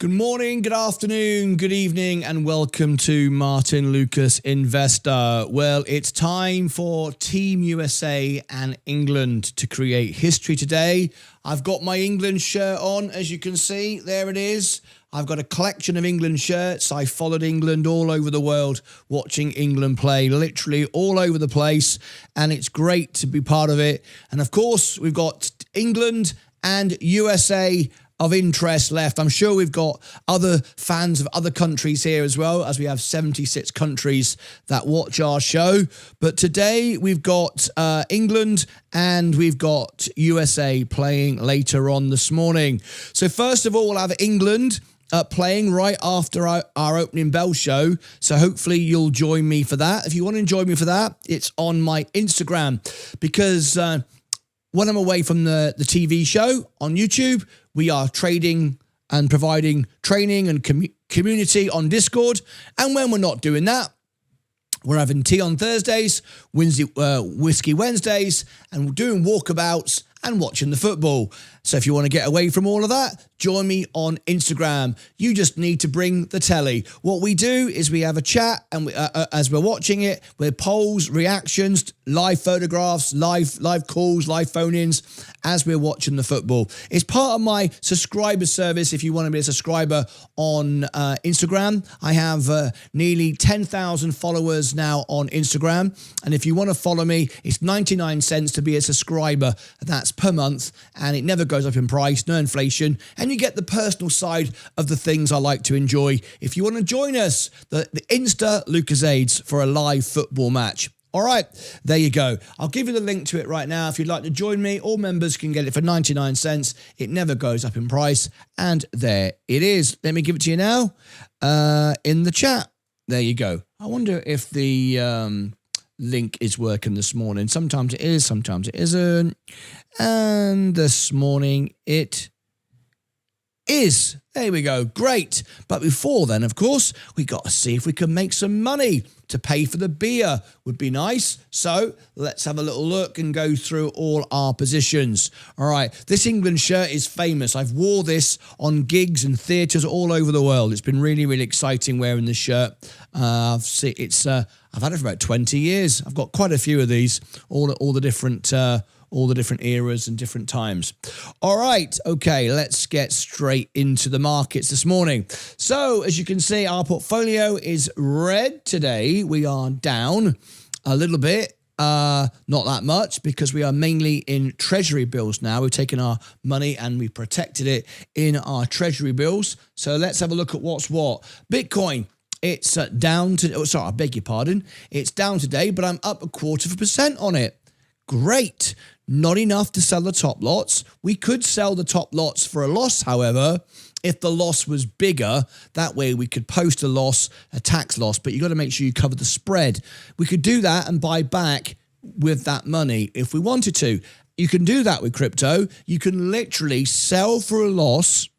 Good morning, good afternoon, good evening, and welcome to Martyn Lucas Investor. Well, it's time for Team USA and England to create history today. I've got my England shirt on, as you can see. There it is. I've got a collection of England shirts. I followed England all over the world, watching England play, literally all over the place, and it's great to be part of it. And of course, we've got England and USA of interest left. I'm sure we've got other fans of other countries here as well, as we have 76 countries that watch our show. But today we've got England and we've got USA playing later on this morning. So first of all, we'll have England playing right after our opening bell show. So hopefully you'll join me for that. If you want to join me for that, it's on my Instagram, because when I'm away from the TV show on YouTube, we are trading and providing training and community on Discord. And when we're not doing that, we're having tea on Thursdays, whiskey Wednesdays, and we're doing walkabouts and watching the football. So if you want to get away from all of that, join me on Instagram. You just need to bring the telly. What we do is we have a chat, and as we're watching it, with polls, reactions, live photographs, live calls, live phone-ins as we're watching the football. It's part of my subscriber service. If you want to be a subscriber on Instagram, I have nearly 10,000 followers now on Instagram. And if you want to follow me, it's 99 cents to be a subscriber. That's per month, and it never goes up in price, no inflation, and you get the personal side of the things I like to enjoy. If you want to join us, the Insta Lucasades for a live football match. All right, there you go. I'll give you the link to it right now. If you'd like to join me, all members can get it for 99 cents. It never goes up in price, and there it is. Let me give it to you now in the chat. There you go. I wonder if the link is working this morning. Sometimes it is, sometimes it isn't. And this morning it is. There we go. Great. But before then, of course, we got to see if we can make some money to pay for the beer. Would be nice. So let's have a little look and go through all our positions. All right. This England shirt is famous. I've wore this on gigs and theatres all over the world. It's been really, really exciting wearing this shirt. I've had it for about 20 years. I've got quite a few of these, all the different eras and different times. All right, okay, let's get straight into the markets this morning. So, as you can see, our portfolio is red today. We are down a little bit, not that much, because we are mainly in treasury bills now. We've taken our money and we protected it in our treasury bills. So let's have a look at what's what. Bitcoin. It's down to, oh, sorry, I beg your pardon. It's down today, but I'm up 0.25% on it. Great. Not enough to sell the top lots. We could sell the top lots for a loss, however, if the loss was bigger. That way we could post a loss, a tax loss, but you got to make sure you cover the spread. We could do that and buy back with that money if we wanted to. You can do that with crypto. You can literally sell for a loss,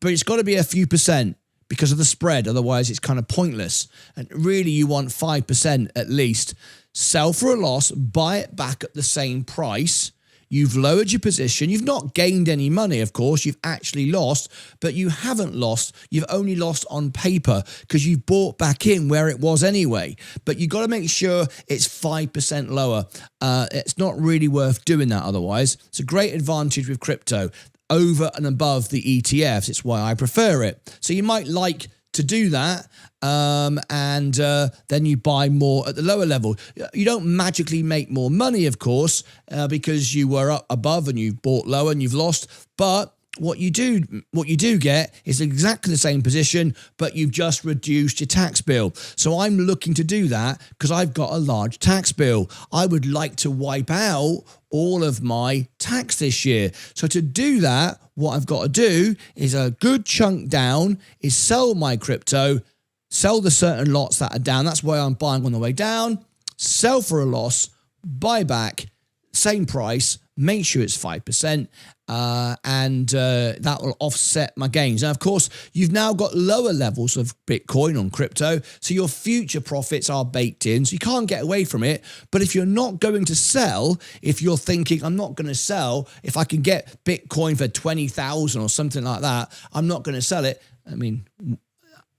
but it's got to be a few percent because of the spread. Otherwise, it's kind of pointless. And really, you want 5% at least. Sell for a loss, buy it back at the same price. You've lowered your position. You've not gained any money, of course. You've actually lost, but you haven't lost. You've only lost on paper because you've bought back in where it was anyway. But you've got to make sure it's 5% lower. It's not really worth doing that otherwise. It's a great advantage with crypto over and above the ETFs. It's why I prefer it. So you might like to do that, and then you buy more at the lower level. You don't magically make more money, of course, because you were up above and you've bought lower and you've lost. But what you do get is exactly the same position, but you've just reduced your tax bill. So I'm looking to do that because I've got a large tax bill. I would like to wipe out all of my tax this year. So to do that, what I've got to do is a good chunk down is sell my crypto, sell the certain lots that are down. That's why I'm buying on the way down, sell for a loss, buy back, same price, make sure it's 5%, and that will offset my gains. Now, of course, you've now got lower levels of Bitcoin on crypto, so your future profits are baked in, so you can't get away from it. But if you're not going to sell, if you're thinking, I'm not going to sell, if I can get Bitcoin for 20,000 or something like that, I'm not going to sell it. I mean,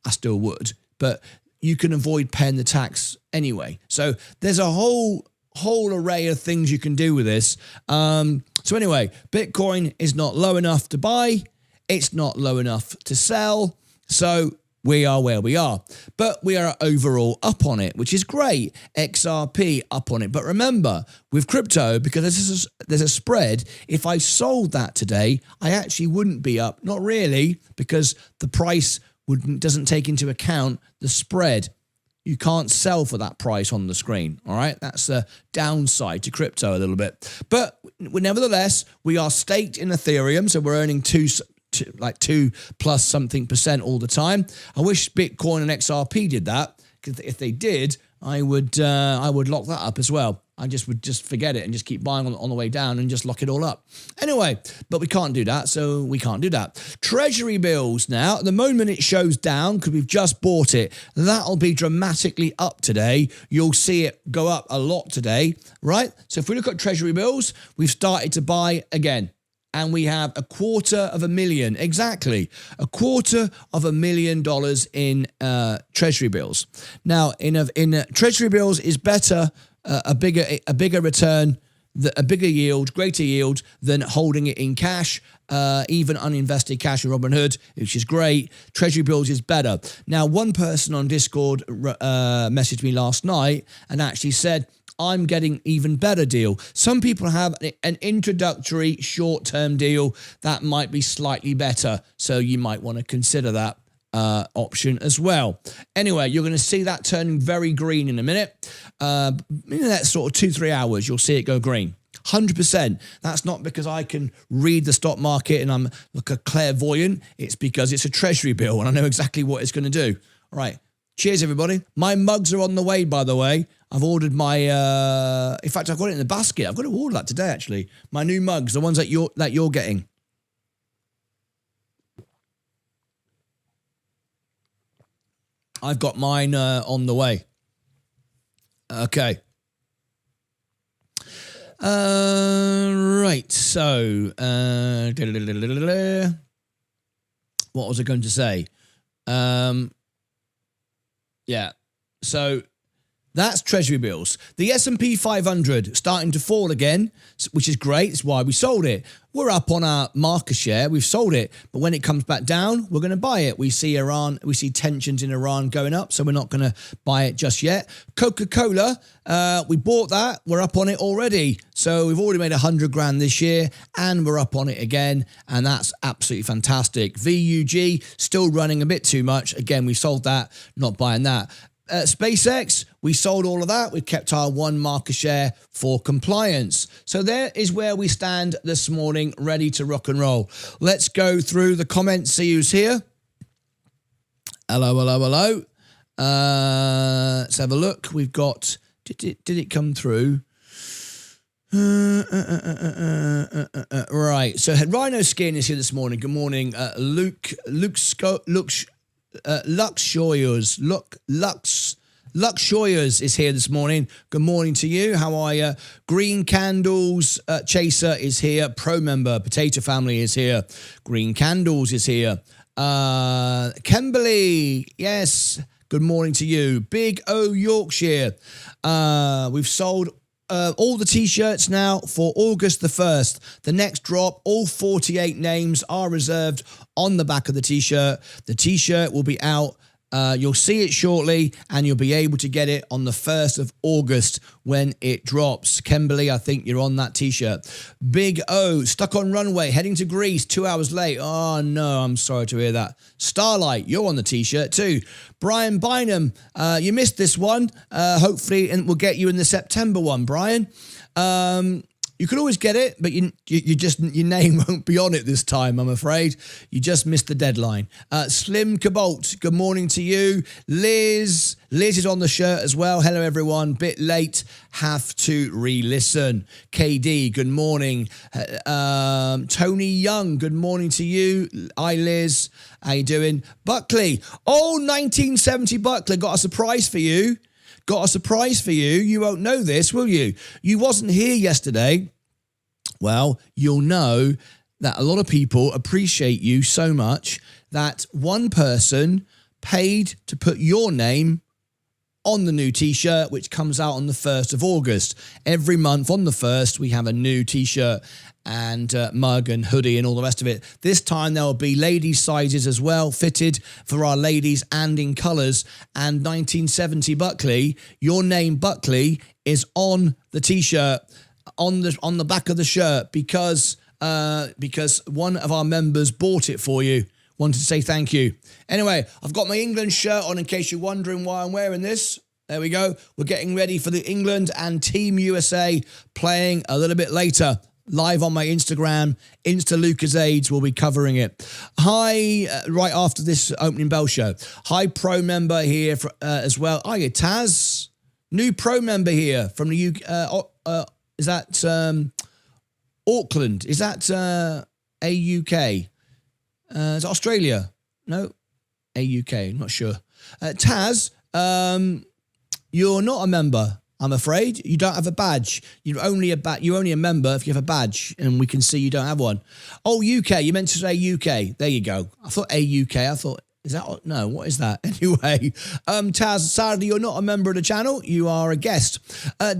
I still would, but you can avoid paying the tax anyway. So there's a whole array of things you can do with this. So anyway, Bitcoin is not low enough to buy. It's not low enough to sell. So we are where we are. But we are overall up on it, which is great. XRP up on it. But remember, with crypto, because there's a spread, if I sold that today, I actually wouldn't be up. Not really, because the price doesn't take into account the spread. You can't sell for that price on the screen, all right? That's the downside to crypto a little bit. But nevertheless, we are staked in Ethereum, so we're earning 2 plus something % all the time. I wish Bitcoin and XRP did that, because if they did, I would lock that up as well. I would just forget it and just keep buying on the way down and just lock it all up. Anyway, but we can't do that, so we can't do that. Treasury bills now, at the moment it shows down because we've just bought it. That'll be dramatically up today. You'll see it go up a lot today, right? So if we look at Treasury bills, we've started to buy again. And we have $250,000, exactly, $250,000 in Treasury bills. Now, in Treasury bills is better, a bigger return, a bigger yield, greater yield than holding it in cash, even uninvested cash in Robinhood, which is great. Treasury bills is better. Now, one person on Discord messaged me last night and actually said, I'm getting even better deal. Some people have an introductory short-term deal that might be slightly better. So you might want to consider that option as well. Anyway, you're going to see that turning very green in a minute. In that sort of 2-3 hours, you'll see it go green. 100%. That's not because I can read the stock market and I'm like a clairvoyant. It's because it's a treasury bill and I know exactly what it's going to do. All right. Cheers, everybody. My mugs are on the way, by the way. I've ordered my, in fact, I've got it in the basket. I've got to order that today, actually. My new mugs, the ones that you're getting. I've got mine on the way. Okay. Right. So, what was I going to say? Yeah. So that's treasury bills. The S&P 500 starting to fall again, which is great. It's why we sold it. We're up on our market share. We've sold it. But when it comes back down, we're going to buy it. We see tensions in Iran going up, so we're not going to buy it just yet. Coca-Cola, we bought that. We're up on it already. So we've already made 100 grand this year and we're up on it again. And that's absolutely fantastic. VUG still running a bit too much. Again, we sold that, not buying that. SpaceX, we sold all of that. We've kept our one market share for compliance. So there is where we stand this morning, ready to rock and roll. Let's go through the comments, see who's here. Hello, hello, hello. Let's have a look. We've got, did it come through? Right. So Rhino Skin is here this morning. Good morning. Luxoyers is here this morning. Good morning to you. How are you? Green Candles Chaser is here. Pro member Potato Family is here. Green Candles is here. Kimberly, yes. Good morning to you. Big O Yorkshire. We've sold all the T-shirts now for August the 1st. The next drop, all 48 names are reserved on the back of the T-shirt. The T-shirt will be out. You'll see it shortly and you'll be able to get it on the 1st of August when it drops. Kimberly, I think you're on that T-shirt. Big O, stuck on runway, heading to Greece, 2 hours late. Oh, no, I'm sorry to hear that. Starlight, you're on the T-shirt too. Brian Bynum, you missed this one. Hopefully, and we'll get you in the September one, Brian. You could always get it, but you just your name won't be on it this time, I'm afraid. You just missed the deadline. Slim Cobalt, good morning to you. Liz is on the shirt as well. Hello, everyone. Bit late. Have to re-listen. KD, good morning. Tony Young, good morning to you. Hi, Liz. How you doing? Buckley. Oh, 1970 Buckley. Got a surprise for you. You won't know this, will you? You wasn't here yesterday. Well, you'll know that a lot of people appreciate you so much that one person paid to put your name on the new T-shirt, which comes out on the 1st of August. Every month on the 1st, we have a new T-shirt and mug and hoodie and all the rest of it. This time there will be ladies' sizes as well, fitted for our ladies and in colours. And 1970 Buckley, your name Buckley, is on the T-shirt, on the back of the shirt, because one of our members bought it for you. Wanted to say thank you. Anyway, I've got my England shirt on in case you're wondering why I'm wearing this. There we go. We're getting ready for the England and Team USA playing a little bit later. Live on my Instagram, Insta Lucas Aids, will be covering it. Hi, right after this opening bell show. Hi, pro member here as well. Hiya, Taz. New pro member here from the UK. Is that Auckland? Is that AUK? Is it Australia? No, AUK. I'm not sure. Taz, you're not a member. I'm afraid you don't have a badge. You're only a member if you have a badge, and we can see you don't have one. Oh, UK. You meant to say UK. There you go. I thought AUK. I thought, is that, no, what is that? Anyway, Taz, sadly, you're not a member of the channel. You are a guest.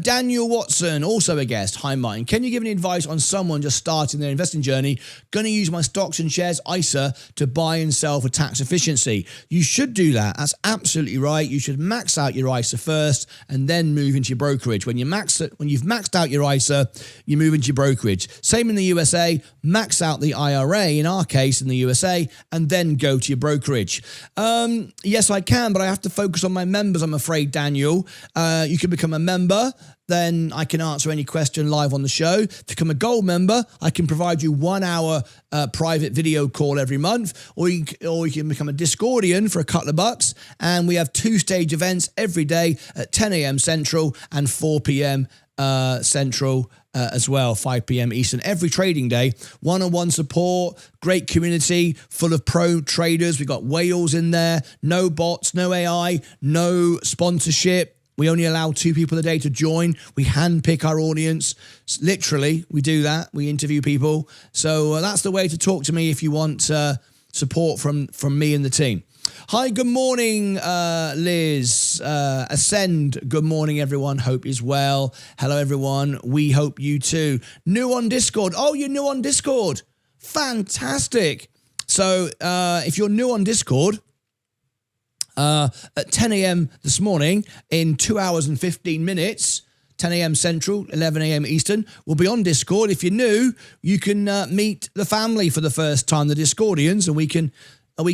Daniel Watson, also a guest. Hi, Martyn. Can you give any advice on someone just starting their investing journey? Going to use my stocks and shares ISA to buy and sell for tax efficiency. You should do that. That's absolutely right. You should max out your ISA first and then move into your brokerage. When you've maxed out your ISA, you move into your brokerage. Same in the USA. Max out the IRA, in our case, in the USA, and then go to your brokerage. Yes, I can, but I have to focus on my members, I'm afraid, Daniel. You can become a member, then I can answer any question live on the show. To become a gold member, I can provide you 1 hour private video call every month, or you can become a Discordian for a couple of bucks, and we have 2-stage events every day at 10 a.m. Central and 4 p.m. Central as well, 5 p.m. Eastern, every trading day. One-on-one support, great community full of pro traders. We've got whales in there, no bots, no AI, no sponsorship. We only allow 2 people a day to join. We handpick our audience. Literally, we do that. We interview people. So that's the way to talk to me if you want support from me and the team. Hi, good morning, Liz. Ascend, good morning, everyone. Hope is well. Hello, everyone. We hope you too. New on Discord. Oh, you're new on Discord. Fantastic. So if you're new on Discord, at 10 a.m. this morning, in 2 hours and 15 minutes, 10 a.m. Central, 11 a.m. Eastern, we'll be on Discord. If you're new, you can meet the family for the first time, the Discordians, and we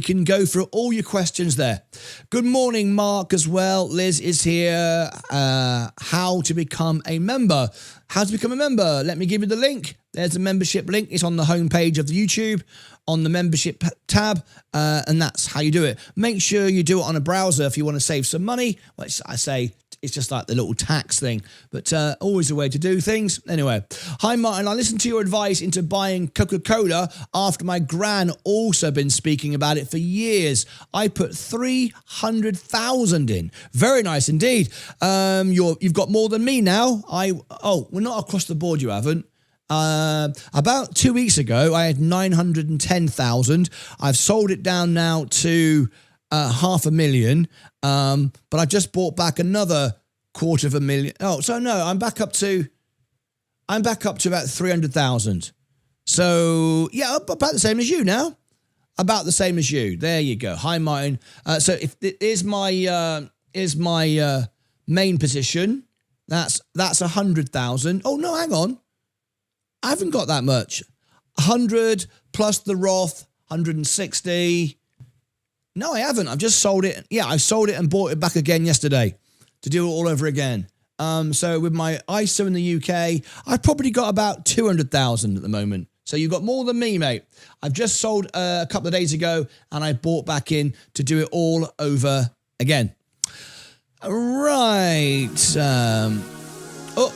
can go through all your questions there. Good morning, Mark, as well. Liz is here. How to become a member. How to become a member. Let me give you the link. There's the membership link. It's on the homepage of the YouTube, on the membership tab, and that's how you do it. Make sure you do it on a browser if you want to save some money, which I say it's just like the little tax thing, but always a way to do things. Anyway, hi, Martyn. I listened to your advice into buying Coca-Cola after my gran also been speaking about it for years. I put 300,000 in. Very nice indeed. You've got more than me now. We're not across the board. You haven't. About 2 weeks ago, I had 910,000. I've sold it down now to 500,000. But I've just bought back another 250,000. Oh, so no, I'm back up to about 300,000. So yeah, about the same as you now. About the same as you. There you go. Hi, Martyn. So if it is my main position, that's 100,000. Oh no, hang on. I haven't got that much. 100 plus the Roth, 160. No, I haven't. I've just sold it. Yeah, I sold it and bought it back again yesterday to do it all over again. So with my ISA in the UK, I've probably got about 200,000 at the moment. So you've got more than me, mate. I've just sold a couple of days ago and I bought back in to do it all over again. Right. Oh,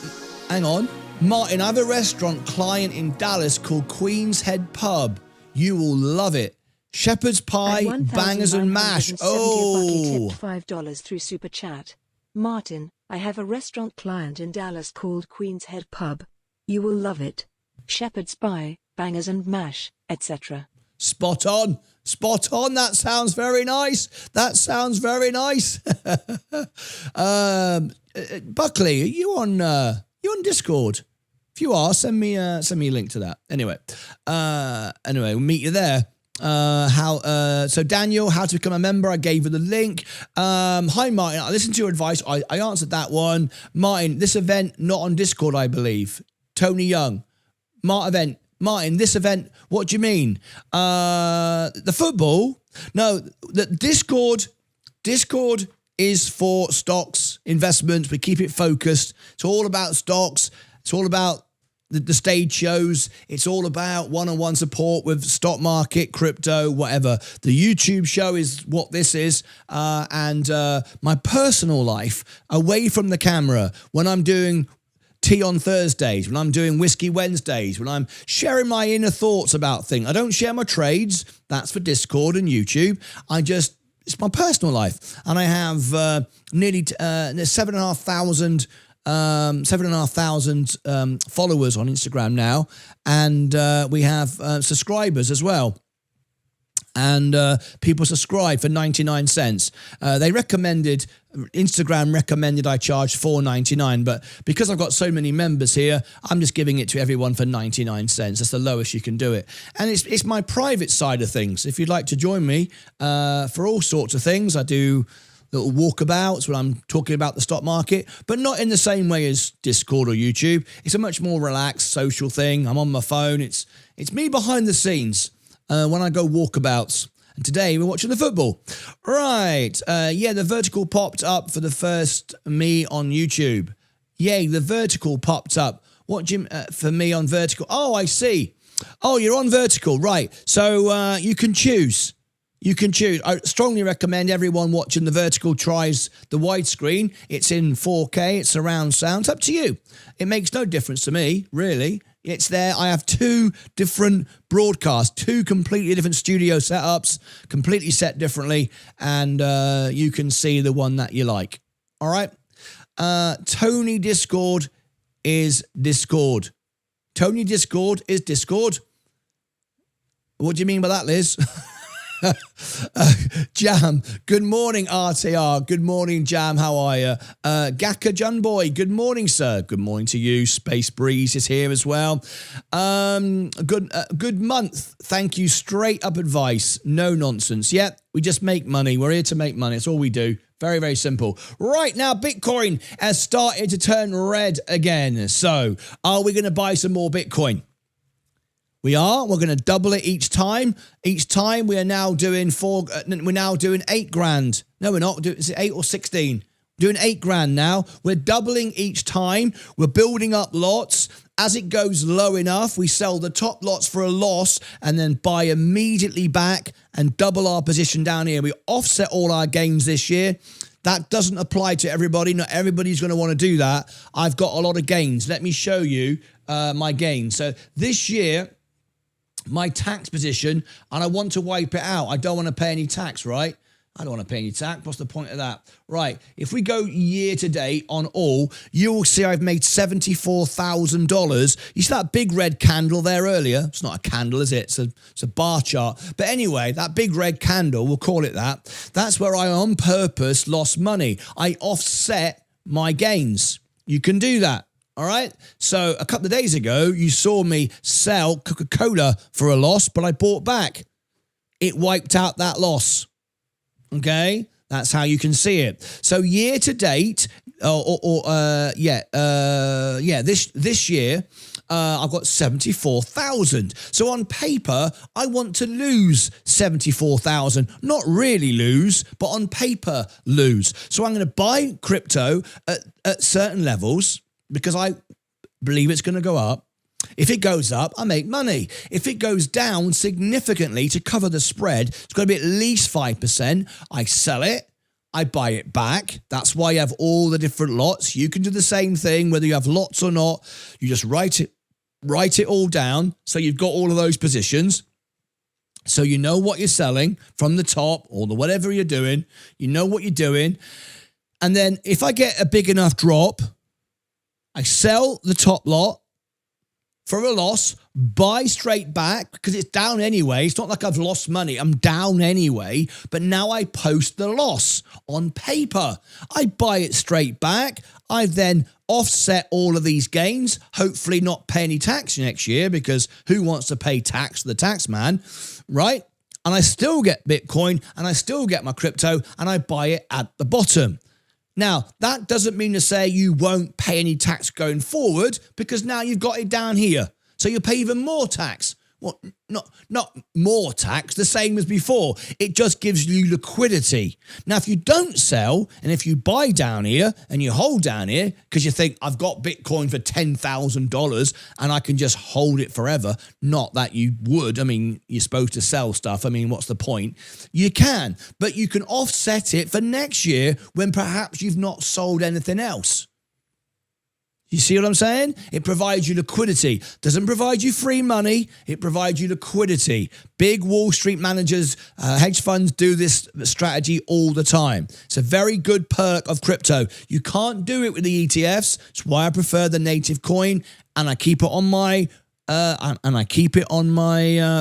hang on. Martyn, I have a restaurant client in Dallas called Queen's Head Pub. You will love it. Shepherd's pie, bangers and mash. Oh. $5 through Super Chat. Martyn, I have a restaurant client in Dallas called Queen's Head Pub. You will love it. Shepherd's pie, bangers and mash, etc. Spot on. Spot on. That sounds very nice. That sounds very nice. Buckley, are you on Discord? If you are, send me a link to that. Anyway, we'll meet you there. So Daniel, how to become a member? I gave you the link. Hi Martyn, I listened to your advice. I answered that one. Martyn, this event not on Discord, I believe. Tony Young, Martyn, this event. What do you mean? The football? No, the Discord is for stocks, investments. We keep it focused. It's all about stocks. It's all about the stage shows. It's all about one-on-one support with stock market, crypto, whatever. The YouTube show is what this is. And my personal life, away from the camera, when I'm doing tea on Thursdays, when I'm doing whiskey Wednesdays, when I'm sharing my inner thoughts about things. I don't share my trades. That's for Discord and YouTube. It's my personal life. And I have nearly 7,500 followers on Instagram now, and we have subscribers as well. And people subscribe for 99 cents. Instagram recommended I charge $4.99, but because I've got so many members here, I'm just giving it to everyone for 99 cents. That's the lowest you can do it. And it's my private side of things. If you'd like to join me for all sorts of things, I do little walkabouts when I'm talking about the stock market, but not in the same way as Discord or YouTube. It's a much more relaxed social thing. I'm on my phone. It's me behind the scenes when I go walkabouts. And today we're watching the football. Right. The vertical popped up for the first me on YouTube. Yay, the vertical popped up. What, Jim, for me on vertical? Oh, I see. Oh, you're on vertical. Right. So you can choose. You can choose. I strongly recommend everyone watching the vertical tries the widescreen. It's in 4K. It's surround sound. It's up to you. It makes no difference to me, really. It's there. I have two different broadcasts, two completely different studio setups, completely set differently, and you can see the one that you like. All right? Tony Discord is Discord. Tony Discord is Discord. What do you mean by that, Liz? Jam, good morning RTR, good morning Jam, how are you? Gaka Junboy, good morning sir, good morning to you. Space Breeze is here as well. Good month, thank you, straight up advice, no nonsense. Yep, we just make money, we're here to make money, that's all we do. Very, very simple. Right now, Bitcoin has started to turn red again. So, are we going to buy some more Bitcoin? We are. We're going to double it each time. Each time we are now doing we're now doing 8 grand. No, we're not. Is it 8 or 16? Doing 8 grand now. We're doubling each time. We're building up lots. As it goes low enough, we sell the top lots for a loss and then buy immediately back and double our position down here. We offset all our gains this year. That doesn't apply to everybody. Not everybody's going to want to do that. I've got a lot of gains. Let me show you my gains. So this year, my tax position, and I want to wipe it out. I don't want to pay any tax, right? I don't want to pay any tax. What's the point of that? Right. If we go year to date on all, you will see I've made $74,000. You see that big red candle there earlier? It's not a candle, is it? It's a bar chart. But anyway, that big red candle, we'll call it that. That's where I on purpose lost money. I offset my gains. You can do that. All right. So a couple of days ago, you saw me sell Coca-Cola for a loss, but I bought back. It wiped out that loss. Okay. That's how you can see it. So year to date, this year, I've got 74,000. So on paper, I want to lose 74,000. Not really lose, but on paper lose. So I'm going to buy crypto at certain levels because I believe it's going to go up. If it goes up, I make money. If it goes down significantly to cover the spread, it's got to be at least 5%. I sell it. I buy it back. That's why you have all the different lots. You can do the same thing, whether you have lots or not. You just write it all down. So you've got all of those positions. So you know what you're selling from the top or the whatever you're doing. You know what you're doing. And then if I get a big enough drop, I sell the top lot for a loss, buy straight back because it's down anyway. It's not like I've lost money. I'm down anyway. But now I post the loss on paper. I buy it straight back. I then offset all of these gains, hopefully not pay any tax next year because who wants to pay tax to the tax man, right? And I still get Bitcoin and I still get my crypto and I buy it at the bottom. Now, that doesn't mean to say you won't pay any tax going forward because now you've got it down here. So you'll pay even more tax. Well, not more tax, the same as before. It just gives you liquidity. Now, if you don't sell and if you buy down here and you hold down here because you think I've got Bitcoin for $10,000 and I can just hold it forever, not that you would. I mean, you're supposed to sell stuff. I mean, what's the point? You can, but you can offset it for next year when perhaps you've not sold anything else. You see what I'm saying? It provides you liquidity. Doesn't provide you free money. It provides you liquidity. Big Wall Street managers, hedge funds do this strategy all the time. It's a very good perk of crypto. You can't do it with the ETFs. It's why I prefer the native coin, and I keep it on my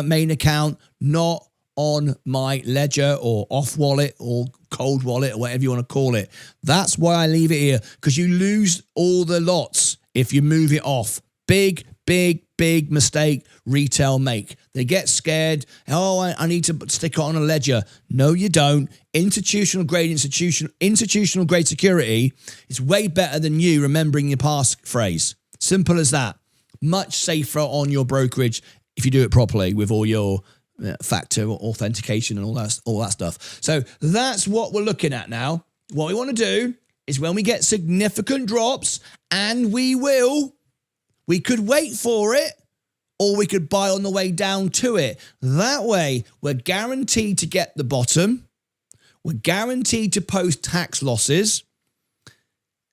main account, not on my ledger or off wallet or cold wallet or whatever you want to call it. That's why I leave it here, because you lose all the lots if you move it off. Big mistake retail make. They get scared. Oh, I need to stick it on a ledger. No, you don't. Institutional grade security is way better than you remembering your passphrase. Simple as that. Much safer on your brokerage if you do it properly with all your factor authentication and all that stuff. So that's what we're looking at now. What we want to do is when we get significant drops, and we could wait for it, or we could buy on the way down to it. That way, we're guaranteed to get the bottom. We're guaranteed to post tax losses.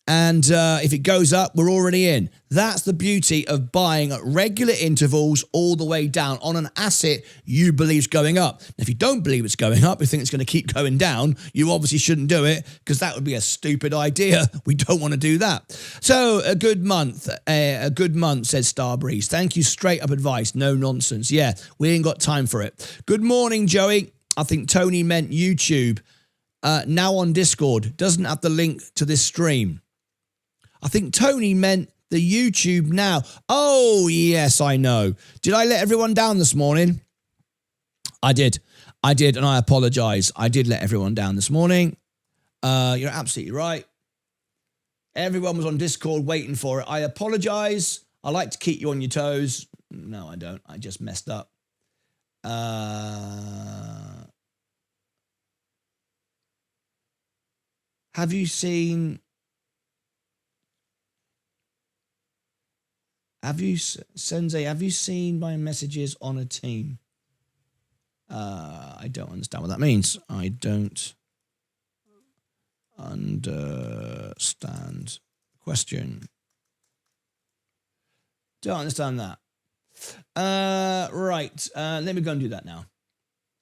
And if it goes up, we're already in. That's the beauty of buying at regular intervals all the way down on an asset you believe is going up. Now, if you don't believe it's going up, you think it's going to keep going down, you obviously shouldn't do it because that would be a stupid idea. We don't want to do that. So a good month, says Starbreeze. Thank you. Straight up advice. No nonsense. Yeah, we ain't got time for it. Good morning, Joey. I think Tony meant YouTube. Now on Discord. Doesn't have the link to this stream. I think Tony meant the YouTube now. Oh, yes, I know. Did I let everyone down this morning? I did, and I apologize. I did let everyone down this morning. You're absolutely right. Everyone was on Discord waiting for it. I apologize. I like to keep you on your toes. No, I don't. I just messed up. Have you seen... Sensei, have you seen my messages on a team? I don't understand what that means. I don't understand the question. Don't understand that. Right. Let me go and do that now.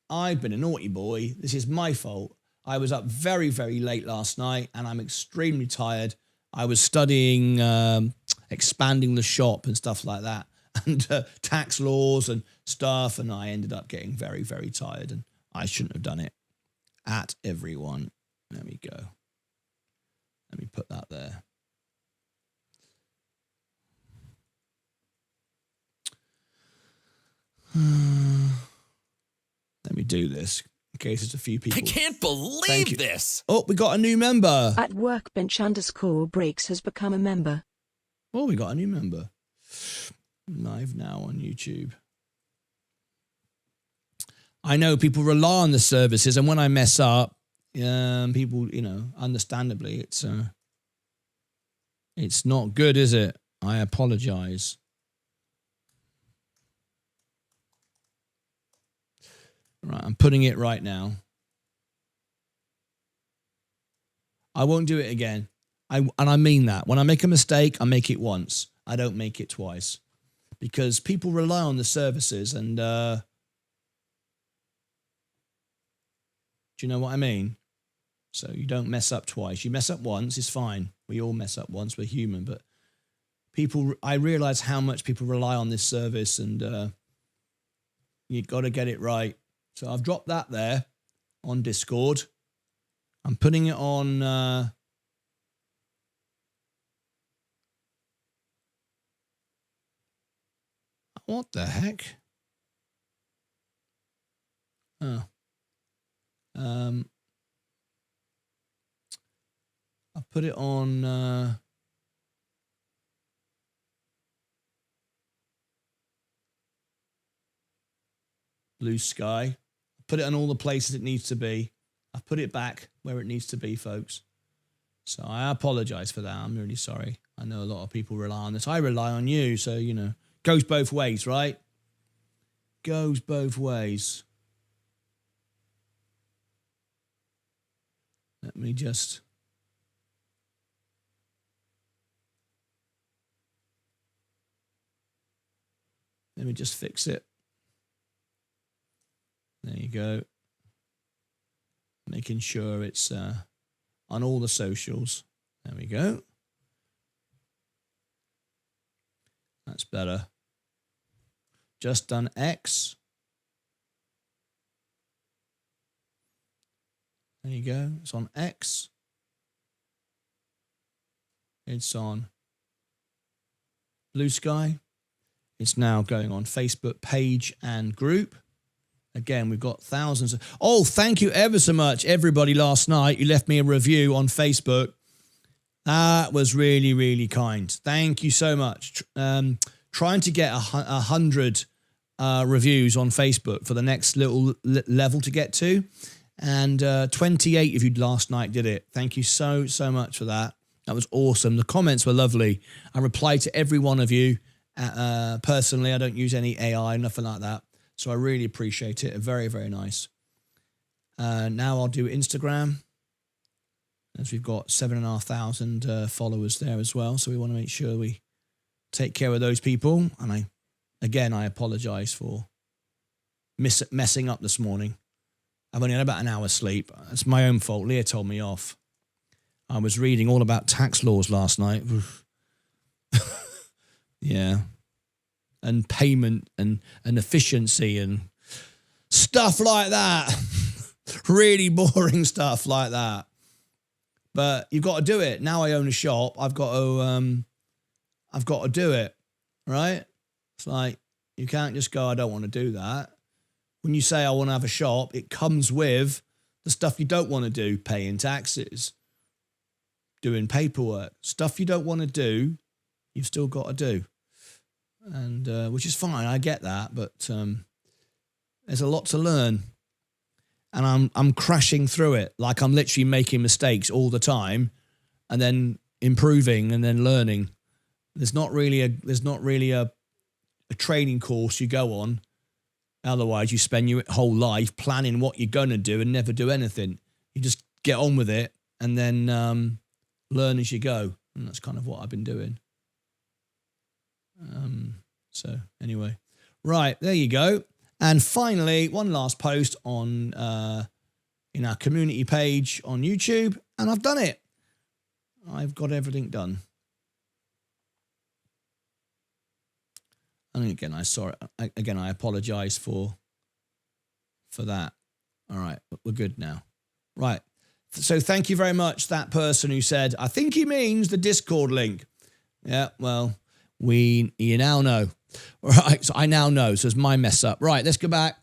I've been a naughty boy. This is my fault. I was up very, very late last night and I'm extremely tired. I was studying... expanding the shop and stuff like that, and tax laws and stuff, and I ended up getting very, very tired, and I shouldn't have done it. At everyone. There we go. Let me put that there. Let me do this in case there's a few people. I can't believe this. Oh, we got a new member. At Workbench_breaks has become a member. Oh, we got a new member. Live now on YouTube. I know people rely on the services, and when I mess up, people, understandably, it's not good, is it? I apologize. Right, I'm putting it right now. I won't do it again. And I mean that. When I make a mistake, I make it once. I don't make it twice. Because people rely on the services, and do you know what I mean? So you don't mess up twice. You mess up once, it's fine. We all mess up once, we're human. But I realize how much people rely on this service, and you've got to get it right. So I've dropped that there on Discord. I'm putting it on... what the heck? Oh. I put it on... Blue Sky. Put it on all the places it needs to be. I've put it back where it needs to be, folks. So I apologize for that. I'm really sorry. I know a lot of people rely on this. I rely on you, so, goes both ways, right? Goes both ways. Let me just... fix it. There you go. Making sure it's on all the socials. There we go. That's better. Just done X. There you go. It's on X. It's on Blue Sky. It's now going on Facebook page and group. Again, we've got thousands. Oh, thank you ever so much, everybody, last night. You left me a review on Facebook. That was really, really kind. Thank you so much. Trying to get 100 reviews on Facebook for the next little level to get to. And 28 of you last night did it. Thank you so, so much for that. That was awesome. The comments were lovely. I replied to every one of you personally. I don't use any AI, nothing like that. So I really appreciate it. Very, very nice. Now I'll do Instagram, as we've got 7,500 followers there as well. So we want to make sure we take care of those people. And I apologize for messing up this morning. I've only had about an hour's sleep. It's my own fault. Leah told me off. I was reading all about tax laws last night. Yeah. And payment and efficiency and stuff like that. Really boring stuff like that. But you've got to do it. Now I own a shop. I've got to do it, right? It's like, you can't just go, I don't want to do that. When you say I want to have a shop, it comes with the stuff you don't want to do, paying taxes, doing paperwork, stuff you don't want to do, you've still got to do. And which is fine, I get that, but there's a lot to learn, and I'm crashing through it. Like I'm literally making mistakes all the time, and then improving, and then learning. There's not really a training course you go on. Otherwise, you spend your whole life planning what you're going to do and never do anything. You just get on with it and then learn as you go, and that's kind of what I've been doing. So anyway, right, there you go. And finally, one last post on in our community page on YouTube, and I've done it. I've got everything done. And again, I apologize for that. All right, we're good now. Right. So thank you very much, that person who said, I think he means the Discord link. Yeah, well, you now know. All right, so I now know. So it's my mess up. Right, let's go back.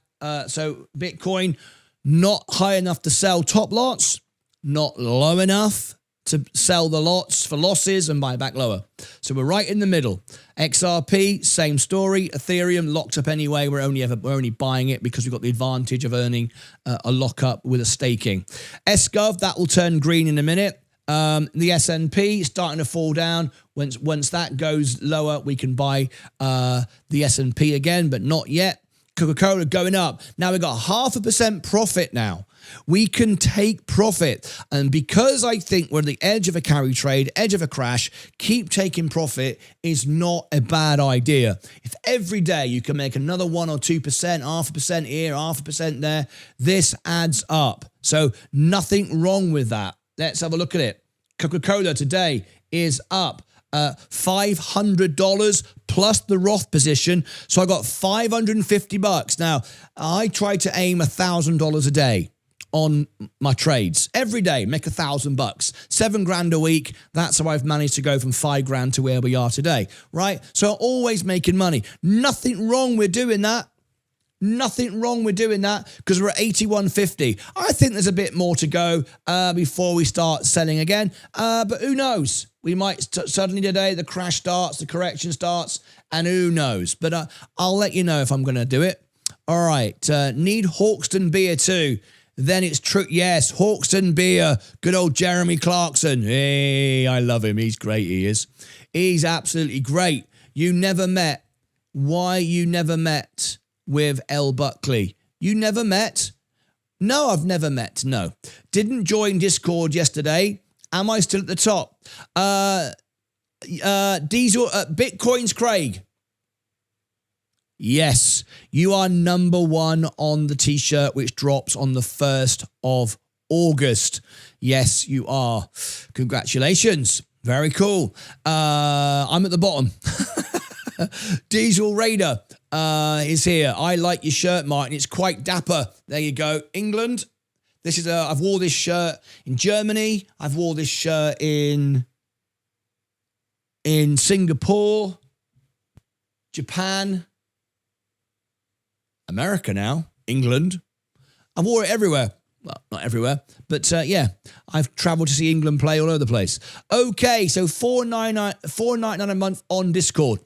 So Bitcoin, not high enough to sell top lots, not low enough to sell the lots for losses and buy back lower. So we're right in the middle. XRP, same story. Ethereum locked up anyway. We're only buying it because we've got the advantage of earning a lockup with a staking. SGov, that will turn green in a minute. The S&P starting to fall down. Once that goes lower, we can buy the S&P again, but not yet. Coca-Cola going up. Now we've got 0.5% profit now. We can take profit. And because I think we're at the edge of a carry trade, edge of a crash, keep taking profit is not a bad idea. If every day you can make another 1 or 2%, 0.5% here, 0.5% there, this adds up. So nothing wrong with that. Let's have a look at it. Coca-Cola today is up $500 plus the Roth position. So I got $550. Now, I try to aim $1,000 a day on my trades every day, make $1,000, $7,000 a week. That's how I've managed to go from $5,000 to where we are today, right? So always making money. Nothing wrong with doing that. Nothing wrong with doing that because we're at 81.50. I think there's a bit more to go before we start selling again. But who knows? We might suddenly today the crash starts, the correction starts, and who knows? But I'll let you know if I'm going to do it. All right. Need Hawkston beer too. Then it's true. Yes, Hawkston beer. Good old Jeremy Clarkson. Hey, I love him. He's great. He is. He's absolutely great. You never met. Why you never met with L. Buckley? You never met? No, I've never met. No. Didn't join Discord yesterday. Am I still at the top? Diesel, Bitcoin's Craig. Yes, you are number one on the t-shirt, which drops on the 1st of August. Yes, you are. Congratulations. Very cool. I'm at the bottom. Diesel Raider is here. I like your shirt, Martin. It's quite dapper. There you go. England. This is I've wore this shirt in Germany. I've wore this shirt in Singapore, Japan, America now, England. I wore it everywhere. Well, not everywhere, but yeah, I've traveled to see England play all over the place. Okay, so $4.99 a month on Discord.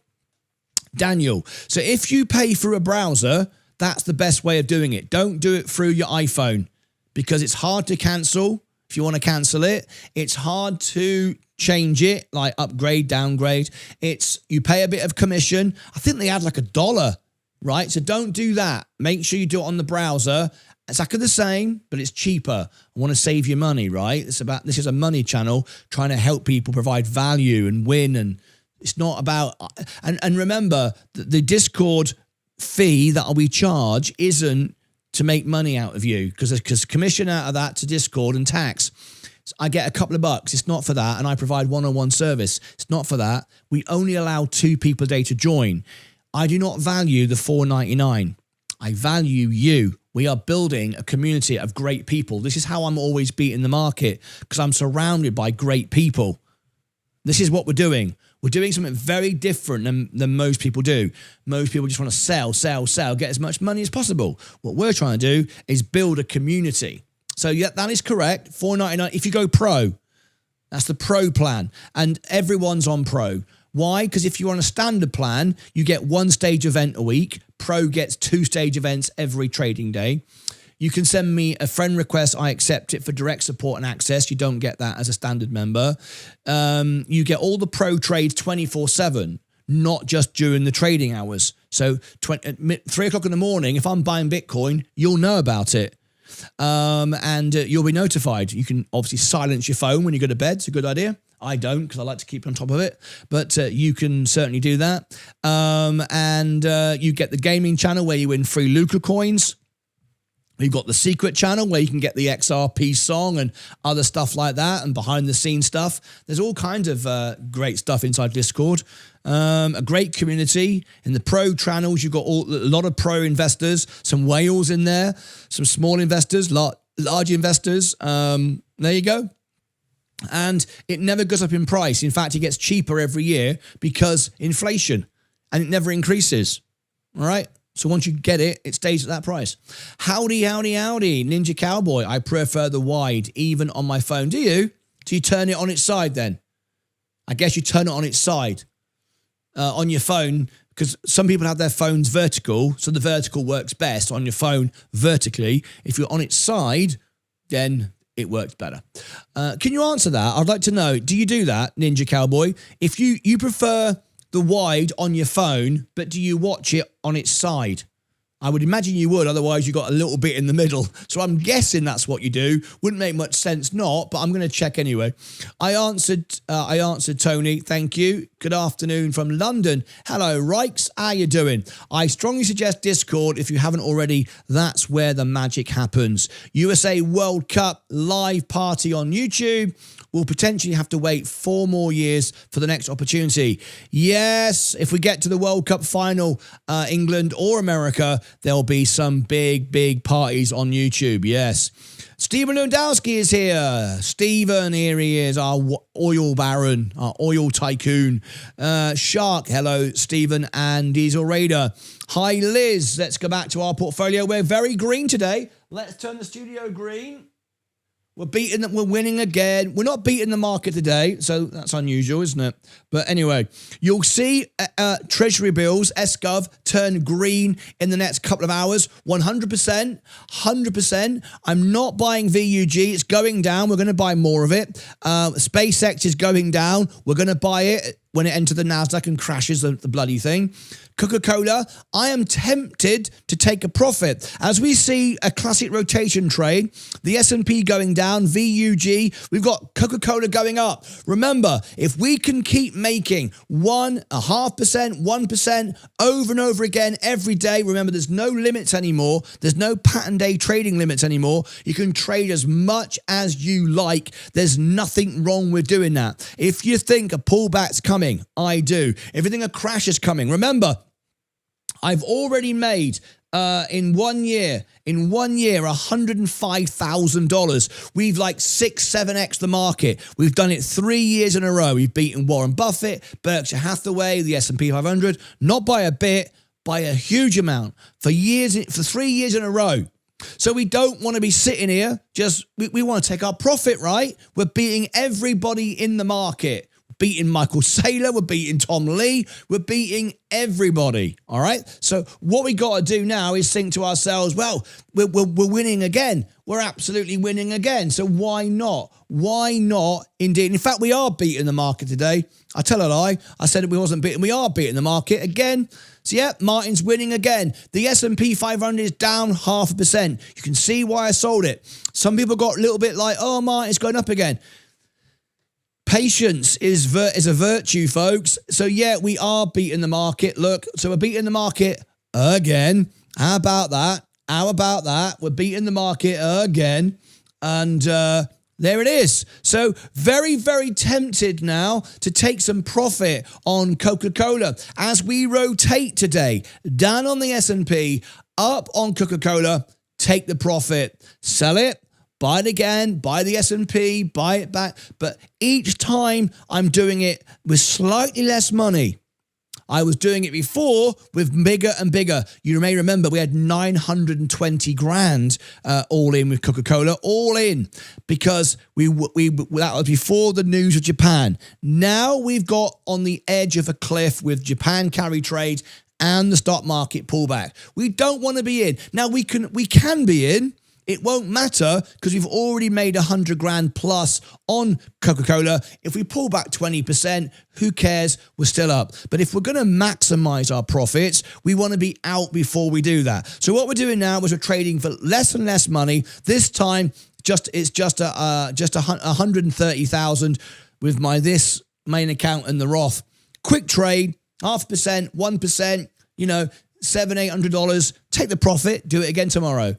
Daniel, so if you pay through a browser, that's the best way of doing it. Don't do it through your iPhone because it's hard to cancel. If you want to cancel it, it's hard to change it, like upgrade, downgrade. You pay a bit of commission. I think they add like $1, right? So don't do that. Make sure you do it on the browser. It's exactly the same, but it's cheaper. I want to save you money, right? This is a money channel trying to help people provide value and win, and it's not about, and remember, the Discord fee that we charge isn't to make money out of you, because commission out of that to Discord and tax, I get a couple of bucks. It's not for that, and I provide one-on-one service. It's not for that. We only allow 2 people a day to join. I do not value the $4.99. I value you. We are building a community of great people. This is how I'm always beating the market, because I'm surrounded by great people. This is what we're doing. We're doing something very different than most people do. Most people just want to sell, get as much money as possible. What we're trying to do is build a community. So yeah, that is correct. $4.99. If you go pro, that's the pro plan. And everyone's on pro. Why? Because if you're on a standard plan, you get 1 stage event a week. Pro gets 2 stage events every trading day. You can send me a friend request. I accept it for direct support and access. You don't get that as a standard member. You get all the pro trades 24/7, not just during the trading hours. So 3 o'clock in the morning, if I'm buying Bitcoin, you'll know about it. And you'll be notified. You can obviously silence your phone when you go to bed. It's a good idea. I don't, because I like to keep on top of it. But you can certainly do that. And you get the gaming channel where you win free Luca coins. We've got the secret channel where you can get the XRP song and other stuff like that, and behind the scenes stuff. There's all kinds of great stuff inside Discord. A great community. In the pro channels, you've got a lot of pro investors, some whales in there, some small investors, large investors. There you go. And it never goes up in price. In fact, it gets cheaper every year because inflation, and it never increases. All right? So once you get it, it stays at that price. Howdy, howdy, howdy. Ninja Cowboy. I prefer the wide, even on my phone. Do you? Do you turn it on its side then? I guess you turn it on its side on your phone, because some people have their phones vertical, so the vertical works best on your phone vertically. If you're on its side, then it works better. Can you answer that? I'd like to know, do you do that, Ninja Cowboy? If you prefer the wide on your phone, but do you watch it on its side? I would imagine you would, otherwise you got a little bit in the middle. So I'm guessing that's what you do. Wouldn't make much sense not, but I'm going to check anyway. I answered Tony, thank you. Good afternoon from London. Hello, Rikes, how you doing? I strongly suggest Discord if you haven't already. That's where the magic happens. USA World Cup live party on YouTube. We'll potentially have to wait 4 more years for the next opportunity. Yes, if we get to the World Cup final, England or America, there'll be some big parties on YouTube. Yes. Stephen Lewandowski is here. Stephen, here he is, our oil baron, our oil tycoon. Shark, hello, Stephen and Diesel Raider. Hi, Liz. Let's go back to our portfolio. We're very green today. Let's turn the studio green. We're winning again. We're not beating the market today, so that's unusual, isn't it? But anyway, you'll see Treasury bills, SGov, turn green in the next couple of hours. 100%, 100%. I'm not buying VUG. It's going down. We're going to buy more of it. SpaceX is going down. We're going to buy it when it enters the NASDAQ and crashes the bloody thing. Coca-Cola, I am tempted to take a profit. As we see a classic rotation trade, the S&P going down, VUG, we've got Coca-Cola going up. Remember, if we can keep making 1.5%, 1% over and over again every day, remember there's no limits anymore. There's no pattern day trading limits anymore. You can trade as much as you like. There's nothing wrong with doing that. If you think a pullback's coming, I do. If you think a crash is coming, remember, I've already made in one year, $105,000. We've like 6-7x the market. We've done it 3 years in a row. We've beaten Warren Buffett, Berkshire Hathaway, the S&P 500, not by a bit, by a huge amount for 3 years in a row. So we don't want to be sitting here, we want to take our profit, right? We're beating everybody in the market. Beating Michael Saylor, we're beating Tom Lee, we're beating everybody, all right? So what we got to do now is think to ourselves, well, we're winning again. We're absolutely winning again. So why not? Why not indeed? In fact, we are beating the market today. I tell a lie. I said we wasn't beating. We are beating the market again. So yeah, Martyn's winning again. The S&P 500 is down 0.5%. You can see why I sold it. Some people got a little bit like, oh, Martyn's going up again. Patience is a virtue, folks. So, yeah, we are beating the market. Look, so we're beating the market again. How about that? How about that? We're beating the market again. And there it is. So, very, very tempted now to take some profit on Coca-Cola. As we rotate today, down on the S&P, up on Coca-Cola, take the profit, sell it. Buy it again, buy the S&P, buy it back. But each time I'm doing it with slightly less money. I was doing it before with bigger and bigger. You may remember we had 920 grand all in with Coca-Cola, all in, because that was before the news of Japan. Now we've got on the edge of a cliff with Japan carry trade and the stock market pullback. We don't want to be in. Now we can be in. It won't matter because we've already made 100 grand plus on Coca-Cola. If we pull back 20%, who cares? We're still up. But if we're going to maximize our profits, we want to be out before we do that. So what we're doing now is we're trading for less and less money. This time, it's just 130,000 with this main account and the Roth. Quick trade, 0.5%, 1%, $700-800. Take the profit, do it again tomorrow.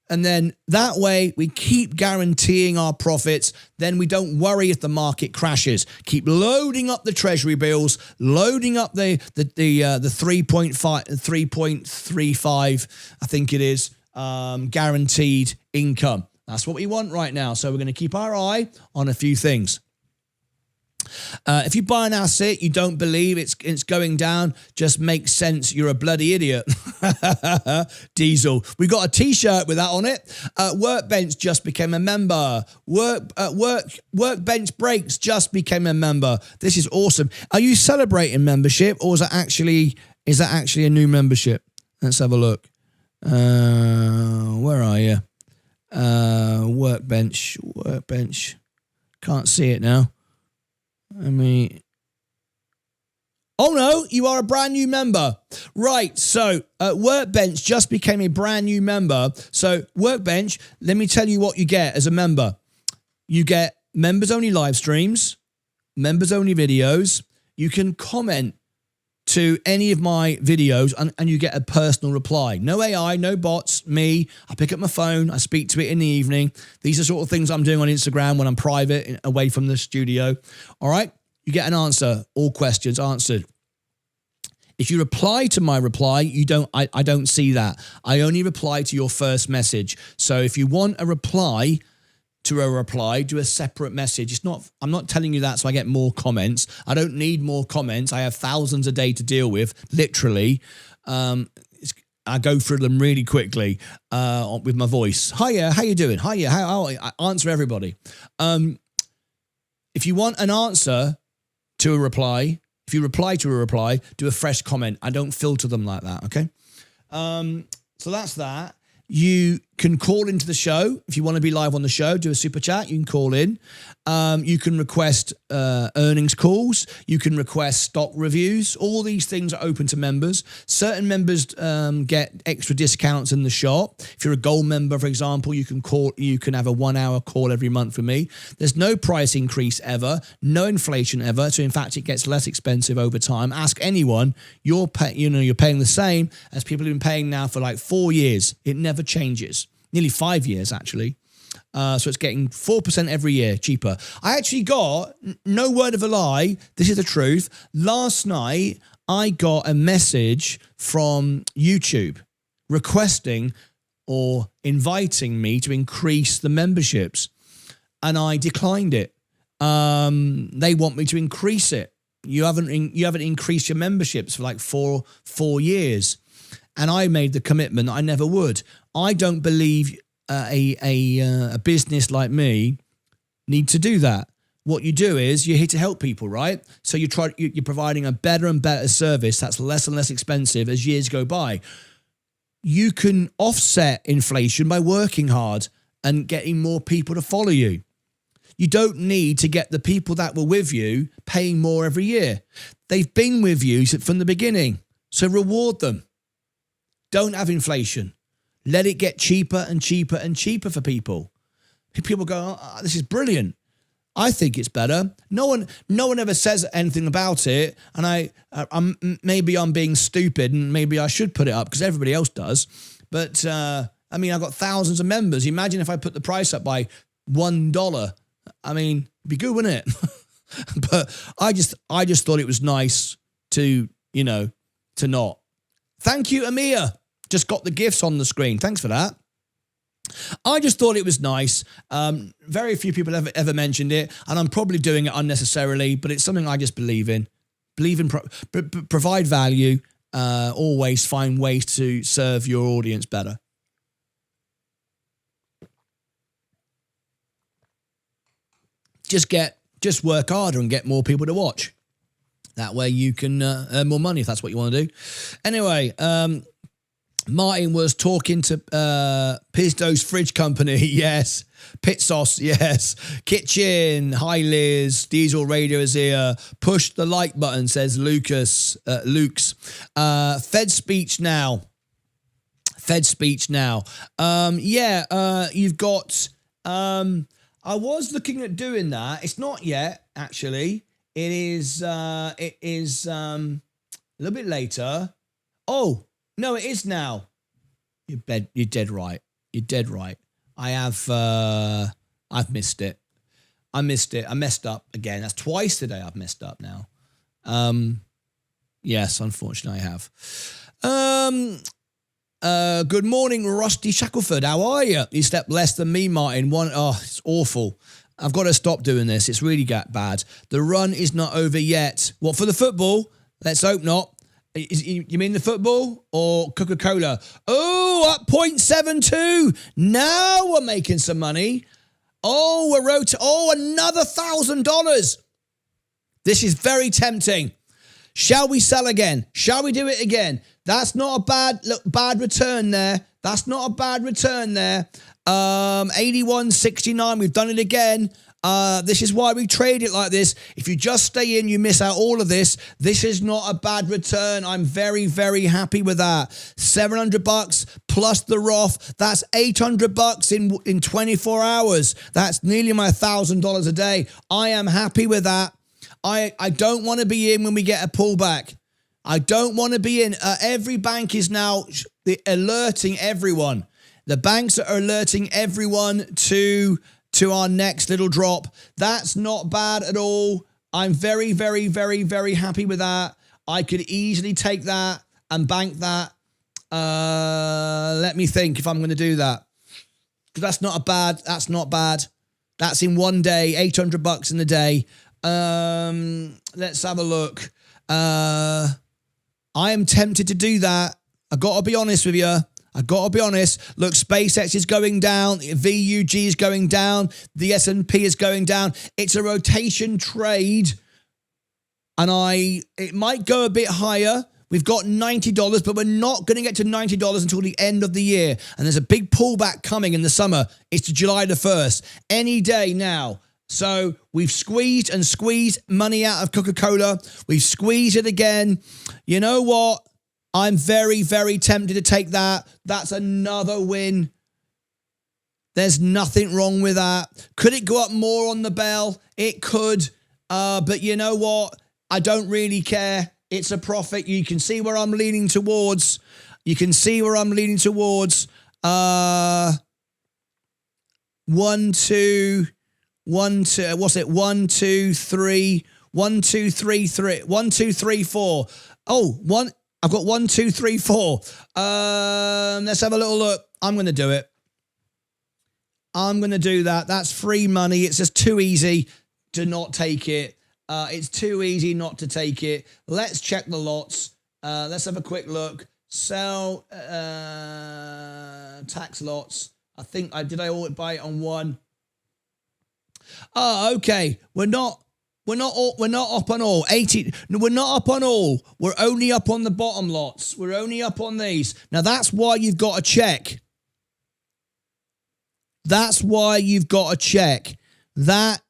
And then that way we keep guaranteeing our profits. Then we don't worry if the market crashes. Keep loading up the treasury bills, loading up the 3.35, I think it is, guaranteed income. That's what we want right now. So we're going to keep our eye on a few things. If you buy an asset you don't believe it's going down, just makes sense. You're a bloody idiot. Diesel. We got a T-shirt with that on it. Workbench just became a member. Workbench Breaks just became a member. This is awesome. Are you celebrating membership, or is that actually a new membership? Let's have a look. Where are you? Workbench. Can't see it now. Oh no, you are a brand new member. Right, so Workbench just became a brand new member. So Workbench, let me tell you what you get as a member. You get members only live streams, members only videos. You can comment to any of my videos and you get a personal reply. No AI, no bots, me. I pick up my phone, I speak to it in the evening. These are sort of things I'm doing on Instagram when I'm private, away from the studio. All right, you get an answer, all questions answered. If you reply to my reply, I don't see that. I only reply to your first message. So if you want a reply to a reply, do a separate message. I'm not telling you that so I get more comments. I don't need more comments. I have thousands a day to deal with, literally. I go through them really quickly with my voice. Hiya, how you doing? Hiya, how I answer everybody. If you want an answer to a reply, if you reply to a reply, do a fresh comment. I don't filter them like that, okay? So that's that. You can call into the show. If you want to be live on the show, do a super chat. You can call in. You can request earnings calls. You can request stock reviews. All these things are open to members. Certain members get extra discounts in the shop. If you're a gold member, for example, you can call. You can have a 1 hour call every month from me. There's no price increase ever, no inflation ever. So in fact, it gets less expensive over time. Ask anyone. You're paying the same as people have been paying now for like 4 years. It never changes. Nearly 5 years, actually. So it's getting 4% every year cheaper. I actually got, no word of a lie, this is the truth. Last night, I got a message from YouTube requesting or inviting me to increase the memberships. And I declined it. They want me to increase it. You haven't increased your memberships for like four years. And I made the commitment that I never would. I don't believe a business like me need to do that. What you do is you're here to help people, right? So you're providing a better and better service that's less and less expensive as years go by. You can offset inflation by working hard and getting more people to follow you. You don't need to get the people that were with you paying more every year. They've been with you from the beginning. So reward them. Don't have inflation. Let it get cheaper and cheaper and cheaper for people. People go, oh, this is brilliant. I think it's better. No one ever says anything about it. And maybe I'm being stupid and maybe I should put it up because everybody else does. But I've got thousands of members. Imagine if I put the price up by $1. It'd be good, wouldn't it? But I just thought it was nice to not. Thank you, Amir. Just got the gifts on the screen. Thanks for that. I just thought it was nice. Very few people ever mentioned it, and I'm probably doing it unnecessarily, but it's something I just believe in. Provide value, always find ways to serve your audience better. Just work harder and get more people to watch. That way you can earn more money if that's what you want to do. Anyway, Martyn was talking to Pizdo's Fridge Company, yes. Pit Sauce, yes. Kitchen, hi Liz. Diesel Radio is here. Push the like button, says Luke's. Fed speech now. You've got... I was looking at doing that. It's not yet, actually. It is a little bit later. Oh, no, it is now. You're dead right. You're dead right. I've missed it. I messed up again. That's twice today I've messed up now. Yes, unfortunately I have. Good morning, Rusty Shackelford. How are you? You slept less than me, Martyn. It's awful. I've got to stop doing this. It's really bad. The run is not over yet. What, for the football? Let's hope not. You mean the football or Coca-Cola? Oh, up 0.72. Now we're making some money. Oh, another $1,000. This is very tempting. Shall we sell again? Shall we do it again? That's not a bad return there. That's not a bad return there. 81.69. We've done it again. This is why we trade it like this. If you just stay in, you miss out all of this. This is not a bad return. I'm very, very happy with that. $700 plus the ROF. That's $800 in 24 hours. That's nearly my $1,000 a day. I am happy with that. I don't want to be in when we get a pullback. I don't want to be in. Every bank is now alerting everyone. The banks are alerting everyone to our next little drop. That's not bad at all. I'm very, very, very, very happy with that. I could easily take that and bank that. Let me think if I'm going to do that. Because that's not bad. That's in one day, $800 in a day. Let's have a look. I am tempted to do that. I got to be honest with you. Look, SpaceX is going down. VUG is going down. The S&P is going down. It's a rotation trade. And it might go a bit higher. We've got $90, but we're not going to get to $90 until the end of the year. And there's a big pullback coming in the summer. It's July the 1st. Any day now. So we've squeezed money out of Coca-Cola. We've squeezed it again. You know what? I'm very, very tempted to take that. That's another win. There's nothing wrong with that. Could it go up more on the bell? It could. But you know what? I don't really care. It's a profit. You can see where I'm leaning towards. One, two, what's it? 1, 2, 3, 1, 2, 3, 3, 1, 2, 3, 4. Oh, one. I've got 1, 2, 3, 4. Let's have a little look. I'm going to do it. I'm going to do that. That's free money. It's just too easy to not take it. It's too easy not to take it. Let's check the lots. Let's have a quick look. Sell tax lots. I think did I all buy it on one? Oh, okay. We're not up on all 80. No, we're not up on all. We're only up on the bottom lots. We're only up on these. Now that's why you've got to check. That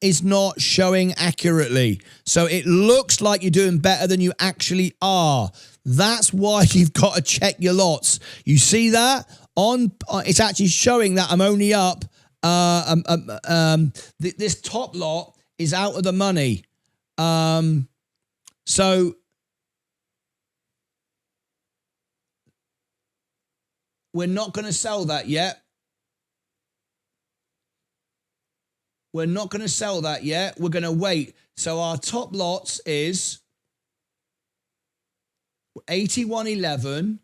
is not showing accurately. So it looks like you're doing better than you actually are. That's why you've got to check your lots. You see that? It's actually showing that I'm only up. This top lot is out of the money. So we're not going to sell that yet. We're going to wait. So our top lots is 81.11.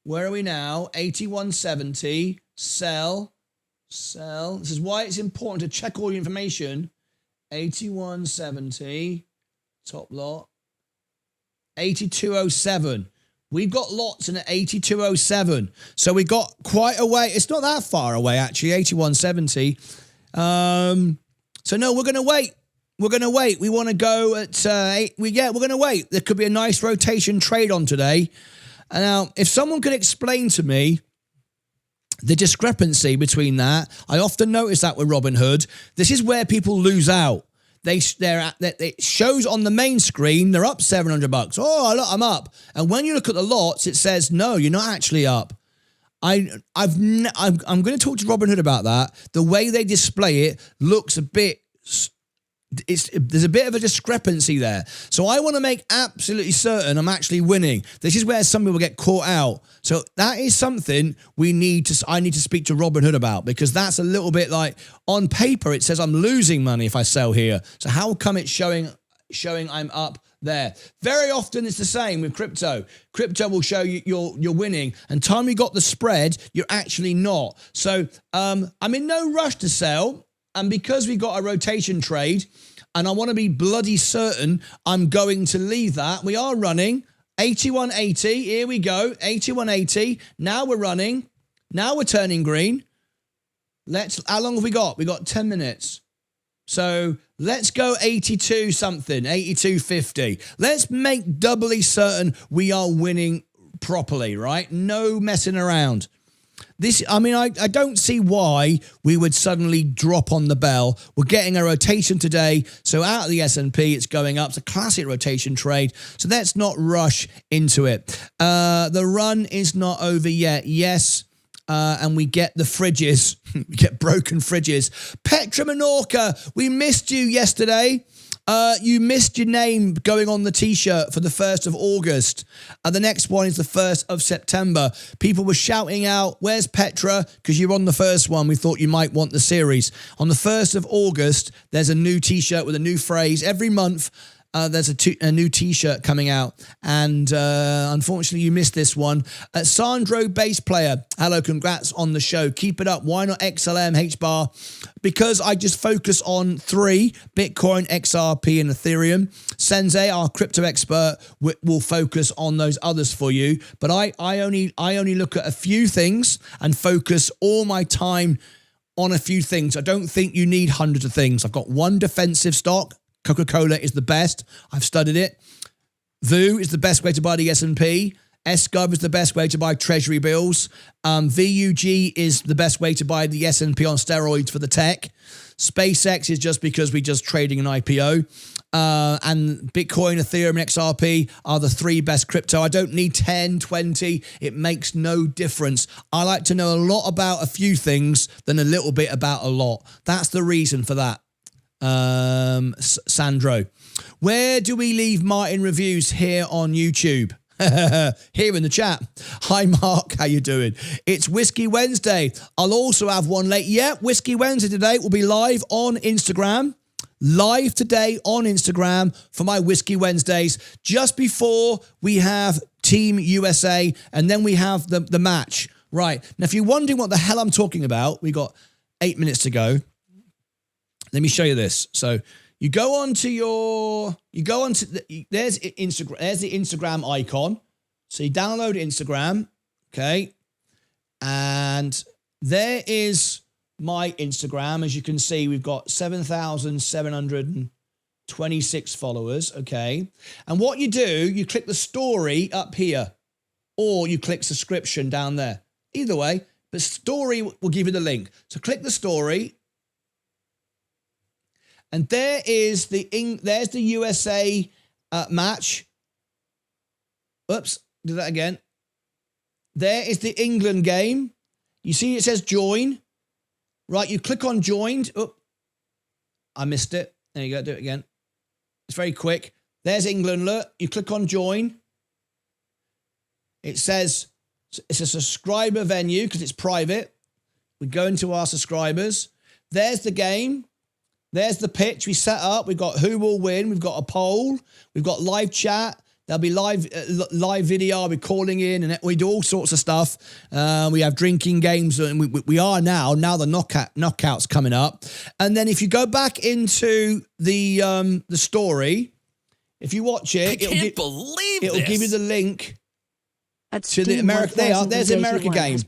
Where are we now? 81.70. Sell. This is why it's important to check all your information. 81.70. Top lot. 82.07. We've got lots in at 82.07. So we got quite a way. It's not that far away, actually. 81.70. So no, we're going to wait. We want to go at we're going to wait. There could be a nice rotation trade on today. And now, if someone could explain to me the discrepancy between that, I often notice that with Robinhood. This is where people lose out. It shows on the main screen they're up $700. Oh, look, I'm up. And when you look at the lots, it says no, you're not actually up. I'm going to talk to Robinhood about that. The way they display it looks a bit. There's a bit of a discrepancy there. So I want to make absolutely certain I'm actually winning. This is where some people get caught out. So that is something I need to speak to Robinhood about, because that's a little bit like on paper it says I'm losing money if I sell here. So how come it's showing I'm up there? Very often it's the same with crypto. Crypto will show you you're winning, and time you got the spread, you're actually not. So I'm in no rush to sell. And because we've got a rotation trade, and I want to be bloody certain I'm going to leave that, we are running 81.80. Here we go, 81.80. Now we're running. Now we're turning green. How long have we got? We got 10 minutes. So let's go 82 something, 82.50. Let's make doubly certain we are winning properly, right? No messing around. I don't see why we would suddenly drop on the bell. We're getting a rotation today. So out of the S&P, it's going up. It's a classic rotation trade. So let's not rush into it. The run is not over yet. Yes. And we get the fridges. We get broken fridges. Petra Menorca, we missed you yesterday. You missed your name going on the T-shirt for the 1st of August. The next one is the 1st of September. People were shouting out, where's Petra? Because you're on the first one. We thought you might want the series. On the 1st of August, there's a new T-shirt with a new phrase. Every month, there's a new T-shirt coming out. And unfortunately, you missed this one. Sandro, bass player. Hello, congrats on the show. Keep it up. Why not XLM, H-bar? Because I just focus on 3, Bitcoin, XRP, and Ethereum. Sensei, our crypto expert, will focus on those others for you. But I only look at a few things and focus all my time on a few things. I don't think you need hundreds of things. I've got one defensive stock. Coca-Cola is the best. I've studied it. VU is the best way to buy the S&P. SGov is the best way to buy treasury bills. VUG is the best way to buy the S&P on steroids for the tech. SpaceX is just because we're just trading an IPO. And Bitcoin, Ethereum, and XRP are the 3 best crypto. I don't need 10, 20. It makes no difference. I like to know a lot about a few things than a little bit about a lot. That's the reason for that. Sandro, where do we leave Martyn reviews here on YouTube? Here in the chat. Hi Mark, how you doing? It's Whiskey Wednesday. I'll also have one late. Yeah, Whiskey Wednesday today will be live on Instagram. Live today on Instagram for my Whiskey Wednesdays, just before we have Team USA, and then we have the match. Right, now if you're wondering what the hell I'm talking about, we got 8 minutes to go. Let me show you this. So you go onto there's Instagram. There's the Instagram icon. So you download Instagram, okay, and there is my Instagram. As you can see, we've got 7,726 followers, okay. And what you do, you click the story up here, or you click subscription down there. Either way, but story will give you the link. So click the story. And there's the USA match. Oops, do that again. There is the England game. You see it says join. Right, you click on joined. Oh, I missed it. There you go, do it again. It's very quick. There's England, look. You click on join. It says it's a subscriber venue because it's private. We go into our subscribers. There's the game. There's the pitch we set up. We've got who will win. We've got a poll. We've got live chat. There'll be live video. I'll be calling in, and we do all sorts of stuff. We have drinking games, and we are now the knockouts coming up. And then if you go back into the story, if you watch it, it'll give you the link to the America. There's the America game,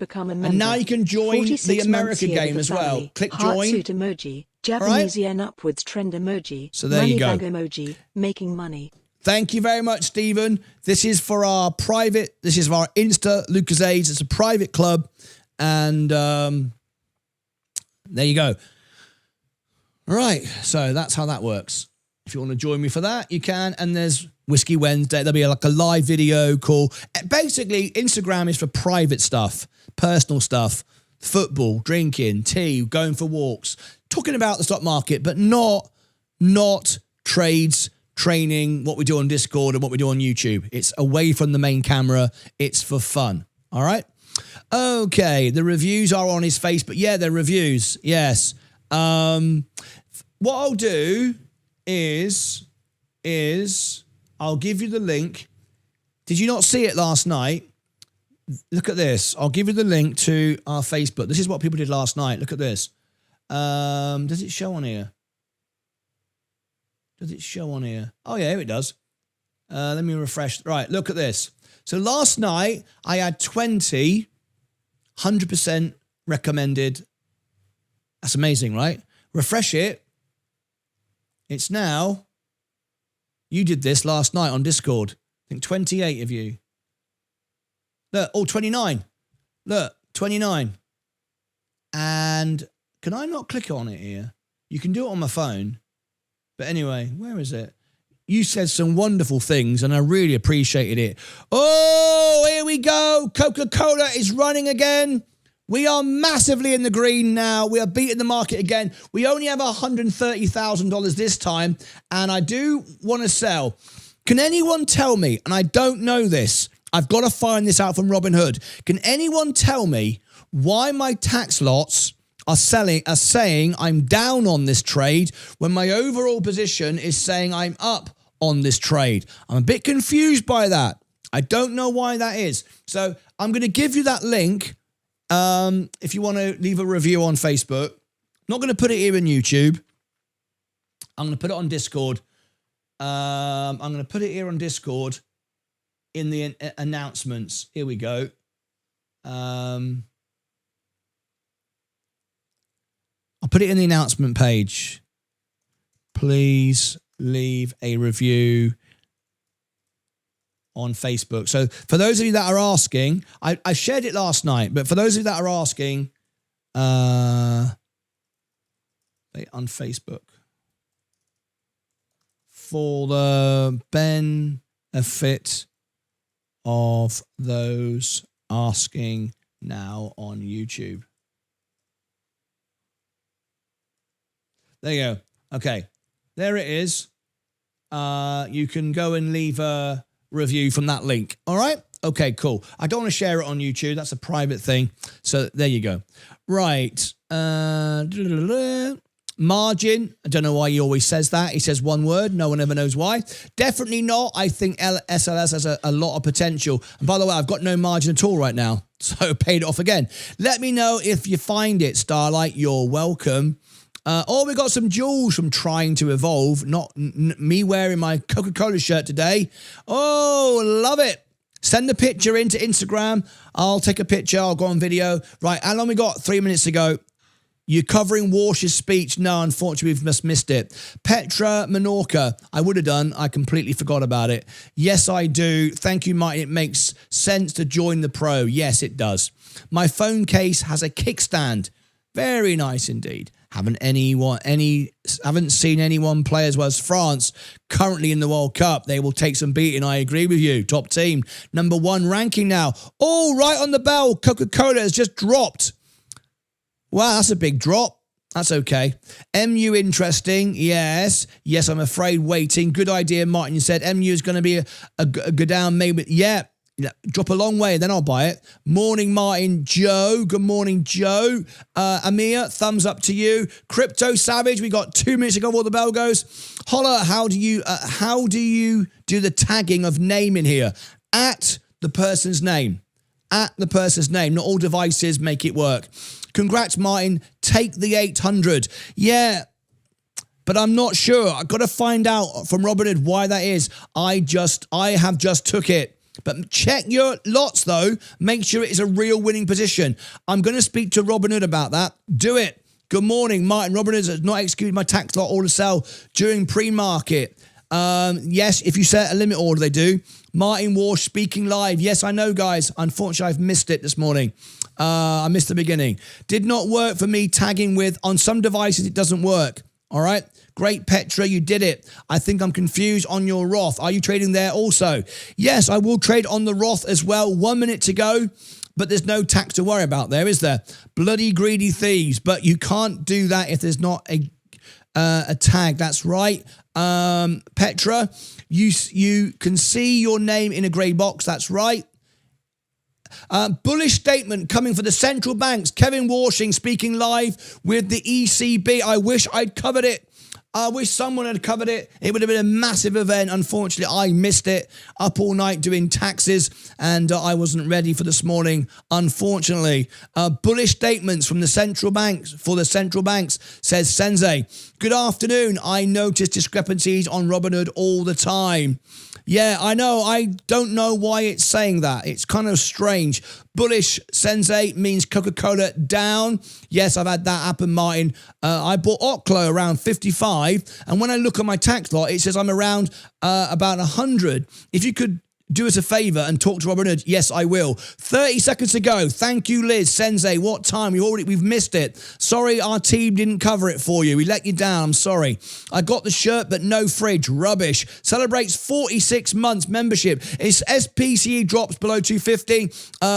and now you can join the America game as well. Click join. Heart emoji. Japanese yen upwards trend emoji. So there you go. Money bag emoji. Making money. Thank you very much, Stephen. This is for our private. This is for our Insta Lucas Aids. It's a private club, and there you go. All right, so that's how that works. If you want to join me for that, you can. And there's Whiskey Wednesday. There'll be like a live video call. Basically, Instagram is for private stuff, personal stuff. Football, drinking, tea, going for walks, talking about the stock market, but not trades, training, what we do on Discord and what we do on YouTube. It's away from the main camera. It's for fun. All right. Okay. The reviews are on his face, but yeah, they're reviews. Yes. What I'll do is I'll give you the link. Did you not see it last night? Look at this. I'll give you the link to our Facebook. This is what people did last night. Look at this. Does it show on here? Does it show on here? Oh, yeah, here it does. Let me refresh. Right, look at this. So last night, I had 20, 100% recommended. That's amazing, right? Refresh it. It's now, you did this last night on Discord. I think 28 of you. Look, 29. Look, 29. And can I not click on it here? You can do it on my phone. But anyway, where is it? You said some wonderful things and I really appreciated it. Oh, here we go. Coca-Cola is running again. We are massively in the green now. We are beating the market again. We only have $130,000 this time. And I do want to sell. Can anyone tell me, and I don't know this, I've got to find this out from Robinhood. Can anyone tell me why my tax lots are saying I'm down on this trade when my overall position is saying I'm up on this trade? I'm a bit confused by that. I don't know why that is. So I'm going to give you that link if you want to leave a review on Facebook. I'm not going to put it here in YouTube. I'm going to put it on Discord. I'm going to put it here on Discord in the announcements. Here we go. I'll put it in the announcement page. Please leave a review on Facebook. So for those of you that are asking, I shared it last night, but for those of you that are asking, on Facebook, for the benefit of those asking now on YouTube. There you go. Okay. There it is. You can go and leave a review from that link. All right? Okay, cool. I don't want to share it on YouTube. That's a private thing. So there you go. Right. Margin. I don't know why he always says that. He says one word. No one ever knows why. Definitely not. I think SLS has a lot of potential. And by the way, I've got no margin at all right now. So paid it off again. Let me know if you find it, Starlight. You're welcome. We got some jewels from Trying to Evolve. Not me wearing my Coca-Cola shirt today. Oh, love it. Send a picture into Instagram. I'll take a picture. I'll go on video. Right, how long we got? 3 minutes to go. You're covering Walsh's speech. No, unfortunately, we've just missed it. Petra Menorca. I would have done. I completely forgot about it. Yes, I do. Thank you, Martin. It makes sense to join the pro. Yes, it does. My phone case has a kickstand. Very nice indeed. Haven't seen anyone play as well as France currently in the World Cup. They will take some beating. I agree with you. Top team. #1 ranking now. Oh, right on the bell. Coca-Cola has just dropped. Wow, that's a big drop. That's okay. MU interesting. Yes. Yes, I'm afraid waiting. Good idea, Martin. You said MU is going to be a go down maybe. Yeah. Drop a long way, then I'll buy it. Morning, Martin. Joe. Good morning, Joe. Amir, thumbs up to you. Crypto Savage, we got 2 minutes to go before the bell goes. Holla, how do you do the tagging of name in here? At the person's name. At the person's name. Not all devices make it work. Congrats, Martin. Take the 800. Yeah. But I'm not sure. I've got to find out from Robinhood why that is. I have just took it. But check your lots, though. Make sure it is a real winning position. I'm going to speak to Robinhood about that. Do it. Good morning, Martin. Robinhood has not executed my tax lot order sell during pre-market. Yes, if you set a limit order, they do. Martin Walsh speaking live. Yes, I know, guys. Unfortunately, I've missed it this morning. I missed the beginning. Did not work for me tagging with. On some devices, it doesn't work. All right. Great, Petra, you did it. I think I'm confused on your Roth. Are you trading there also? Yes, I will trade on the Roth as well. 1 minute to go, but there's no tax to worry about there, is there? Bloody greedy thieves, but you can't do that if there's not a tag. That's right. Petra, you can see your name in a grey box. That's right. Bullish statement coming for the central banks. Kevin Warshing speaking live with the ECB. I wish I'd covered it. I wish someone had covered it. It would have been a massive event. Unfortunately, I missed it. Up all night doing taxes, and I wasn't ready for this morning, unfortunately. Bullish statements from the central banks, says Sensei. Good afternoon. I notice discrepancies on Robinhood all the time. Yeah, I know. I don't know why it's saying that. It's kind of strange. Bullish Sensei means Coca-Cola down. Yes, I've had that happen, Martin. I bought Oclo around 55, and when I look at my tax lot, it says I'm around about 100. If you could do us a favour and talk to Robinhood, yes, I will. 30 seconds to go. Thank you, Liz. Sensei, what time? We've missed it. Sorry, our team didn't cover it for you. We let you down. I'm sorry. I got the shirt, but no fridge. Rubbish. Celebrates 46 months membership. Its SPCE drops below 250.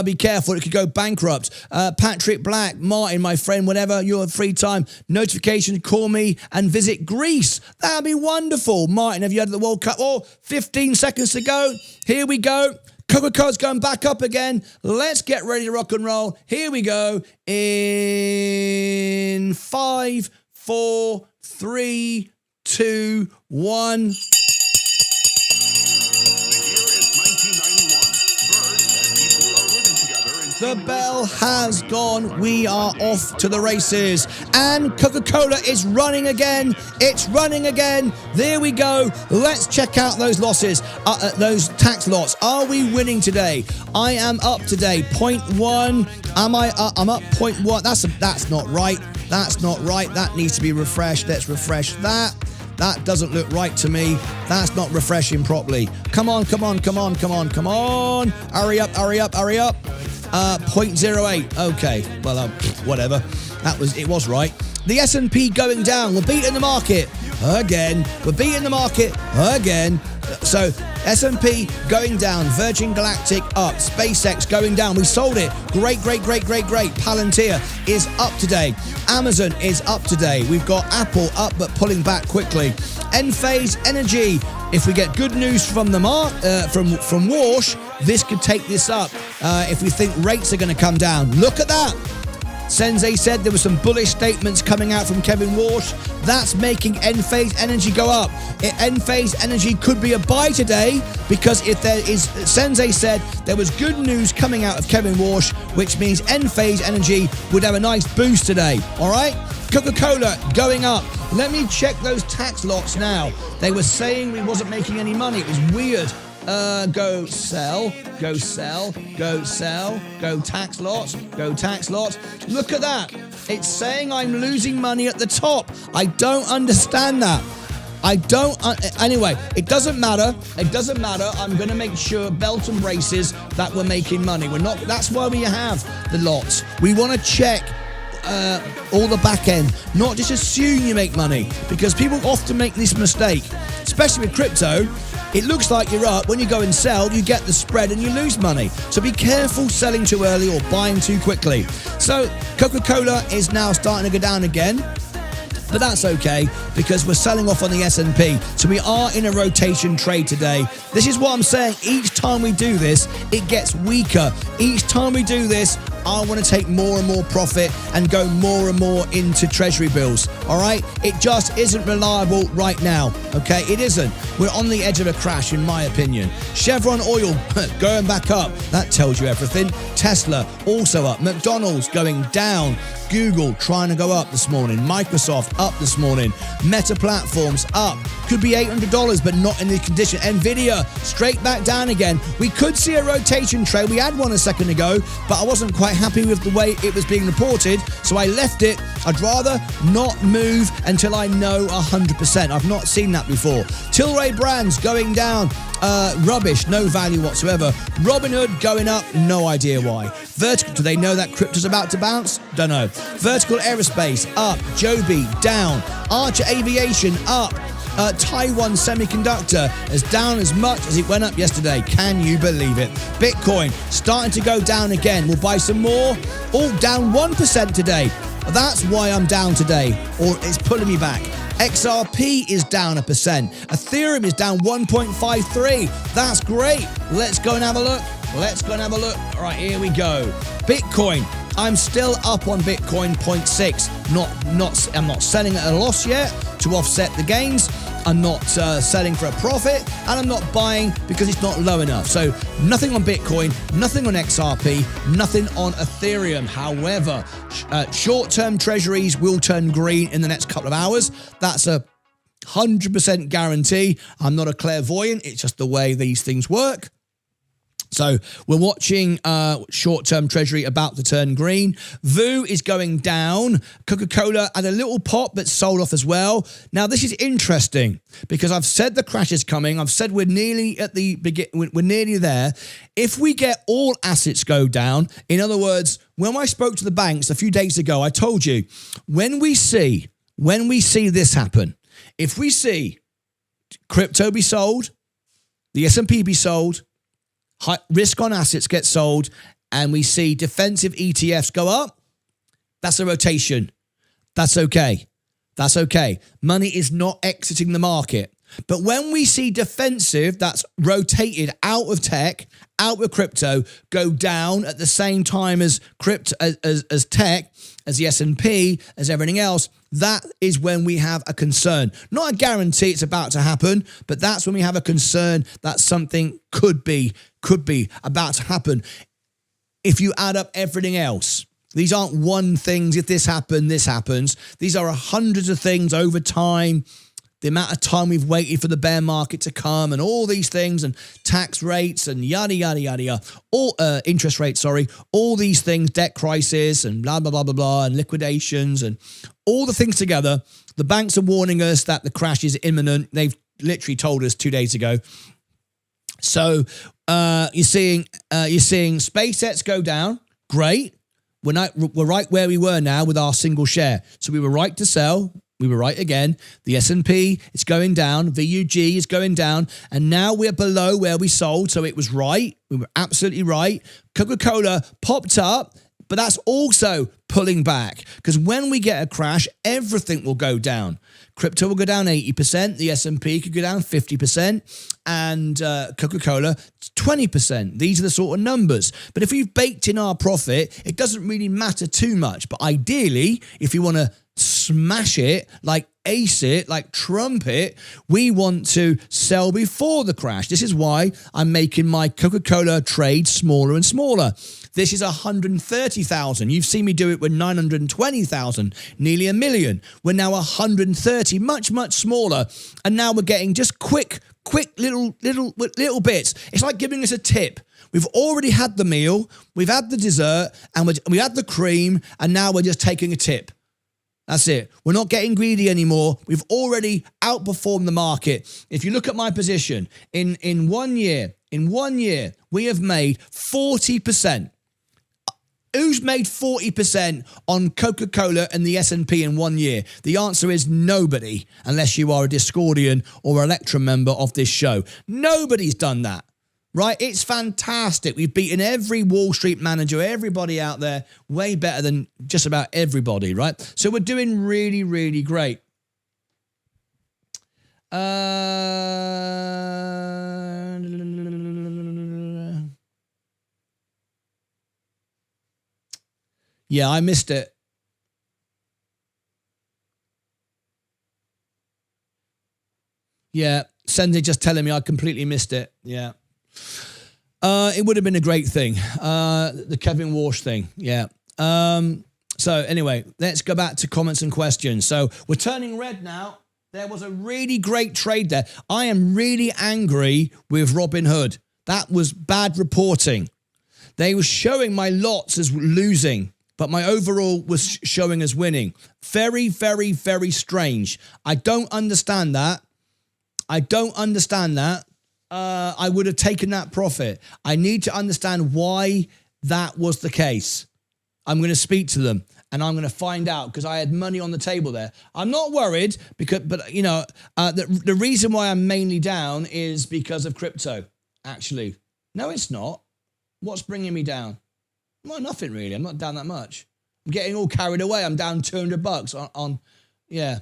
Be careful. It could go bankrupt. Patrick Black, Martin, my friend, whenever you're free time, notification, call me and visit Greece. That'd be wonderful. Martin, have you had the World Cup? Oh, 15 seconds to go. Here we go. Coca-Cola's going back up again. Let's get ready to rock and roll. Here we go. In 5, 4, 3, 2, 1. The bell has gone. We are off to the races. And Coca-Cola is running again. It's running again. There we go. Let's check out those losses, those tax lots. Are we winning today? I am up today. 0.1. I'm up 0.1. That's not right. That's not right. That needs to be refreshed. Let's refresh that. That doesn't look right to me. That's not refreshing properly. Come on, come on, come on, come on, come on. Hurry up, hurry up, hurry up. 0.08. Okay, well, whatever. It was right. The S&P going down. We're beating the market again. We're beating the market again. So S&P going down. Virgin Galactic up. SpaceX going down. We sold it. Great, great, great, great, great. Palantir is up today. Amazon is up today. We've got Apple up but pulling back quickly. Enphase Energy. If we get good news from the from Walsh, this could take this up. If we think rates are going to come down. Look at that. Sensei said there were some bullish statements coming out from Kevin Walsh. That's making Enphase Energy go up. Enphase Energy could be a buy today because if there is, Sensei said there was good news coming out of Kevin Walsh, which means Enphase Energy would have a nice boost today. All right? Coca-Cola going up. Let me check those tax lots now. They were saying we wasn't making any money. It was weird. Go sell, go sell, go sell, go tax lots, go tax lots. Look at that. It's saying I'm losing money at the top. I don't understand that. Anyway, it doesn't matter. It doesn't matter. I'm going to make sure, belt and braces, that we're making money. That's why we have the lots. We want to check all the back end, not just assume you make money, because people often make this mistake, especially with crypto. It looks like you're up. When you go and sell, you get the spread and you lose money. So be careful selling too early or buying too quickly. So Coca-Cola is now starting to go down again. But that's okay because we're selling off on the S&P. So we are in a rotation trade today. This is what I'm saying. Each time we do this, it gets weaker. Each time we do this, I want to take more and more profit and go more and more into treasury bills. All right? It just isn't reliable right now. Okay? It isn't. We're on the edge of a crash, in my opinion. Chevron oil going back up. That tells you everything. Tesla also up. McDonald's going down. Google trying to go up this morning. Microsoft up this morning. Meta Platforms up. Could be $800, but not in the condition. Nvidia straight back down again. We could see a rotation trade. We had one a second ago, but I wasn't quite happy with the way it was being reported, so I left it. I'd rather not move until I know 100%. I've not seen that before. Tilray Brands going down. Rubbish, no value whatsoever. Robinhood going up, no idea why. Vertical, do they know that crypto's about to bounce? Don't know. Vertical Aerospace up. Joby down. Archer Aviation up. Taiwan Semiconductor as down as much as it went up yesterday. Can you believe it? Bitcoin starting to go down again. We'll buy some more. All down 1% today. That's why I'm down today, or it's pulling me back. XRP is down 1%. Ethereum is down 1.53. That's great. Let's go and have a look. Let's go and have a look. All right, here we go. Bitcoin I'm still up on Bitcoin 0.6. I'm not selling at a loss yet to offset the gains. I'm not selling for a profit, and I'm not buying because it's not low enough. So nothing on Bitcoin, nothing on XRP, nothing on Ethereum. However, short-term treasuries will turn green in the next couple of hours. That's a 100% guarantee. I'm not a clairvoyant. It's just the way these things work. So we're watching short-term treasury about to turn green. VU is going down. Coca-Cola had a little pop but sold off as well. Now this is interesting because I've said the crash is coming. I've said we're nearly at the we're nearly there. If we get all assets go down, in other words, when I spoke to the banks a few days ago, I told you when we see this happen, if we see crypto be sold, the S&P be sold, high risk on assets get sold, and we see defensive ETFs go up, that's a rotation. That's okay. That's okay. Money is not exiting the market. But when we see defensive that's rotated out of tech, out of crypto, go down at the same time as crypto, as tech, as the S&P, as everything else, that is when we have a concern. Not a guarantee it's about to happen, but that's when we have a concern that something could be about to happen. If you add up everything else, these aren't one things. If this happens. These are hundreds of things over time. The amount of time we've waited for the bear market to come and all these things and tax rates and yada, yada, yada, yada. All interest rates, sorry. All these things, debt crisis and blah, blah, blah, blah, blah, and liquidations and all the things together. The banks are warning us that the crash is imminent. They've literally told us 2 days ago. So you're seeing SpaceX go down. Great. We're right where we were now with our single share. So we were right to sell. We were right again. The S&P is going down. VUG is going down. And now we're below where we sold. So it was right. We were absolutely right. Coca-Cola popped up, but that's also pulling back. Because when we get a crash, everything will go down. Crypto will go down 80%. The S&P could go down 50%. And Coca-Cola, 20%. These are the sort of numbers. But if we've baked in our profit, it doesn't really matter too much. But ideally, if you want to smash it, like ace it, like trump it, we want to sell before the crash. This is why I'm making my Coca-Cola trade smaller and smaller. This is 130,000. You've seen me do it with 920,000, nearly a million. We're now 130, much, much smaller. And now we're getting just quick little bits. It's like giving us a tip. We've already had the meal, we've had the dessert, and we had the cream, and now we're just taking a tip. That's it. We're not getting greedy anymore. We've already outperformed the market. If you look at my position, in 1 year, we have made 40%. Who's made 40% on Coca-Cola and the S&P in 1 year? The answer is nobody, unless you are a Discordian or Electrum member of this show. Nobody's done that. Right? It's fantastic. We've beaten every Wall Street manager, everybody out there, way better than just about everybody, right? So we're doing really, really great. Yeah, I missed it. Yeah, Sandy just telling me I completely missed it. Yeah. It would have been a great thing. The Kevin Walsh thing. Yeah. So anyway, let's go back to comments and questions. So we're turning red now. There was a really great trade there. I am really angry with Robinhood. That was bad reporting. They were showing my lots as losing, but my overall was showing as winning. Very, very, very strange. I don't understand that. I would have taken that profit. I need to understand why that was the case. I'm going to speak to them and I'm going to find out because I had money on the table there. I'm not worried but you know, the reason why I'm mainly down is because of crypto. Actually, no, it's not. What's bringing me down? Well, nothing really. I'm not down that much. I'm getting all carried away. I'm down $200 on yeah.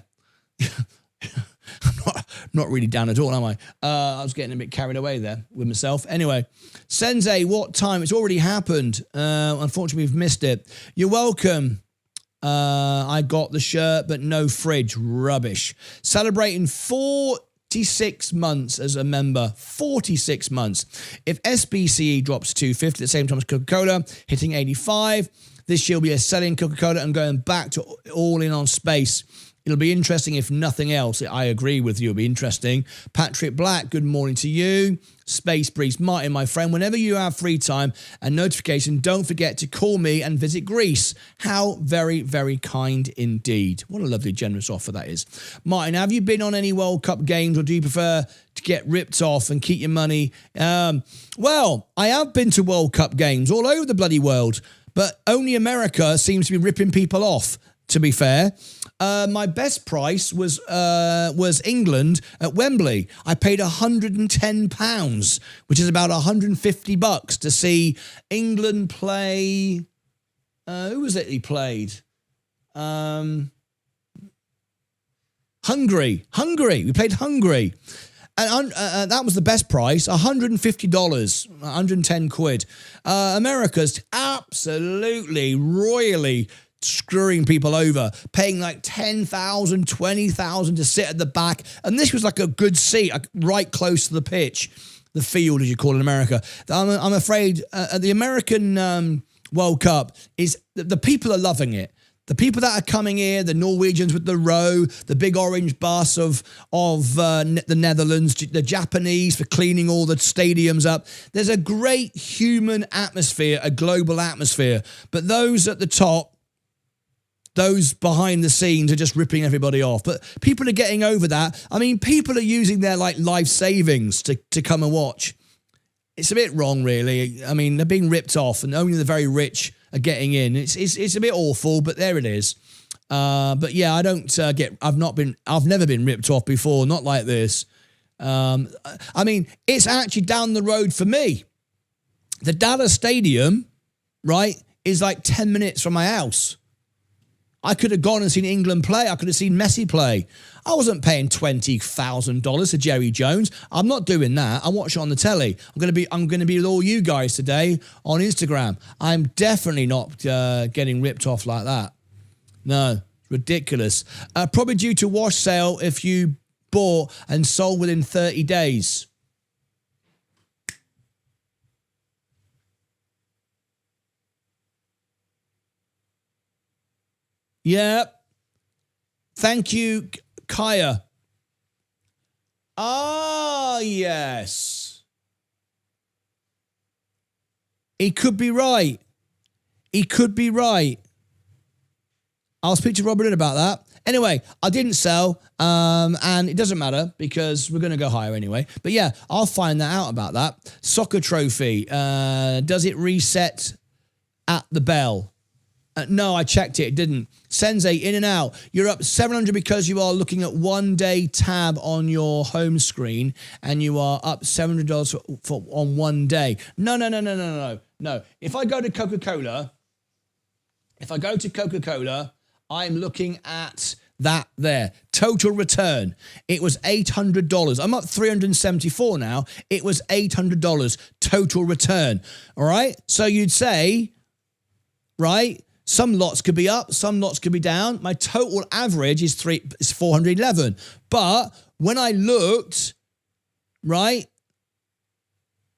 Not really down at all, am I? I was getting a bit carried away there with myself. Anyway, Sensei, what time? It's already happened. Unfortunately, we've missed it. You're welcome. I got the shirt, but no fridge. Rubbish. Celebrating 46 months as a member. 46 months. If SBCE drops to 250 at the same time as Coca-Cola, hitting 85, this year will be a selling Coca-Cola and going back to all in on space. It'll be interesting if nothing else. I agree with you. It'll be interesting. Patrick Black, good morning to you. Space Breeze. Martin, my friend, whenever you have free time and notification, don't forget to call me and visit Greece. How very, very kind indeed. What a lovely, generous offer that is. Martin, have you been on any World Cup games or do you prefer to get ripped off and keep your money? Well, I have been to World Cup games all over the bloody world, but only America seems to be ripping people off, to be fair. My best price was England at Wembley. I paid £110, which is about $150 to see England play. Who was it he played? Hungary. We played Hungary. And that was the best price, $150, 110 quid. America's absolutely royally screwing people over, paying like 10,000, 20,000 to sit at the back. And this was like a good seat, right close to the pitch, the field, as you call it in America. I'm afraid the American World Cup is, the people are loving it. The people that are coming here, the Norwegians with the row, the big orange bus of the Netherlands, the Japanese for cleaning all the stadiums up. There's a great human atmosphere, a global atmosphere. But those at the top, those behind the scenes are just ripping everybody off. But people are getting over that. I mean, people are using their like life savings to come and watch. It's a bit wrong, really. I mean, they're being ripped off and only the very rich are getting in. It's a bit awful, but there it is. But yeah, I've never been ripped off before, not like this. I mean, it's actually down the road for me. The Dallas Stadium, right, is like 10 minutes from my house. I could have gone and seen England play. I could have seen Messi play. I wasn't paying $20,000 to Jerry Jones. I'm not doing that. I watch it on the telly. I'm going to be with all you guys today on Instagram. I'm definitely not getting ripped off like that. No, ridiculous. Probably due to wash sale if you bought and sold within 30 days. Yep. Thank you, Kaya. Ah, yes. He could be right. He could be right. I'll speak to Robert about that. Anyway, I didn't sell, and it doesn't matter because we're going to go higher anyway. But yeah, I'll find that out about that. Soccer trophy. Does it reset at the bell? No, I checked it. It didn't. Sensei, in and out. You're up 700 because you are looking at one-day tab on your home screen, and you are up $700 for on one day. No. If I go to Coca-Cola, I'm looking at that there. Total return. It was $800. I'm up $374 now. It was $800 total return. All right? So you'd say, right, some lots could be up, some lots could be down. My total average is 411. But when I looked, right,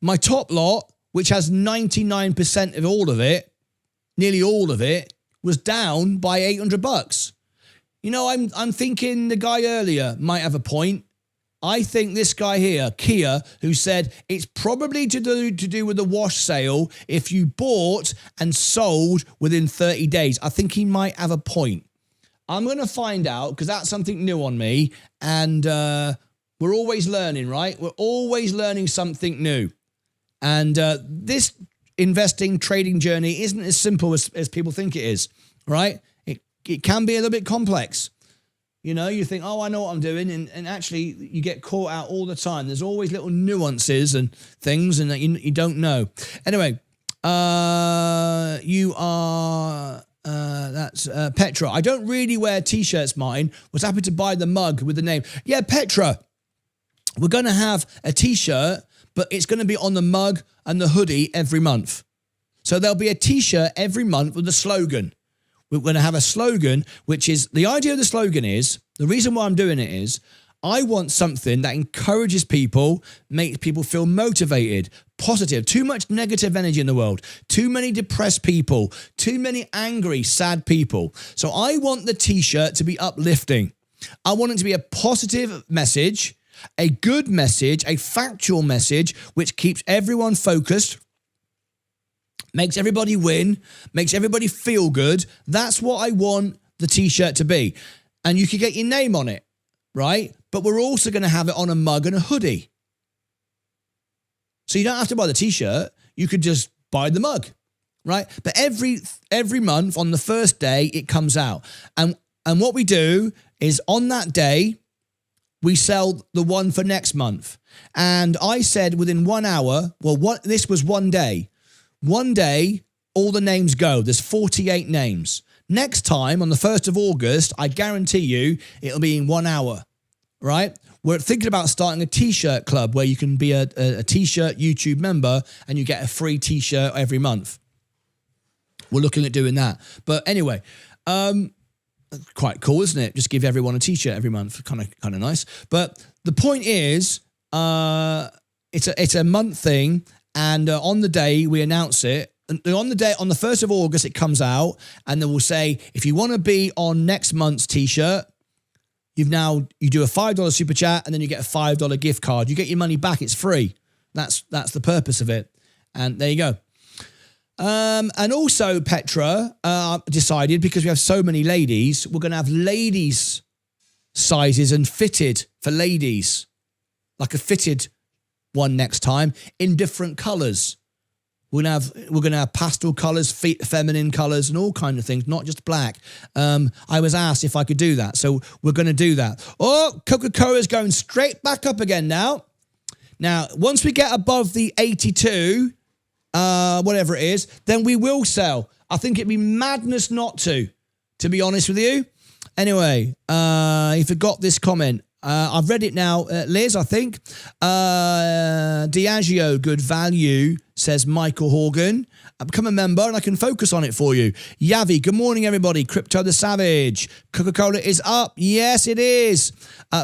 my top lot, which has 99% of all of it, nearly all of it, was down by $800. You know, I'm thinking the guy earlier might have a point. I think this guy here, Kia, who said it's probably to do with the wash sale if you bought and sold within 30 days. I think he might have a point. I'm going to find out because that's something new on me. And we're always learning, right? We're always learning something new. And this investing, trading journey isn't as simple as people think it is, right? It can be a little bit complex. You know, you think, oh, I know what I'm doing. And actually, you get caught out all the time. There's always little nuances and things and that you don't know. Anyway, you are That's Petra. I don't really wear T-shirts, Martyn. Was happy to buy the mug with the name. Yeah, Petra. We're going to have a T-shirt, but it's going to be on the mug and the hoodie every month. So there'll be a T-shirt every month with a slogan. We're going to have a slogan, which is, the idea of the slogan is, the reason why I'm doing it is, I want something that encourages people, makes people feel motivated, positive. Too much negative energy in the world. Too many depressed people. Too many angry, sad people. So I want the T-shirt to be uplifting. I want it to be a positive message, a good message, a factual message, which keeps everyone focused, makes everybody win, makes everybody feel good. That's what I want the T-shirt to be. And you could get your name on it, right? But we're also going to have it on a mug and a hoodie. So you don't have to buy the T-shirt. You could just buy the mug, right? But every month on the first day, it comes out. And what we do is on that day, we sell the one for next month. And I said within 1 hour, this was one day. One day, all the names go. There's 48 names. Next time, on the 1st of August, I guarantee you, it'll be in 1 hour. Right? We're thinking about starting a T-shirt club where you can be a T-shirt YouTube member and you get a free T-shirt every month. We're looking at doing that. But anyway, quite cool, isn't it? Just give everyone a T-shirt every month. Kind of nice. But the point is, it's a month thing, and on the day we announce it. On the 1st of August, it comes out, and then we'll say, if you want to be on next month's T-shirt, you do a $5 super chat, and then you get a $5 gift card. You get your money back. It's free. That's the purpose of it. And there you go. And also, Petra decided, because we have so many ladies, we're going to have ladies' sizes and fitted for ladies, like a fitted one next time in different colours. We're gonna have pastel colours, feminine colours, and all kinds of things, not just black. I was asked if I could do that, so we're going to do that. Oh, Coca-Cola's going straight back up again now. Now, once we get above the 82, whatever it is, then we will sell. I think it'd be madness not to be honest with you. Anyway, you forgot this comment. I've read it now, Liz, I think. Diageo, good value, says Michael Horgan. I've become a member and I can focus on it for you. Yavi, good morning, everybody. Crypto the Savage. Coca-Cola is up. Yes, it is.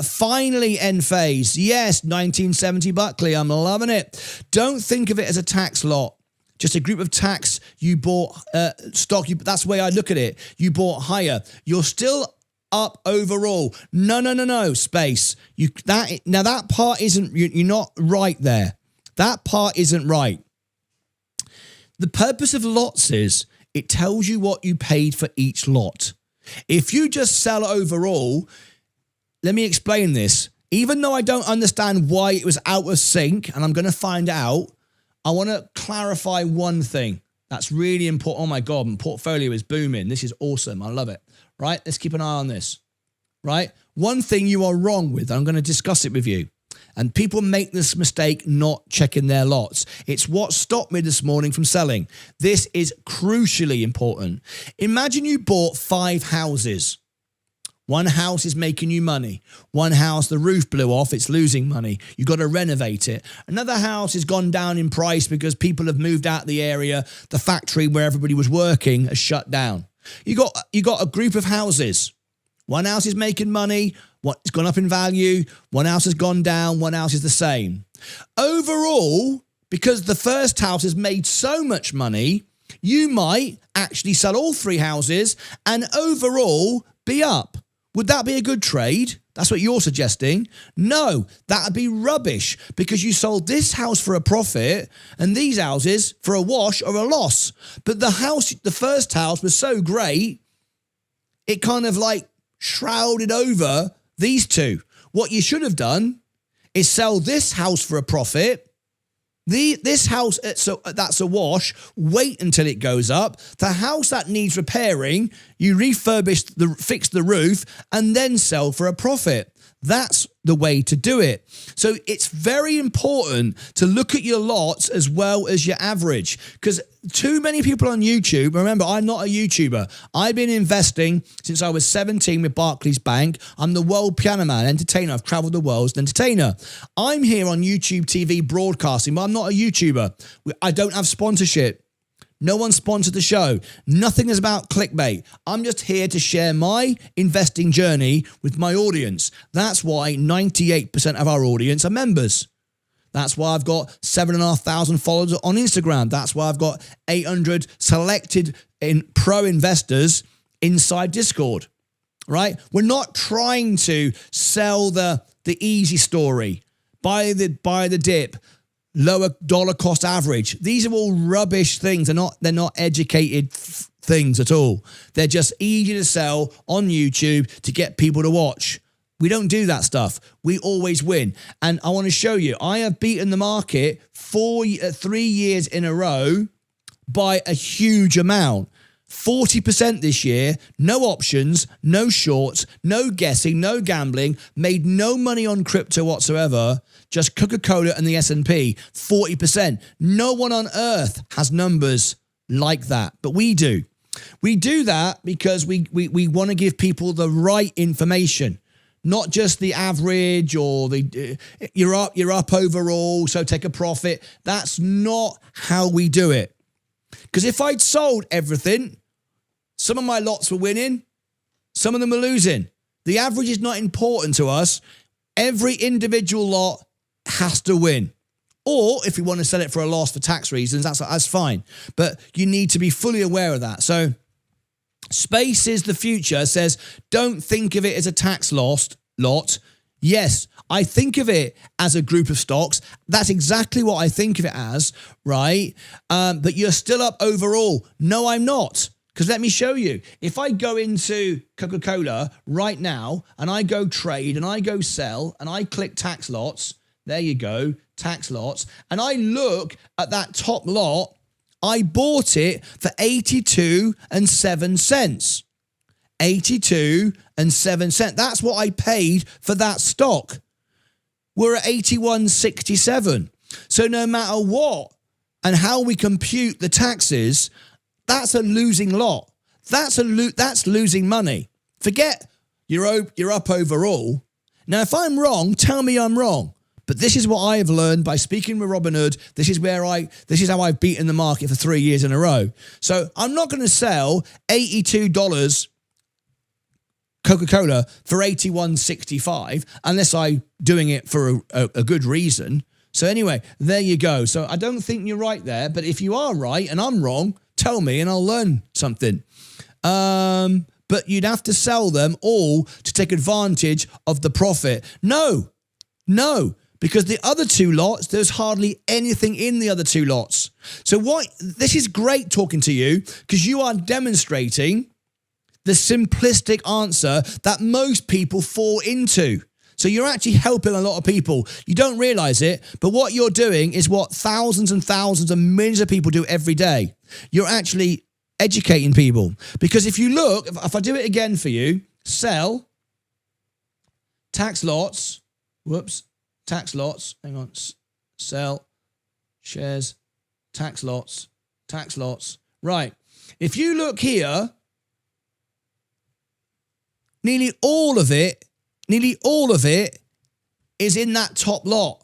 Finally, end phase. Yes, 1970 Buckley. I'm loving it. Don't think of it as a tax lot. Just a group of tax. You bought stock. That's the way I look at it. You bought higher. You're still up overall. No, space. That part isn't, you're not right there. That part isn't right. The purpose of lots is it tells you what you paid for each lot. If you just sell overall, let me explain this. Even though I don't understand why it was out of sync, and I'm going to find out, I want to clarify one thing. That's really important. Oh my God, my portfolio is booming. This is awesome. I love it. Right? Let's keep an eye on this. Right? One thing you are wrong with, I'm going to discuss it with you. And people make this mistake not checking their lots. It's what stopped me this morning from selling. This is crucially important. Imagine you bought 5 houses. One house is making you money. One house, the roof blew off, it's losing money. You've got to renovate it. Another house has gone down in price because people have moved out of the area. The factory where everybody was working has shut down. You got a group of houses. One house is making money, it's gone up in value, one house has gone down, one house is the same. Overall, because the first house has made so much money, you might actually sell all 3 houses and overall be up. Would that be a good trade? That's what you're suggesting. No, that would be rubbish because you sold this house for a profit and these houses for a wash or a loss. But the first house was so great, it kind of like shrouded over these two. What you should have done is sell this house for a profit. This house, that's a wash. Wait until it goes up. The house that needs repairing, you refurbish, fix the roof, and then sell for a profit. That's the way to do it. So it's very important to look at your lots as well as your average, because too many people on YouTube, remember, I'm not a YouTuber. I've been investing since I was 17 with Barclays Bank. I'm the world piano man, entertainer. I've traveled the world as an entertainer. I'm here on YouTube TV broadcasting, but I'm not a YouTuber. I don't have sponsorship. No one sponsored the show. Nothing is about clickbait. I'm just here to share my investing journey with my audience. That's why 98% of our audience are members. That's why I've got 7,500 followers on Instagram. That's why I've got 800 selected pro investors inside Discord, right? We're not trying to sell the easy story, buy the dip, lower dollar cost average. These are all rubbish things. They're not educated things at all. They're just easy to sell on YouTube to get people to watch. We don't do that stuff. We always win. And I want to show you, I have beaten the market 3 years in a row by a huge amount. 40% this year, no options, no shorts, no guessing, no gambling, made no money on crypto whatsoever, just Coca-Cola and the S&P, 40%. No one on earth has numbers like that, but we do. We do that because we want to give people the right information, not just the average or you're up overall, so take a profit. That's not how we do it. Because if I'd sold everything, some of my lots were winning, some of them were losing. The average is not important to us. Every individual lot has to win. Or if you want to sell it for a loss for tax reasons, that's fine. But you need to be fully aware of that. So Space is the future says, don't think of it as a tax lost lot. Yes, I think of it as a group of stocks. That's exactly what I think of it as, right? But you're still up overall. No, I'm not. Because let me show you. If I go into Coca-Cola right now and I go trade and I go sell and I click tax lots, there you go, tax lots, and I look at that top lot, I bought it for 82 and 7 cents. 82 and 7 cents. That's what I paid for that stock. We're at 81.67. So no matter what and how we compute the taxes, that's a losing lot. That's losing money. Forget you're up overall. Now, if I'm wrong, tell me I'm wrong. But this is what I have learned by speaking with Robinhood. This is how I've beaten the market for 3 years in a row. So I'm not going to sell $82 Coca-Cola for $81.65 unless I'm doing it for a good reason. So anyway, there you go. So I don't think you're right there. But if you are right and I'm wrong, tell me and I'll learn something. But you'd have to sell them all to take advantage of the profit. No. Because the other two lots, there's hardly anything in the other two lots. So this is great talking to you because you are demonstrating the simplistic answer that most people fall into. So you're actually helping a lot of people. You don't realize it, but what you're doing is what thousands and thousands and millions of people do every day. You're actually educating people. Because if you look, if I do it again for you, sell, tax lots, hang on, sell, shares, tax lots. Right. If you look here, nearly all of it is in that top lot.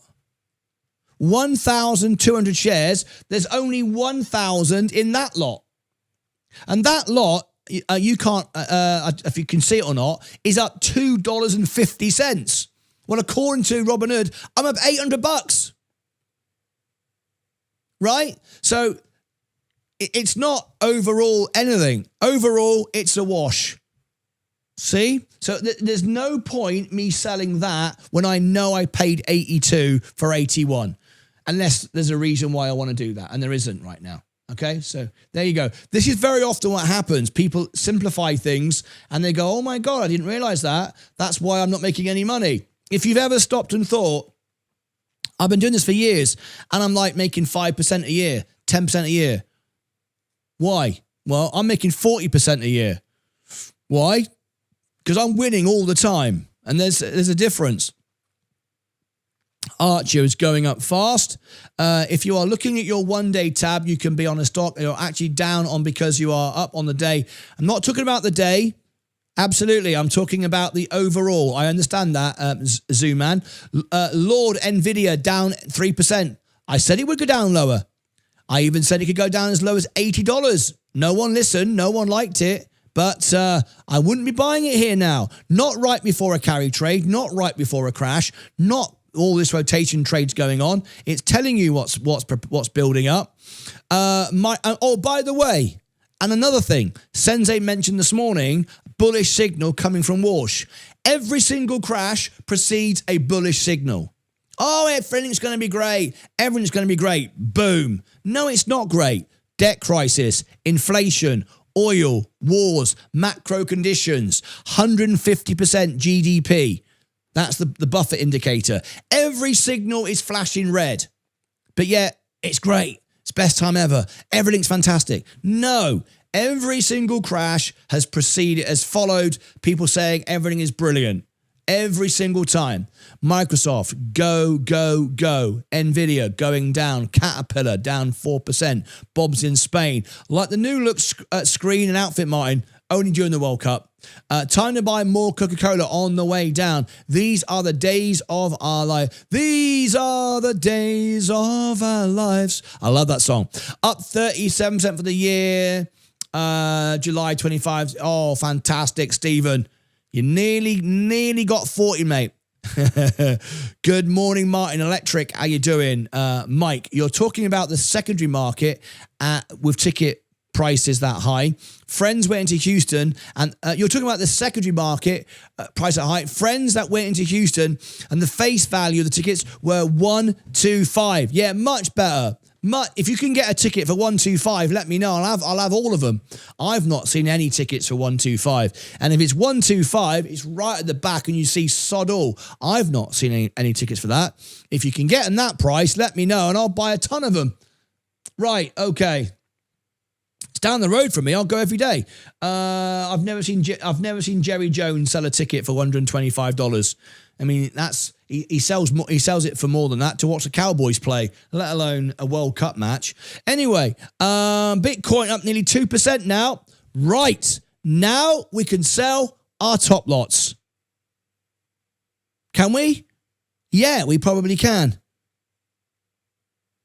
1,200 shares, there's only 1,000 in that lot. And that lot, you can't, if you can see it or not, is up $2.50. Well, according to Robinhood, I'm up $800. Right? So it's not overall anything. Overall, it's a wash. See? So there's no point me selling that when I know I paid 82 for 81. Unless there's a reason why I want to do that. And there isn't right now. Okay? So there you go. This is very often what happens. People simplify things and they go, oh my God, I didn't realize that. That's why I'm not making any money. If you've ever stopped and thought, I've been doing this for years and I'm like making 5% a year, 10% a year. Why? Well, I'm making 40% a year. Why? Because I'm winning all the time. And there's a difference. Archer is going up fast. If you are looking at your one-day tab, you can be on a stock. You're actually down on because you are up on the day. I'm not talking about the day. Absolutely, I'm talking about the overall. I understand that, Zoom man. Lord Nvidia down 3%. I said it would go down lower. I even said it could go down as low as $80. No one listened. No one liked it. But I wouldn't be buying it here now. Not right before a carry trade. Not right before a crash. Not all this rotation trades going on. It's telling you what's building up. Oh, by the way, and another thing, Sensei mentioned this morning, bullish signal coming from Walsh. Every single crash precedes a bullish signal. Oh, everything's going to be great. Everything's going to be great. Boom. No, it's not great. Debt crisis, inflation, oil, wars, macro conditions, 150% GDP. That's the Buffett indicator. Every signal is flashing red. But yet, it's great. It's best time ever. Everything's fantastic. No, every single crash has followed people saying everything is brilliant. Every single time. Microsoft, go, go, go. Nvidia going down. Caterpillar down 4%. Bob's in Spain. Like the new look screen and outfit, Martyn, only during the World Cup. Time to buy more Coca-Cola on the way down. These are the days of our life. These are the days of our lives. I love that song. Up 37% for the year. July 25. Oh, fantastic, Stephen. You nearly got 40, mate. Good morning, Martyn Electric. How you doing? Mike, you're talking about the secondary market with ticket prices that high. Friends went into Houston, and you're talking about the secondary market price that high. Friends that went into Houston, and the face value of the tickets were 125. Yeah, much better. If you can get a ticket for 125, let me know. I'll have all of them. I've not seen any tickets for 125. And if it's 125, it's right at the back and you see sod all. I've not seen any tickets for that. If you can get them that price, let me know and I'll buy a ton of them. Right, okay. It's down the road from me. I'll go every day. I've never seen Jerry Jones sell a ticket for $125. I mean, he sells it for more than that to watch the Cowboys play, let alone a World Cup match. Anyway, Bitcoin up nearly 2% now. Right, now we can sell our top lots. Can we? Yeah, we probably can.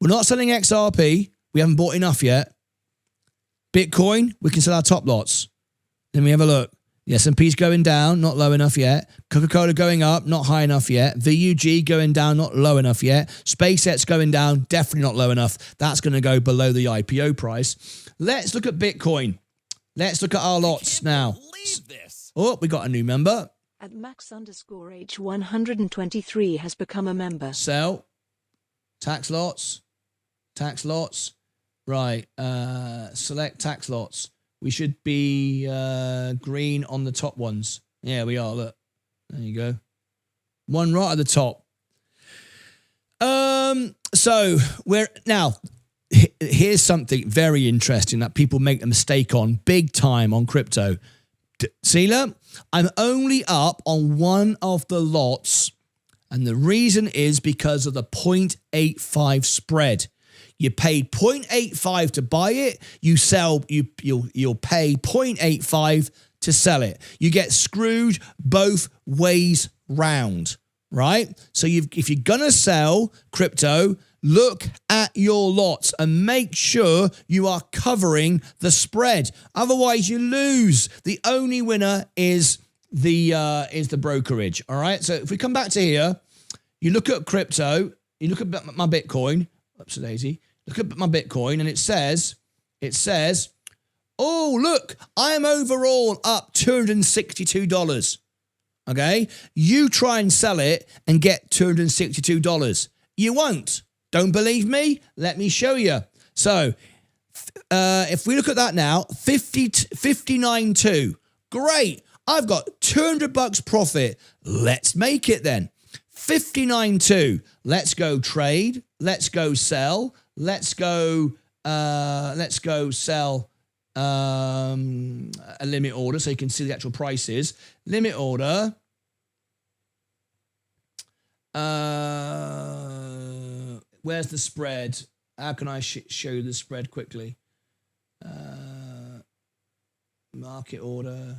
We're not selling XRP. We haven't bought enough yet. Bitcoin, we can sell our top lots. Then we have a look. The S&P's going down, not low enough yet. Coca-Cola going up, not high enough yet. VUG going down, not low enough yet. SpaceX going down, definitely not low enough. That's going to go below the IPO price. Let's look at Bitcoin. Let's look at our lots now. Believe this. Oh, we got a new member. At Max_H123 has become a member. Sell. Tax lots. Tax lots. Right. Select tax lots. We should be green on the top ones. Yeah, we are. Look. There you go. One right at the top. So we're now. Here's something very interesting that people make a mistake on big time on crypto. Sealer, I'm only up on one of the lots, and the reason is because of the 0.85 spread. You paid 0.85 to buy it. You'll pay 0.85 to sell it. You get screwed both ways round, right? So if you're gonna sell crypto, look at your lots and make sure you are covering the spread. Otherwise, you lose. The only winner is the brokerage. All right. So if we come back to here, you look at crypto. You look at my Bitcoin. Oops, daisy. Look at my Bitcoin, and it says, oh, look, I am overall up $262. Okay? You try and sell it and get $262. You won't. Don't believe me? Let me show you. So, if we look at that now, 59.2. Great. I've got $200 profit. Let's make it then. 59.2. Let's go trade. Let's go sell. Let's go sell a limit order so you can see the actual prices. Limit order. Where's the spread? How can I show you the spread quickly? Market order.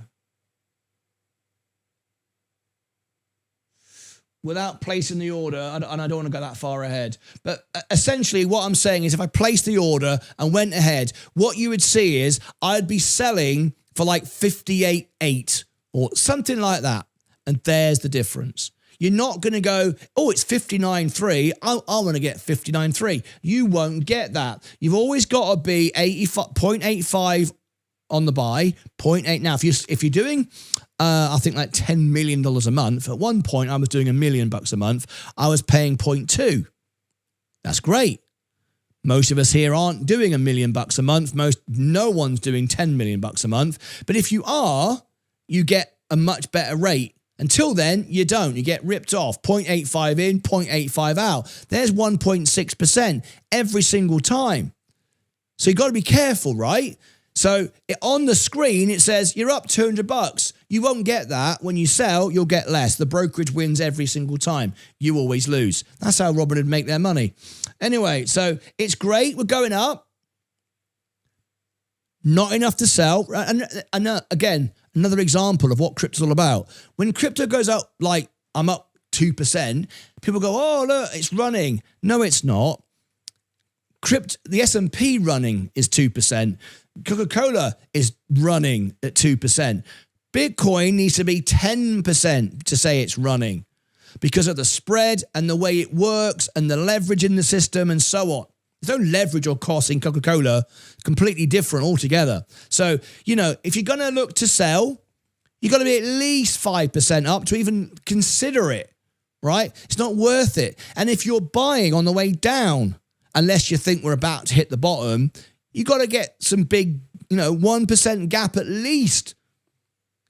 Without placing the order, and I don't want to go that far ahead, but essentially what I'm saying is if I placed the order and went ahead, what you would see is I'd be selling for like 58.8 or something like that. And there's the difference. You're not going to go, oh, it's 59.3. I want to get 59.3. You won't get that. You've always got to be 0.85 on the buy, 0.8. Now, if you're doing, I think like $10 million a month. At one point, I was doing $1 million a month. I was paying 0.2. That's great. Most of us here aren't doing $1 million a month. No one's doing $10 million a month. But if you are, you get a much better rate. Until then, you don't. You get ripped off. 0.85 in, 0.85 out. There's 1.6% every single time. So you've got to be careful, right? So on the screen, it says you're up $200. You won't get that. When you sell, you'll get less. The brokerage wins every single time. You always lose. That's how Robinhood make their money. Anyway, so it's great. We're going up. Not enough to sell. And again, another example of what crypto's all about. When crypto goes up, like I'm up 2%, people go, oh, look, it's running. No, it's not. The S&P running is 2%. Coca-Cola is running at 2%. Bitcoin needs to be 10% to say it's running because of the spread and the way it works and the leverage in the system and so on. There's no leverage or cost in Coca-Cola. Completely different altogether. So, if you're going to look to sell, you've got to be at least 5% up to even consider it, right? It's not worth it. And if you're buying on the way down, unless you think we're about to hit the bottom, you got to get some big, 1% gap at least.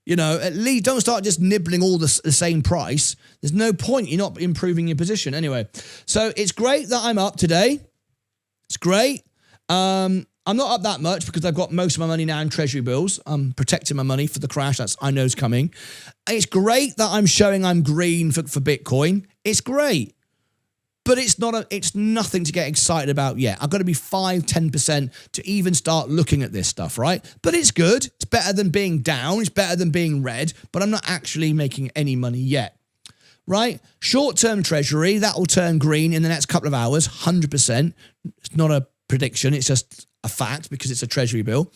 At least don't start just nibbling all the same price. There's no point. You're not improving your position. Anyway, so it's great that I'm up today. It's great. I'm not up that much because I've got most of my money now in treasury bills. I'm protecting my money for the crash. I know is coming. It's great that I'm showing I'm green for Bitcoin. It's great. But it's nothing to get excited about yet. I've got to be 5-10% to even start looking at this stuff, right? But it's good. It's better than being down. It's better than being red, but I'm not actually making any money yet, right? Short-term treasury, that will turn green in the next couple of hours, 100%. It's not a prediction. It's just a fact because it's a treasury bill.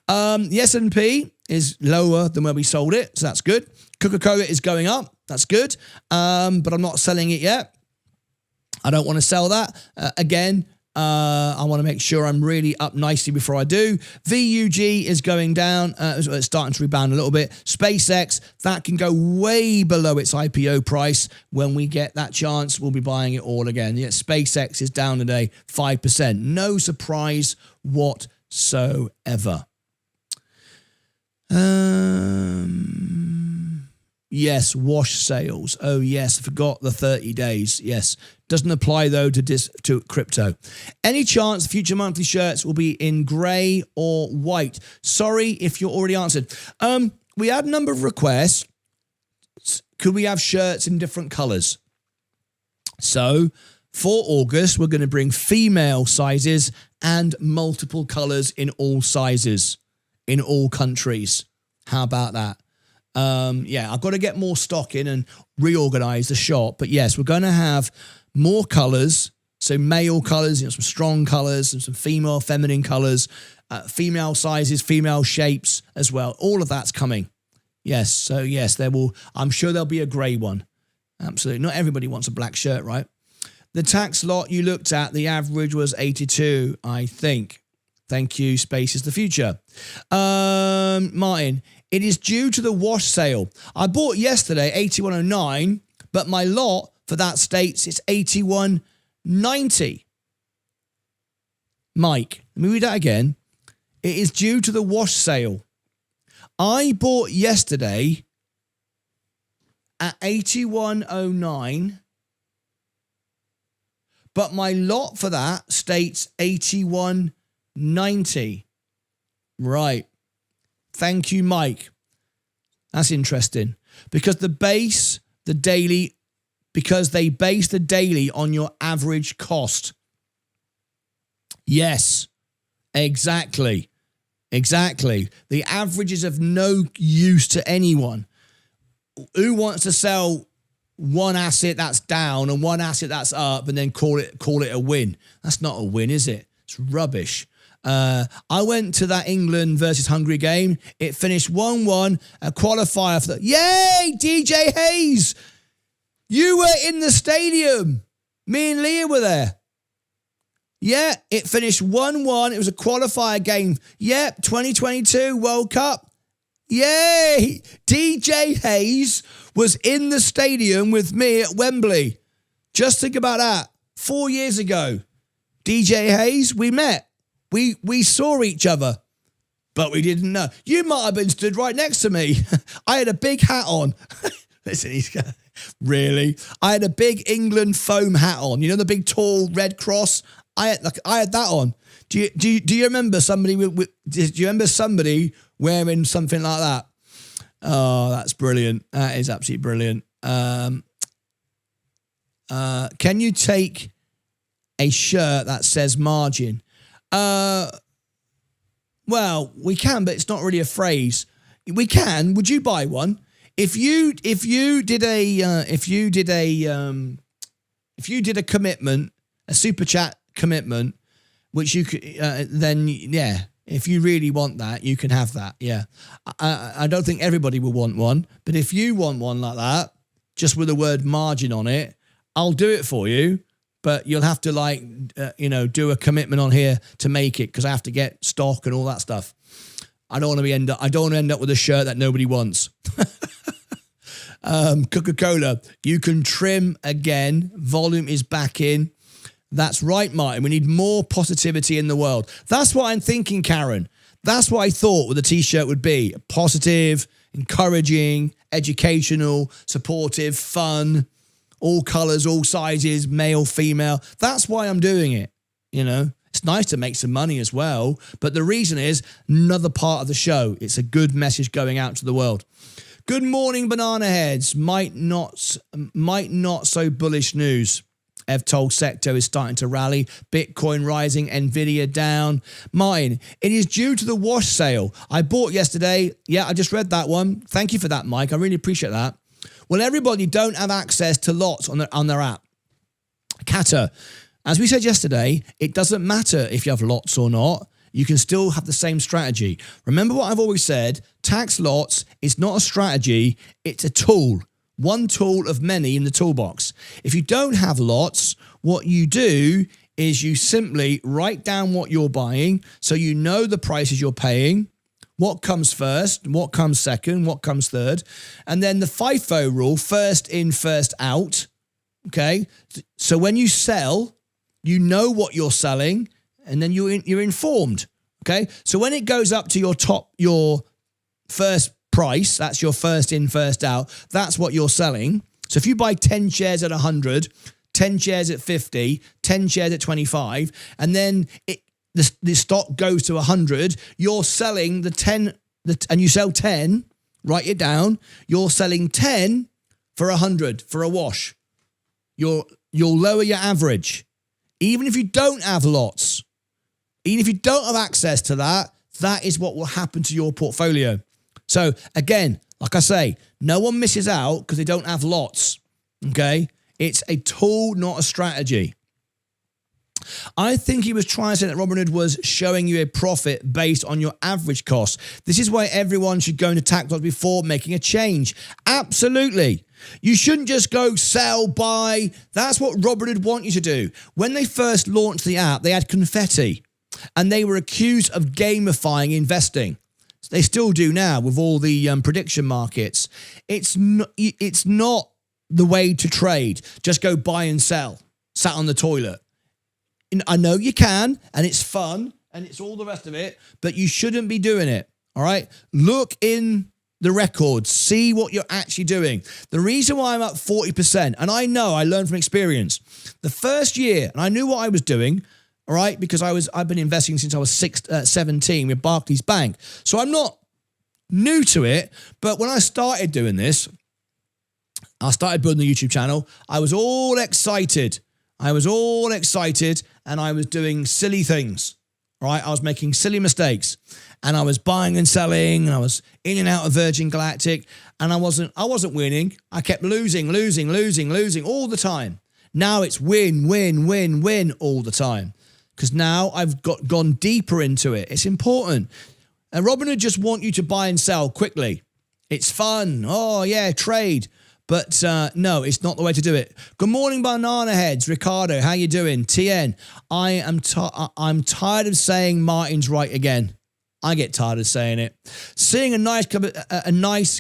The S&P is lower than where we sold it, so that's good. Coca-Cola is going up. That's good, but I'm not selling it yet. I don't want to sell that. Again, I want to make sure I'm really up nicely before I do. VUG is going down. It's starting to rebound a little bit. SpaceX, that can go way below its IPO price. When we get that chance, we'll be buying it all again. Yeah, SpaceX is down today, 5%. No surprise whatsoever. Yes, wash sales. Oh, yes, I forgot the 30 days. Yes. Doesn't apply, though, to crypto. Any chance future monthly shirts will be in grey or white? Sorry if you're already answered. We had a number of requests. Could we have shirts in different colours? So, for August, we're going to bring female sizes and multiple colours in all sizes, in all countries. How about that? I've got to get more stock in and reorganize the shop. But yes, we're going to have more colors. So male colors, some strong colors and some female, feminine colors, female sizes, female shapes as well. All of that's coming. Yes. So yes, I'm sure there'll be a gray one. Absolutely. Not everybody wants a black shirt, right? The tax lot you looked at, the average was 82, I think. Thank you. Space is the future. Martyn, it is due to the wash sale. I bought yesterday 81.09, but my lot for that states it's 81.90. Mike, let me read that again. It is due to the wash sale. I bought yesterday at 81.09, but my lot for that states 81.90. Right. Thank you, Mike. That's interesting because the base, the daily because they base the daily on your average cost. Yes, exactly. Exactly. The average is of no use to anyone. Who wants to sell one asset that's down and one asset that's up and then call it a win? That's not a win, is it? It's rubbish. I went to that England versus Hungary game. It finished 1-1, a qualifier for the... Yay, DJ Hayes! You were in the stadium. Me and Leah were there. Yeah, it finished 1-1. It was a qualifier game. Yep, 2022 World Cup. Yay! DJ Hayes was in the stadium with me at Wembley. Just think about that. 4 years ago. DJ Hayes, we met. We saw each other, but we didn't know. You might have been stood right next to me. I had a big hat on. Listen, really? I had a big England foam hat on. You know the big tall red cross? I had that on. Do you remember somebody do you remember somebody wearing something like that? Oh, that's brilliant. That is absolutely brilliant. Can you take a shirt that says margin? Well, we can, but it's not really a phrase. We can. Would you buy one? If you did a commitment, a super chat commitment, which you could, then yeah, if you really want that, you can have that. Yeah, I don't think everybody will want one, but if you want one like that, just with the word margin on it, I'll do it for you. But you'll have to do a commitment on here to make it, because I have to get stock and all that stuff. I don't want to end up with a shirt that nobody wants. Coca-Cola, you can trim again. Volume is back in. That's right, Martin. We need more positivity in the world. That's what I'm thinking, Karen. That's what I thought what the T-shirt would be. Positive, encouraging, educational, supportive, fun. All colours, all sizes, male, female. That's why I'm doing it. You know, it's nice to make some money as well. But the reason is another part of the show. It's a good message going out to the world. Good morning, banana heads. Might not so bullish news. Ev told sector is starting to rally. Bitcoin rising, Nvidia down. Martin, it is due to the wash sale. I bought yesterday. Yeah, I just read that one. Thank you for that, Mike. I really appreciate that. Well, everybody don't have access to lots on their app. Kata, as we said yesterday, it doesn't matter if you have lots or not. You can still have the same strategy. Remember what I've always said, tax lots is not a strategy, it's a tool. One tool of many in the toolbox. If you don't have lots, what you do is you simply write down what you're buying so you know the prices you're paying. What comes first, what comes second, what comes third. And then the FIFO rule, first in, first out. Okay? So when you sell, you know what you're selling, and then you're informed. Okay? So when it goes up to your first price, that's your first in, first out, that's what you're selling. So if you buy 10 shares at 100, 10 shares at 50, 10 shares at 25, and then the stock goes to 100, you're selling the 10, and you sell 10, write it down, you're selling 10 for 100 for a wash. You'll lower your average. Even if you don't have lots, even if you don't have access to that, that is what will happen to your portfolio. So again, like I say, no one misses out because they don't have lots, okay? It's a tool, not a strategy. I think he was trying to say that Robinhood was showing you a profit based on your average cost. This is why everyone should go into tax lots before making a change. Absolutely. You shouldn't just go sell, buy. That's what Robinhood want you to do. When they first launched the app, they had confetti and they were accused of gamifying investing. They still do now with all the prediction markets. It's not the way to trade. Just go buy and sell, sat on the toilet. I know you can, and it's fun, and it's all the rest of it, but you shouldn't be doing it, all right? Look in the records. See what you're actually doing. The reason why I'm up 40%, and I know I learned from experience, the first year, and I knew what I was doing, all right, because I've been investing since I was 17 with Barclays Bank. So I'm not new to it, but when I started doing this, I started building the YouTube channel. I was all excited. And I was doing silly things, right? I was making silly mistakes and I was buying and selling and I was in and out of Virgin Galactic and I wasn't winning. I kept losing all the time. Now it's win all the time because now I've gone deeper into it. It's important. And Robinhood just want you to buy and sell quickly. It's fun. Oh yeah, trade. But no, it's not the way to do it. Good morning, banana heads. Ricardo, how you doing? TN, I'm tired of saying Martyn's right again. I get tired of saying it. Seeing a nice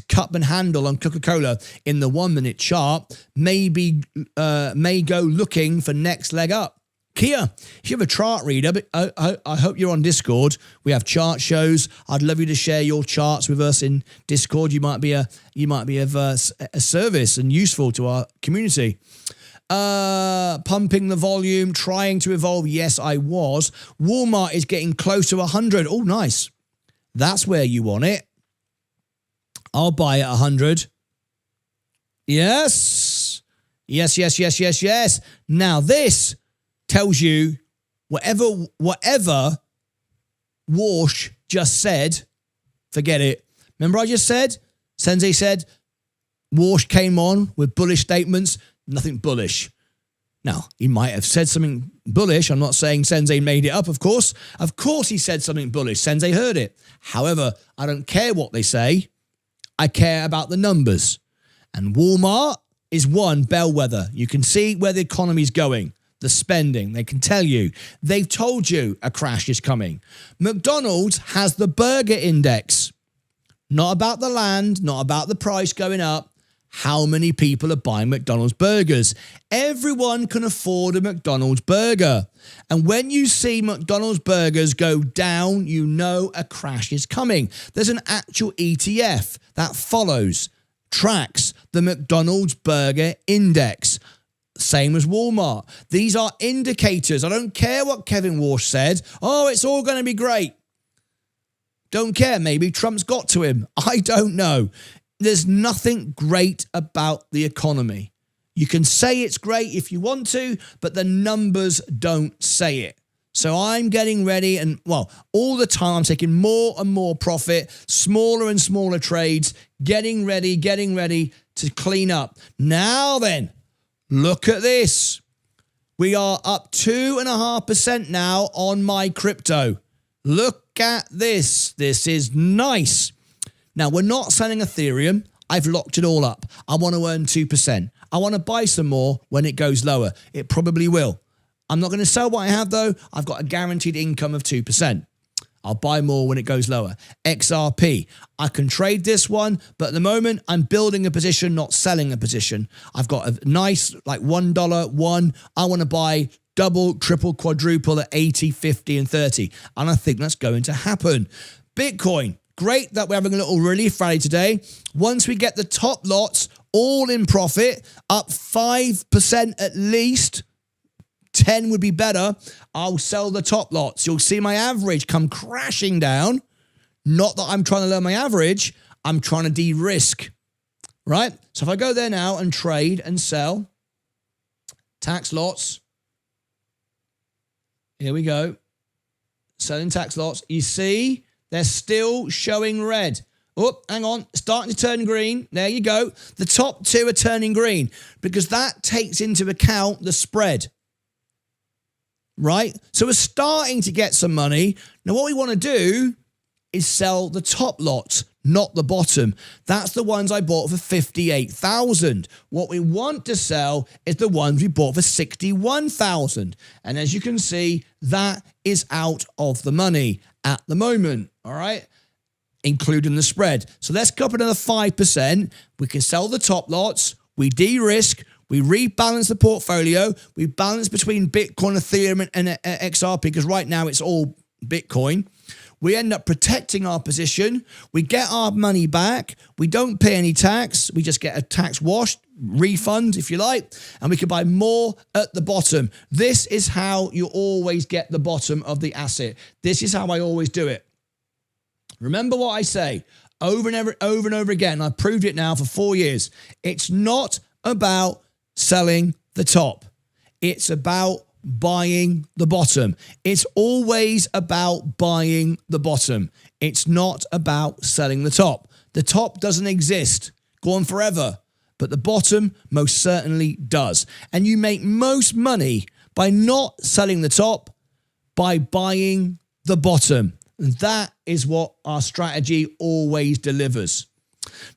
cup and handle on Coca-Cola in the 1 minute chart may go looking for next leg up. Kia, if you have a chart reader, I hope you're on Discord. We have chart shows. I'd love you to share your charts with us in Discord. You might be of a service and useful to our community. Pumping the volume, trying to evolve. Yes, I was. Walmart is getting close to 100. Oh, nice. That's where you want it. I'll buy it 100. Yes. Yes. Now this tells you whatever Walsh just said, forget it. Remember I just said? Sensei said Walsh came on with bullish statements. Nothing bullish. Now, he might have said something bullish. I'm not saying Sensei made it up, of course. Of course he said something bullish. Sensei heard it. However, I don't care what they say. I care about the numbers. And Walmart is one bellwether. You can see where the economy is going. The spending, they can tell you. They've told you a crash is coming. McDonald's has the burger index. Not about the land, not about the price going up. How many people are buying McDonald's burgers? Everyone can afford a McDonald's burger. And when you see McDonald's burgers go down, you know a crash is coming. There's an actual ETF that tracks the McDonald's burger index. Same as Walmart. These are indicators. I don't care what Kevin Walsh said. Oh, it's all going to be great. Don't care. Maybe Trump's got to him. I don't know. There's nothing great about the economy. You can say it's great if you want to, but the numbers don't say it. So I'm getting ready and, well, all the time I'm taking more and more profit, smaller and smaller trades, getting ready to clean up. Now then, look at this. We are up 2.5% now on my crypto. Look at this. This is nice. Now, we're not selling Ethereum. I've locked it all up. I want to earn 2%. I want to buy some more when it goes lower. It probably will. I'm not going to sell what I have, though. I've got a guaranteed income of 2%. I'll buy more when it goes lower. XRP. I can trade this one, but at the moment, I'm building a position, not selling a position. I've got a nice, like $1 one. I want to buy double, triple, quadruple at 80, 50, and 30. And I think that's going to happen. Bitcoin. Great that we're having a little relief rally today. Once we get the top lots all in profit, up 5% at least, 10 would be better, I'll sell the top lots. You'll see my average come crashing down. Not that I'm trying to learn my average, I'm trying to de-risk, right? So if I go there now and trade and sell, tax lots, here we go, selling tax lots, you see, they're still showing red. Oh, hang on, starting to turn green. There you go. The top two are turning green because that takes into account the spread. Right? So we're starting to get some money. Now what we want to do is sell the top lot, not the bottom. That's the ones I bought for 58,000. What we want to sell is the ones we bought for 61,000. And as you can see, that is out of the money at the moment. All right? Including the spread. So let's go up another 5%. We can sell the top lots. We de-risk. We rebalance the portfolio. We balance between Bitcoin, Ethereum, and XRP because right now it's all Bitcoin. We end up protecting our position. We get our money back. We don't pay any tax. We just get a tax wash, refund if you like, and we can buy more at the bottom. This is how you always get the bottom of the asset. This is how I always do it. Remember what I say over and over again. I've proved it now for 4 years. It's not about selling the top. It's about buying the bottom. It's always about buying the bottom. It's not about selling the top. The top doesn't exist, gone forever, but the bottom most certainly does. And you make most money by not selling the top, by buying the bottom. And that is what our strategy always delivers.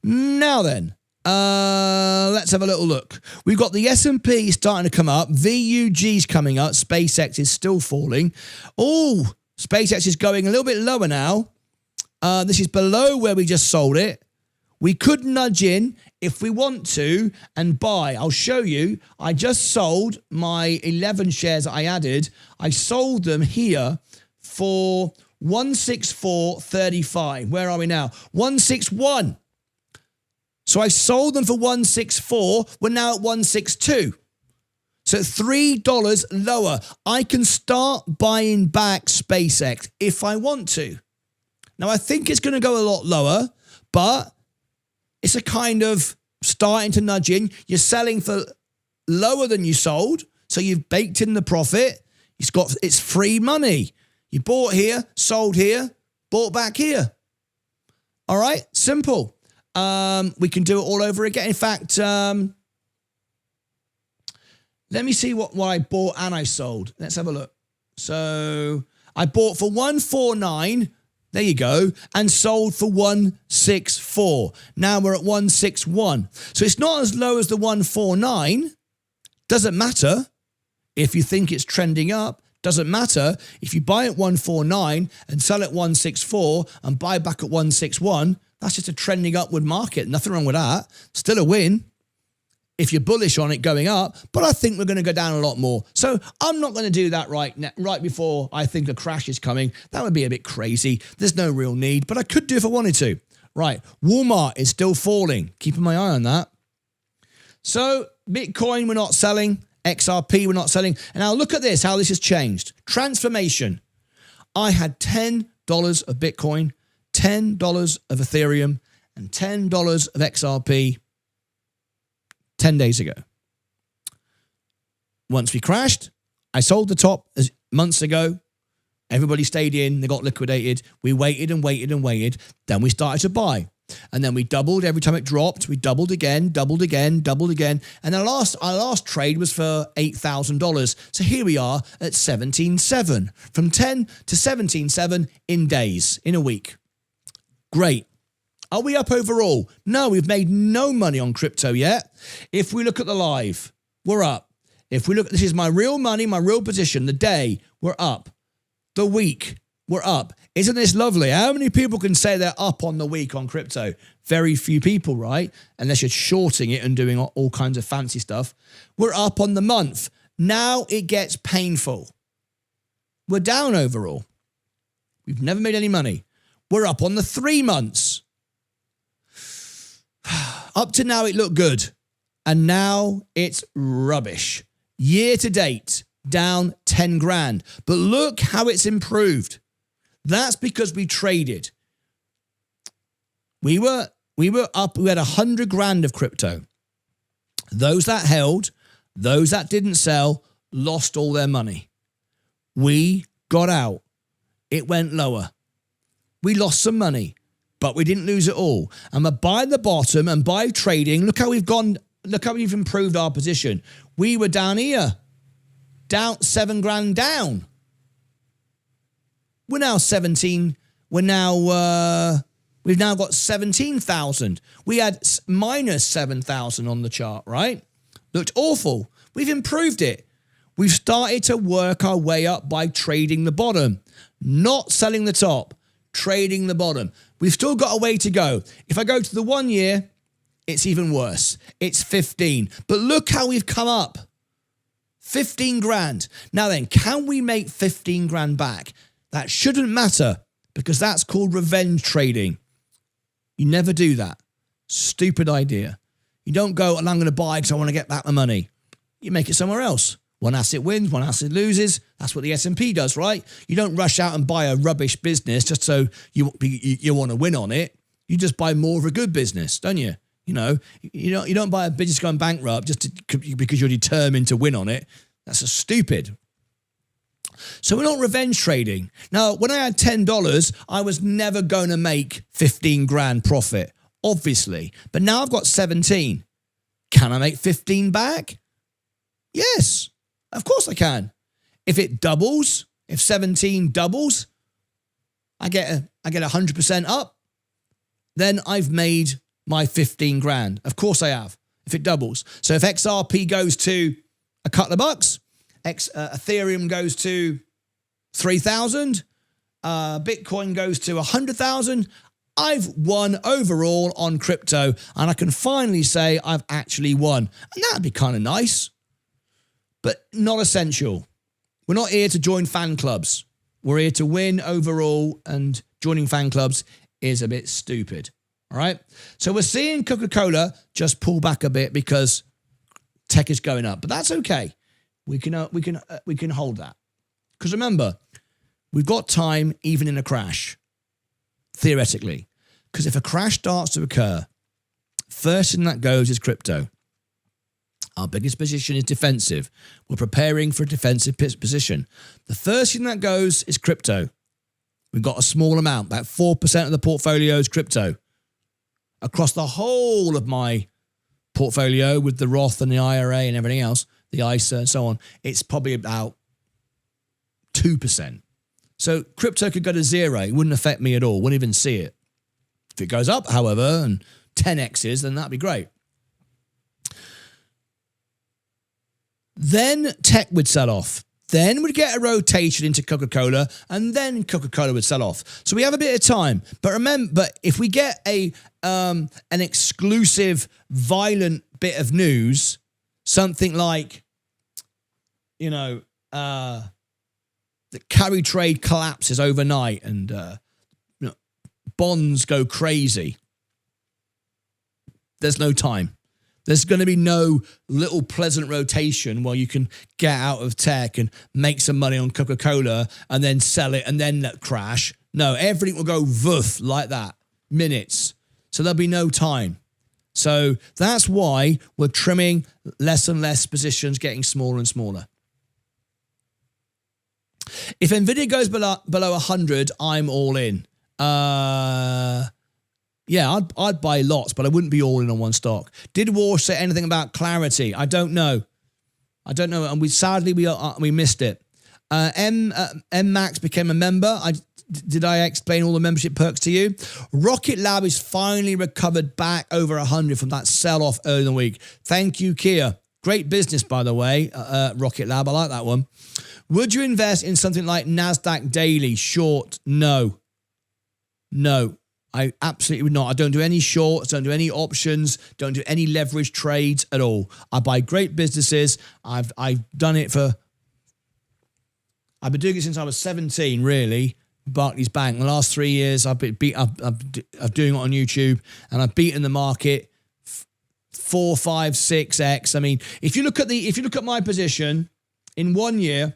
Now then, let's have a little look. We've got the S&P starting to come up. VUG's coming up. SpaceX is still falling. Oh, SpaceX is going a little bit lower now. This is below where we just sold it. We could nudge in if we want to and buy. I'll show you. I just sold my 11 shares that I added. I sold them here for 164.35. Where are we now? 161. So I sold them for 164. We're now at 162. So $3 lower. I can start buying back SpaceX if I want to. Now, I think it's going to go a lot lower, but it's a kind of starting to nudge in. You're selling for lower than you sold, so you've baked in the profit. It's free money. You bought here, sold here, bought back here. All right, simple. We can do it all over again. In fact, let me see what I bought and I sold. Let's have a look. So I bought for 149. There you go. And sold for 164. Now we're at 161. So it's not as low as the 149. Doesn't matter if you think it's trending up. Doesn't matter if you buy at 149 and sell at 164 and buy back at 161. That's just a trending upward market. Nothing wrong with that. Still a win if you're bullish on it going up, but I think we're going to go down a lot more. So I'm not going to do that right before I think a crash is coming. That would be a bit crazy. There's no real need, but I could do if I wanted to. Right, Walmart is still falling. Keeping my eye on that. So Bitcoin, we're not selling. XRP, we're not selling. And now look at this, how this has changed. Transformation. I had $10 of Bitcoin, $10 of Ethereum, and $10 of XRP 10 days ago. Once we crashed, I sold the top months ago. Everybody stayed in. They got liquidated. We waited and waited and waited. Then we started to buy. And then we doubled every time it dropped. We doubled again, doubled again, doubled again. And our last trade was for $8,000. So here we are at 17.7. From 10 to 17.7 in days, in a week. Great. Are we up overall? No, we've made no money on crypto yet. If we look at the live, we're up. If we look, this is my real money, my real position. The day, we're up. The week, we're up. Isn't this lovely? How many people can say they're up on the week on crypto? Very few people, right? Unless you're shorting it and doing all kinds of fancy stuff. We're up on the month. Now it gets painful. We're down overall. We've never made any money. We're up on the 3 months. Up to now, it looked good. And now it's rubbish. Year to date, down 10 grand. But look how it's improved. That's because we traded. We were up. We had 100 grand of crypto. Those that held, those that didn't sell, lost all their money. We got out. It went lower. We lost some money. But we didn't lose it all. And by buying the bottom and by trading, look how we've gone, look how we've improved our position. We were down here, down 7 grand down. We're now 17. We've now got 17,000. We had minus 7,000 on the chart, right? Looked awful. We've improved it. We've started to work our way up by trading the bottom, not selling the top, trading the bottom. We've still got a way to go. If I go to the 1 year, it's even worse. It's 15. But look how we've come up. 15 grand. Now then, can we make 15 grand back? That shouldn't matter because that's called revenge trading. You never do that. Stupid idea. You don't go, and I'm going to buy because I want to get back the money. You make it somewhere else. One asset wins, one asset loses. That's what the S&P does, right? You don't rush out and buy a rubbish business just so you want to win on it. You just buy more of a good business, don't you? You don't buy a business going bankrupt because you're determined to win on it. That's a stupid. So we're not revenge trading. Now, when I had $10, I was never going to make 15 grand profit, obviously. But now I've got 17. Can I make 15 back? Yes, of course I can. If it doubles, if 17 doubles, I get 100% up, then I've made my 15 grand. Of course I have, if it doubles. So if XRP goes to a couple of bucks, Ethereum goes to 3,000, Bitcoin goes to 100,000, I've won overall on crypto, and I can finally say I've actually won. And that'd be kind of nice, but not essential. We're not here to join fan clubs. We're here to win overall, and joining fan clubs is a bit stupid. All right. So we're seeing Coca-Cola just pull back a bit because tech is going up, but that's okay. We can hold that, because remember, we've got time even in a crash, theoretically, because if a crash starts to occur, first thing that goes is crypto. Our biggest position is defensive. We're preparing for a defensive position. The first thing that goes is crypto. We've got a small amount, about 4% of the portfolio is crypto. Across the whole of my portfolio with the Roth and the IRA and everything else, the ISA and so on, it's probably about 2%. So crypto could go to zero. It wouldn't affect me at all. Wouldn't even see it. If it goes up, however, and 10x's, then that'd be great. Then tech would sell off. Then we'd get a rotation into Coca-Cola, and then Coca-Cola would sell off. So we have a bit of time. But remember, if we get an exclusive, violent bit of news, something like, the carry trade collapses overnight and bonds go crazy, there's no time. There's going to be no little pleasant rotation where you can get out of tech and make some money on Coca-Cola and then sell it and then let crash. No, everything will go woof like that, minutes. So there'll be no time. So that's why we're trimming less and less positions, getting smaller and smaller. If NVIDIA goes below 100, I'm all in. Yeah, I'd buy lots, but I wouldn't be all in on one stock. Did War say anything about clarity? I don't know. And we missed it. Max became a member. Did I explain all the membership perks to you? Rocket Lab is finally recovered back over 100 from that sell-off early in the week. Thank you, Kia. Great business, by the way, Rocket Lab. I like that one. Would you invest in something like NASDAQ Daily? Short? No. I absolutely would not. I don't do any shorts, don't do any options, don't do any leverage trades at all. I buy great businesses. I've done it I've been doing it since I was 17, really. Barclays Bank. The last 3 years, I'm doing it on YouTube, and I've beaten the market 4, 5, 6x. I mean, if you look at my position in 1 year,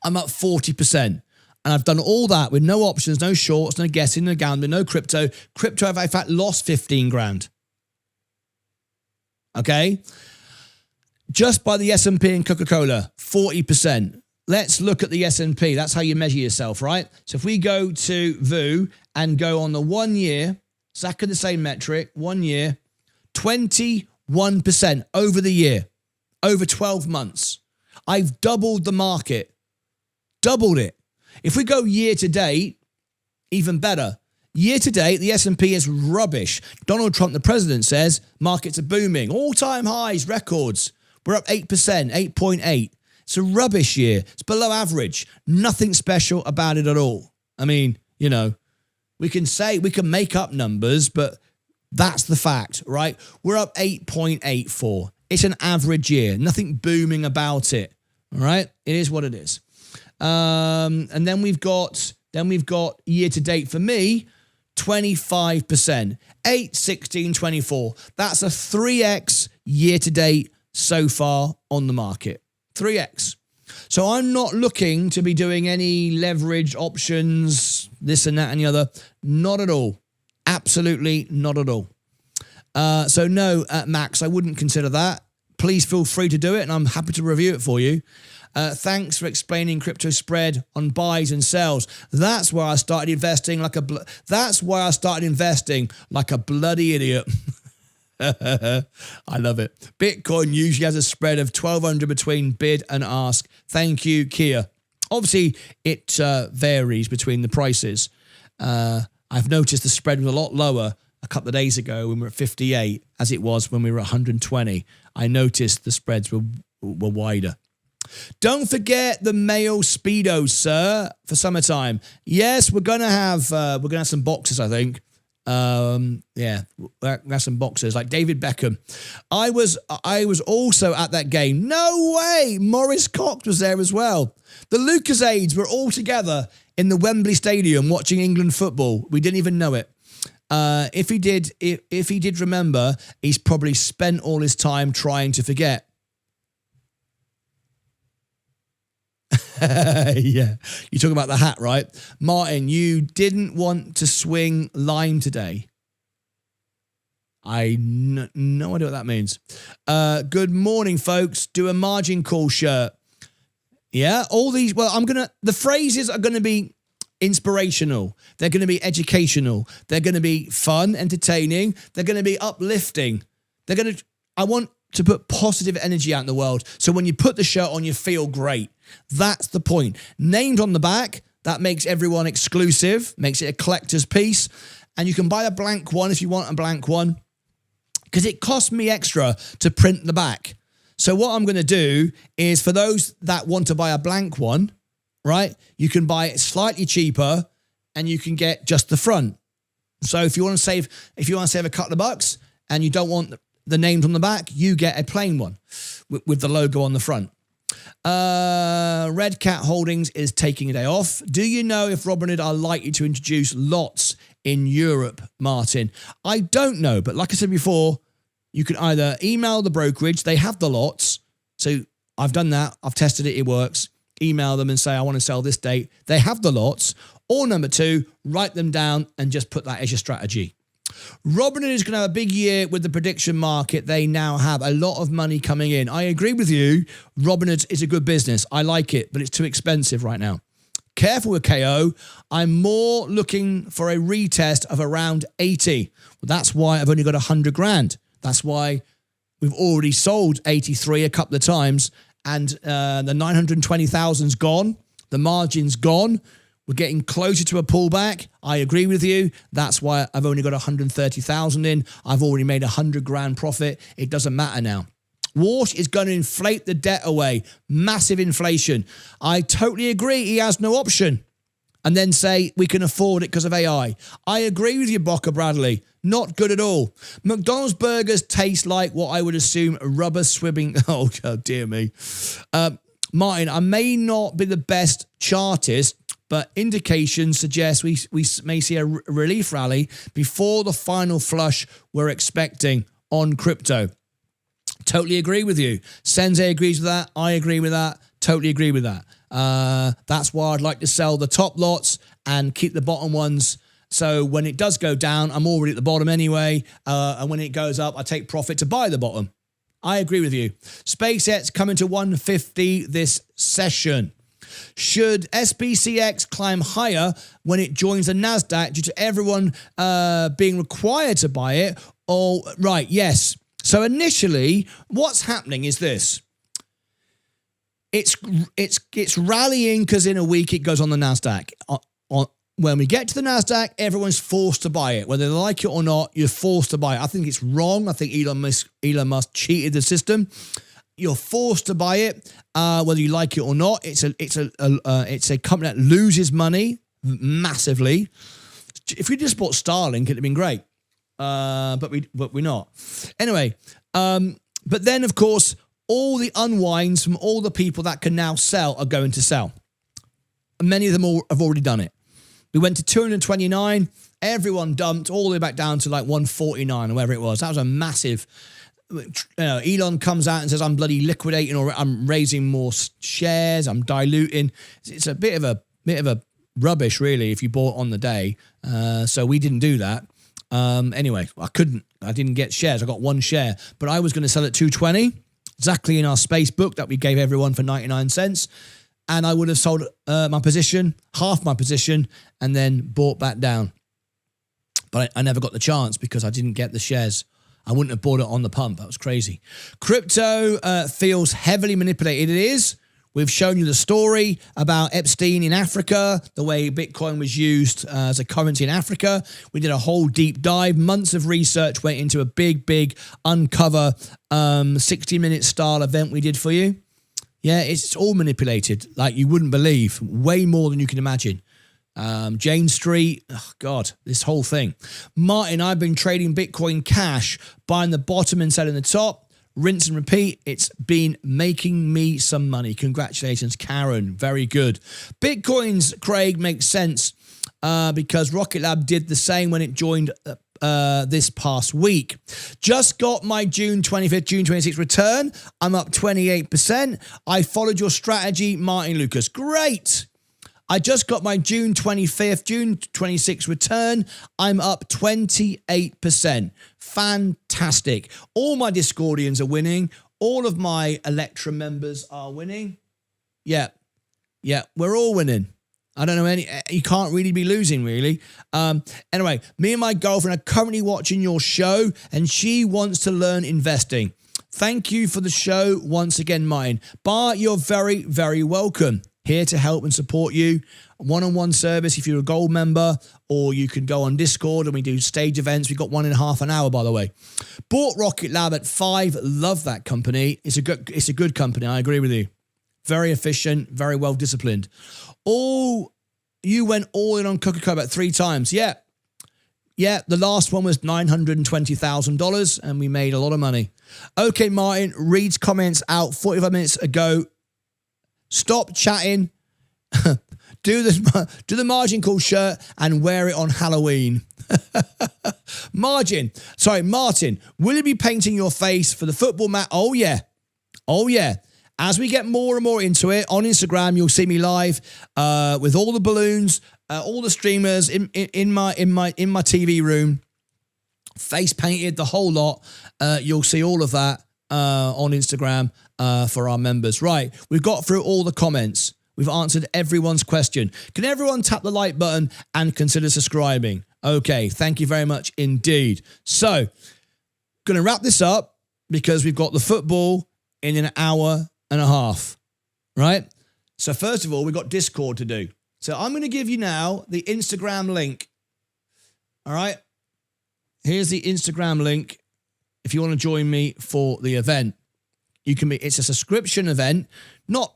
I'm up 40%. And I've done all that with no options, no shorts, no guessing, no gambling, no crypto. Crypto, I've in fact lost 15 grand. Okay? Just by the S&P and Coca-Cola, 40%. Let's look at the S&P. That's how you measure yourself, right? So if we go to VU and go on the 1 year, exactly the same metric, 1 year, 21% over the year, over 12 months. I've doubled the market. Doubled it. If we go year to date, even better. Year to date, the S&P is rubbish. Donald Trump, the president, says markets are booming. All-time highs, records. We're up 8%, 8.8. It's a rubbish year. It's below average. Nothing special about it at all. I mean, we can make up numbers, but that's the fact, right? We're up 8.84. It's an average year. Nothing booming about it, all right? It is what it is. And then we've got year to date for me, 25%, 8, 16, 24. That's a 3x year to date so far on the market, 3x. So I'm not looking to be doing any leverage options, this and that and the other. Not at all. Absolutely not at all. So no, Max, I wouldn't consider that. Please feel free to do it, and I'm happy to review it for you. Thanks for explaining crypto spread on buys and sells. That's why I started investing like a bloody idiot. I love it. Bitcoin usually has a spread of 1,200 between bid and ask. Thank you, Kia. Obviously, it varies between the prices. I've noticed the spread was a lot lower a couple of days ago when we were at 58 as it was when we were at 120. I noticed the spreads were wider. Don't forget the male Speedos, sir, for summertime. Yes, we're gonna have some boxes, I think. Yeah, we're gonna have some boxes like David Beckham. I was also at that game. No way! Maurice Cox was there as well. The Lucasades were all together in the Wembley Stadium watching England football. We didn't even know it. If he did remember, he's probably spent all his time trying to forget. Yeah, you're talking about the hat, right? Martin, you didn't want to swing lime today. No idea what that means. Good morning, folks. Do a margin call shirt. Yeah, all these, the phrases are going to be inspirational. They're going to be educational. They're going to be fun, entertaining. They're going to be uplifting. I want to put positive energy out in the world. So when you put the shirt on, you feel great. That's the point. Named on the back, that makes everyone exclusive, makes it a collector's piece. And you can buy a blank one if you want a blank one, because it costs me extra to print the back. So what I'm going to do is, for those that want to buy a blank one, right, you can buy it slightly cheaper and you can get just the front. So if you want to save a couple of bucks and you don't want the names on the back, you get a plain one with the logo on the front. Red Cat Holdings is taking a day off. Do you know if Robinhood are likely to introduce lots in Europe, Martin? I don't know, but like I said before, you can either email the brokerage, they have the lots. So I've done that, I've tested it, it works. Email them and say, I want to sell this date. They have the lots. Or number two, write them down and just put that as your strategy. Robinhood is going to have a big year with the prediction market. They now have a lot of money coming in. I agree with you. Robinhood is a good business. I like it, but it's too expensive right now. Careful with KO. I'm more looking for a retest of around 80. Well, that's why I've only got 100 grand. That's why we've already sold 83 a couple of times, and the 920,000's gone. The margin's gone. We're getting closer to a pullback. I agree with you. That's why I've only got 130,000 in. I've already made 100 grand profit. It doesn't matter now. Walsh is going to inflate the debt away. Massive inflation. I totally agree. He has no option. And then say we can afford it because of AI. I agree with you, Boca Bradley. Not good at all. McDonald's burgers taste like what I would assume rubber swimming. Oh, God, dear me. Martin, I may not be the best chartist, but indications suggest we may see a relief rally before the final flush we're expecting on crypto. Totally agree with you. Sensei agrees with that. I agree with that. Totally agree with that. That's why I'd like to sell the top lots and keep the bottom ones. So when it does go down, I'm already at the bottom anyway. And when it goes up, I take profit to buy the bottom. I agree with you. SpaceX coming to 150 this session. Should SPCX climb higher when it joins the NASDAQ due to everyone being required to buy it? Oh, right, yes. So initially, what's happening is this. It's rallying because in a week it goes on the NASDAQ. When we get to the NASDAQ, everyone's forced to buy it. Whether they like it or not, you're forced to buy it. I think it's wrong. I think Elon Musk cheated the system. You're forced to buy it, whether you like it or not. It's a company that loses money massively. If we just bought Starlink, it'd have been great, but we're not. Anyway, but then of course all the unwinds from all the people that can now sell are going to sell. Many of them have already done it. We went to 229. Everyone dumped all the way back down to like 149 or whatever it was. That was a massive. Elon comes out and says, I'm bloody liquidating, or I'm raising more shares, I'm diluting. It's a bit of a rubbish, really, if you bought on the day. So we didn't do that. Anyway, I didn't get shares. I got one share, but I was going to sell at 220, exactly in our space book that we gave everyone for 99 cents. And I would have sold my position, half my position, and then bought back down. But I never got the chance because I didn't get the shares. I wouldn't have bought it on the pump. That was crazy. Crypto feels heavily manipulated. It is. We've shown you the story about Epstein in Africa, the way Bitcoin was used as a currency in Africa. We did a whole deep dive. Months of research went into a big uncover 60-minute style event we did for you. Yeah, it's all manipulated like you wouldn't believe. Way more than you can imagine. Jane Street, oh God, this whole thing. Martyn, I've been trading Bitcoin Cash, buying the bottom and selling the top. Rinse and repeat. It's been making me some money. Congratulations, Karen. Very good. Bitcoins, Craig, makes sense because Rocket Lab did the same when it joined this past week. Just got my June 25th, June 26th return. I'm up 28%. I followed your strategy, Martyn Lucas. Great. I just got my June 25th, June 26th return. I'm up 28%. Fantastic. All my Discordians are winning. All of my Electra members are winning. Yeah, we're all winning. I don't know you can't really be losing, really. Anyway, me and my girlfriend are currently watching your show, and she wants to learn investing. Thank you for the show once again, Martyn. Bart, you're very, very welcome. Here to help and support you. One-on-one service if you're a gold member, or you can go on Discord and we do stage events. We've got one in half an hour, by the way. Bought Rocket Lab at 5. Love that company. It's a good company. I agree with you. Very efficient, very well disciplined. You went all in on Coca-Cola about 3 times. Yeah. The last one was $920,000 and we made a lot of money. Okay, Martyn, reads comments out 45 minutes ago. Stop chatting, do the margin call shirt and wear it on Halloween. Martyn, will you be painting your face for the football match? Oh yeah. As we get more and more into it, on Instagram, you'll see me live with all the balloons, all the streamers in my TV room, face painted, the whole lot. You'll see all of that on Instagram for our members. Right, we've got through all the comments. We've answered everyone's question. Can everyone tap the like button and consider subscribing? Okay, thank you very much indeed. So, going to wrap this up because we've got the football in an hour and a half, right? So first of all, we've got Discord to do. So I'm going to give you now the Instagram link. All right? Here's the Instagram link if you want to join me for the event. It's a subscription event, not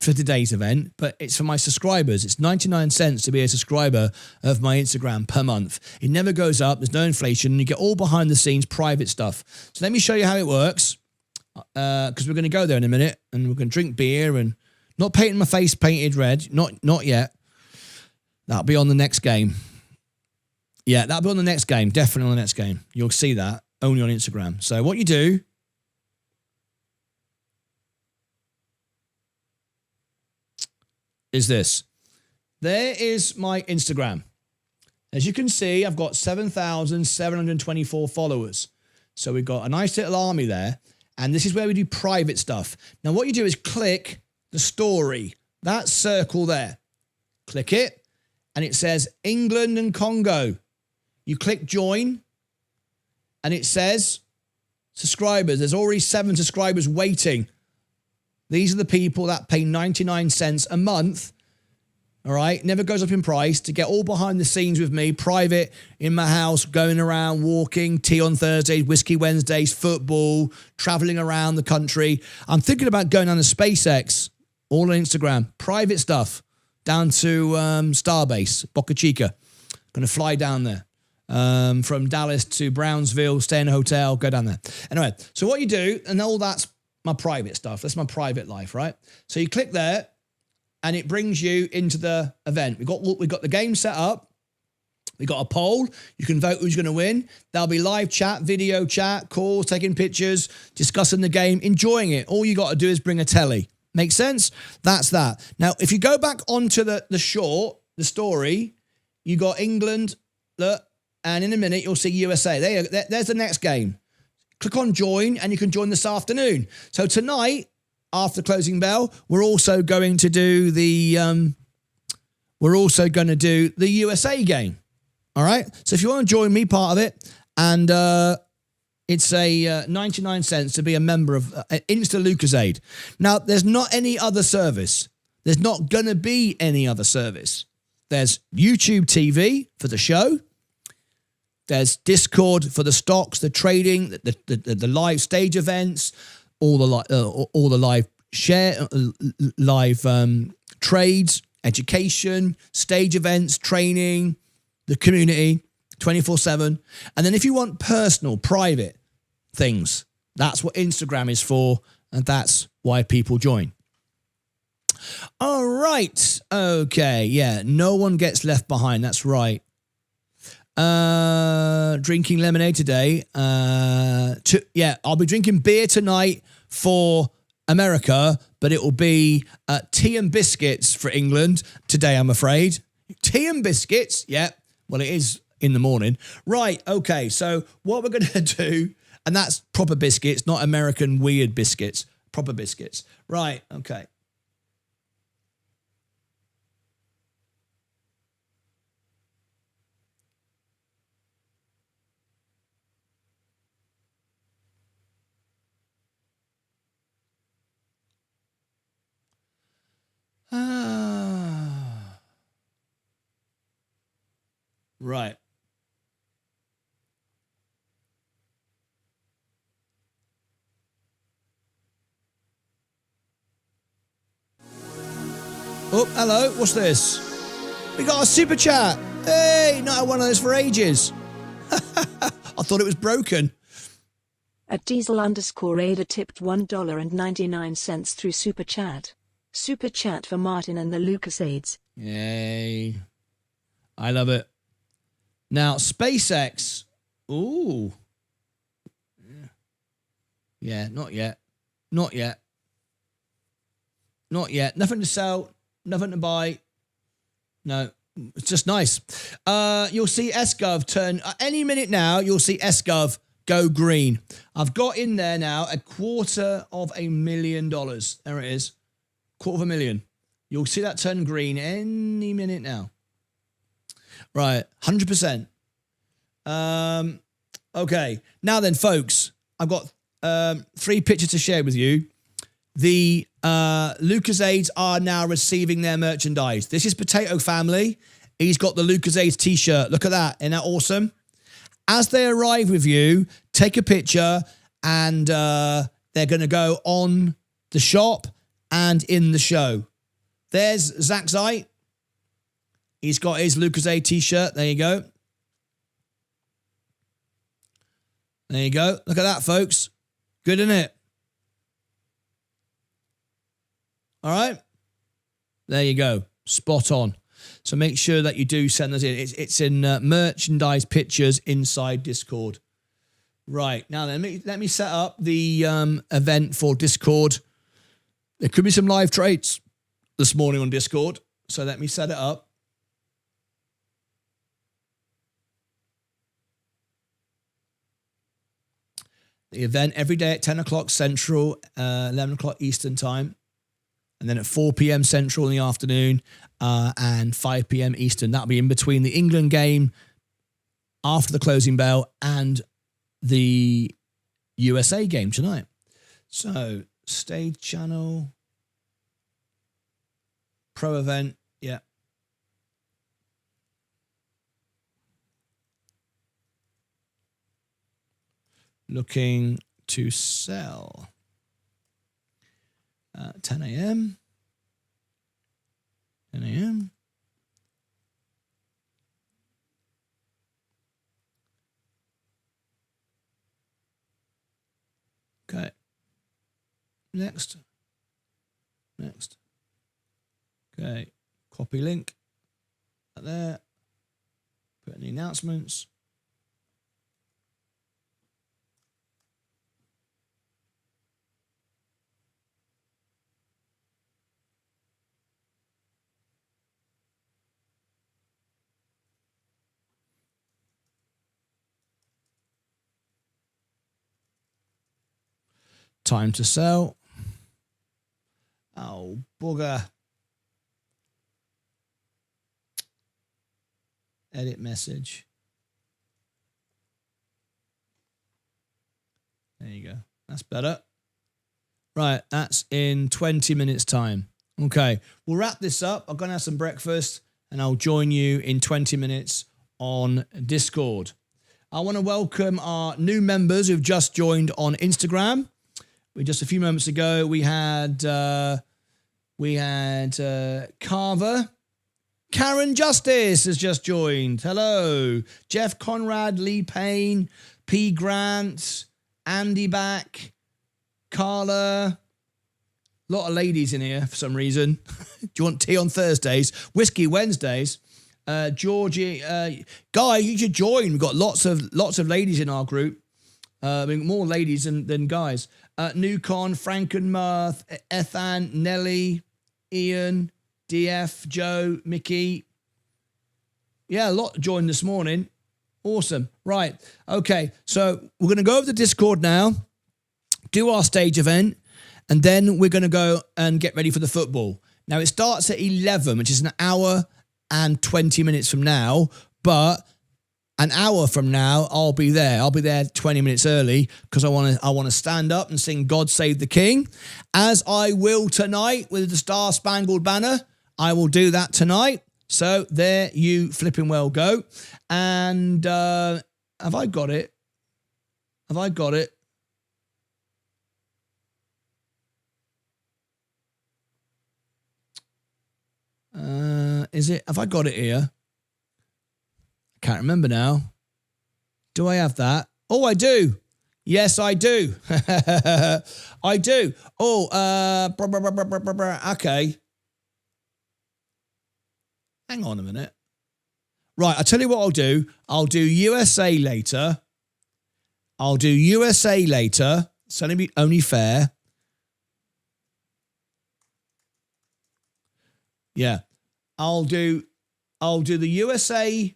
for today's event, but it's for my subscribers. It's 99 cents to be a subscriber of my Instagram per month. It never goes up. There's no inflation. You get all behind the scenes private stuff. So let me show you how it works, because we're going to go there in a minute and we're going to drink beer and not painting my face painted red. Not yet. That'll be on the next game. Yeah, that'll be on the next game. Definitely on the next game. You'll see that only on Instagram. So what you do is this. There is my Instagram. As you can see, I've got 7,724 followers. So we've got a nice little army there. And this is where we do private stuff. Now, what you do is click the story, that circle there. Click it, and it says England and Congo. You click join, and it says subscribers. There's already 7 subscribers waiting. These are the people that pay 99 cents a month, all right? Never goes up in price, to get all behind the scenes with me, private, in my house, going around, walking, tea on Thursdays, whiskey Wednesdays, football, traveling around the country. I'm thinking about going on to SpaceX, all on Instagram, private stuff, down to Starbase, Boca Chica. Going to fly down there. From Dallas to Brownsville, stay in a hotel, go down there. Anyway, so what you do, and all that's my private stuff. That's my private life, right? So you click there, and it brings you into the event. We've got the game set up. We've got a poll. You can vote who's going to win. There'll be live chat, video chat, calls, taking pictures, discussing the game, enjoying it. All you got to do is bring a telly. Make sense? That's that. Now, if you go back onto the story, you got England, look, And in a minute, you'll see USA. There's the next game. Click on join and you can join this afternoon. So tonight, after the closing bell, we're also going to do the USA game. All right. So if you want to join me, part of it, and it's a 99 cents to be a member of Insta Lucasade. Now, there's not any other service. There's not going to be any other service. There's YouTube TV for the show. There's Discord for the stocks, the trading, the live stage events, all the live trades, education, stage events, training, the community, 24/7. And then if you want personal, private things, that's what Instagram is for, and that's why people join. All right. Okay. Yeah. No one gets left behind. That's right. Drinking lemonade today. I'll be drinking beer tonight for America, but it will be tea and biscuits for England today, I'm afraid. Tea and biscuits. Yeah. Well, it is in the morning. Right. Okay. So what we're going to do, and that's proper biscuits, not American weird biscuits, proper biscuits. Right. Okay. Right. Oh, hello. What's this? We got a super chat. Hey, not had one of those for ages. I thought it was broken. At Diesel_Ada tipped $1.99 through Super Chat. Super Chat for Martyn and the Lucasades. Yay. I love it. Now, SpaceX. Ooh. Yeah, not yet. Not yet. Not yet. Nothing to sell. Nothing to buy. No. It's just nice. You'll see SGov turn. Any minute now, you'll see SGov go green. I've got in there now $250,000. There it is. $250,000. You'll see that turn green any minute now. Right. 100%. Okay. Now then, folks, I've got 3 pictures to share with you. The Lucasades are now receiving their merchandise. This is Potato Family. He's got the Lucasades t-shirt. Look at that. Isn't that awesome? As they arrive with you, take a picture and they're going to go on the shop and in the show. There's Zach Zeit. He's got his Lucasade t-shirt. There you go. There you go. Look at that, folks. Good, isn't it? All right. There you go. Spot on. So make sure that you do send those in. It's in merchandise pictures inside Discord. Right. Now then, let me set up the event for Discord. There could be some live trades this morning on Discord. So let me set it up. The event every day at 10 o'clock Central, 11 o'clock Eastern time. And then at 4 p.m. Central in the afternoon and 5 p.m. Eastern. That'll be in between the England game, after the closing bell, and the USA game tonight. So, stage channel, pro event, yeah. Looking to sell. 10 a.m. 10 a.m. Okay. Next. Okay. Copy link. There. Put in the announcements. Time to sell. Oh, bugger. Edit message. There you go. That's better. Right, that's in 20 minutes' time. Okay, we'll wrap this up. I'm going to have some breakfast and I'll join you in 20 minutes on Discord. I want to welcome our new members who've just joined on Instagram. Just a few moments ago, we had Carver. Karen Justice has just joined. Hello. Jeff Conrad, Lee Payne, P. Grant, Andy Back, Carla. A lot of ladies in here for some reason. Do you want tea on Thursdays? Whiskey Wednesdays. Georgie, Guy, you should join. We've got lots of ladies in our group. More ladies than guys. Newcon, Frankenmirth, Ethan, Nelly, Ian, DF, Joe, Mickey. Yeah, a lot joined this morning. Awesome. Right. Okay. So we're going to go over to Discord now, do our stage event, and then we're going to go and get ready for the football. Now, it starts at 11, which is an hour and 20 minutes from now, but an hour from now, I'll be there. I'll be there 20 minutes early because I want to stand up and sing God Save the King, as I will tonight with the Star Spangled Banner. I will do that tonight. So there you flipping well go. And have I got it? Have I got it? Is it? Have I got it here? I can't remember now. Do I have that? Oh, I do. Yes, I do. I do. Oh, okay. Hang on a minute. Right, I'll tell you what I'll do. I'll do USA later. I'll do USA later. It's only fair. Yeah. I'll do the USA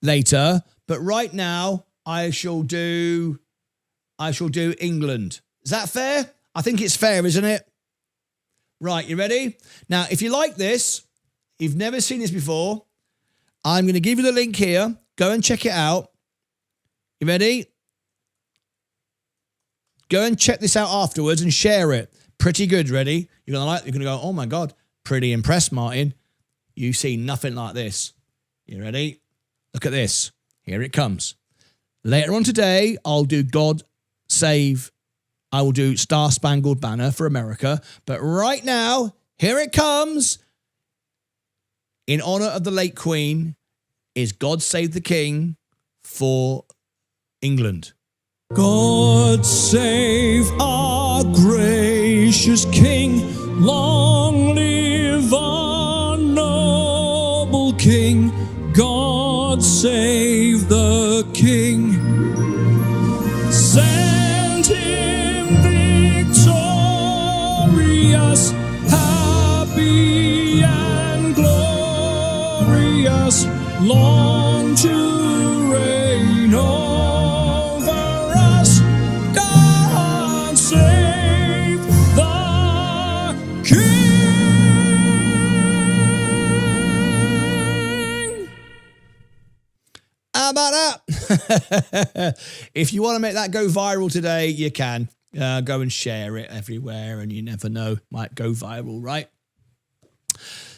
later, but right now I shall do England. Is that fair? I think it's fair, isn't it? Right, you ready? Now, if you like this, you've never seen this before, I'm going to give you the link here. Go and check it out. You ready? Go and check this out afterwards and share it. Pretty good, ready? You're going to go, oh my God, pretty impressed, Martin. You've seen nothing like this. You ready? Look at this. Here it comes. Later on today, I'll do I will do Star Spangled Banner for America. But right now, here it comes. In honor of the late Queen, is God Save the King for England. God save our gracious King, long live our noble King. God save the King. Send him victorious, happy and glorious, long to reign over us. God save the King. How about that? If you want to make that go viral today, you can. Go and share it everywhere, and you never know, might go viral, right?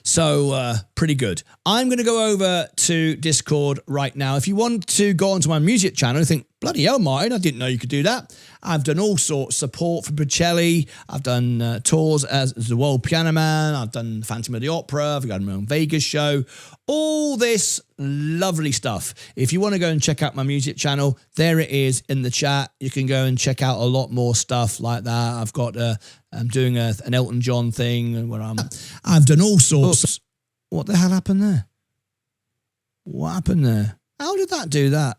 So, pretty good. I'm going to go over to Discord right now. If you want to go onto my music channel and think, bloody hell, Martin, I didn't know you could do that. I've done all sorts of support for Bocelli. I've done tours as the World Piano Man. I've done Phantom of the Opera. I've got my own Vegas show. All this lovely stuff. If you want to go and check out my music channel, there it is in the chat. You can go and check out a lot more stuff like that. I've got I'm doing an Elton John thing where I've done all sorts. Oops. What the hell happened there? What happened there? How did that do that?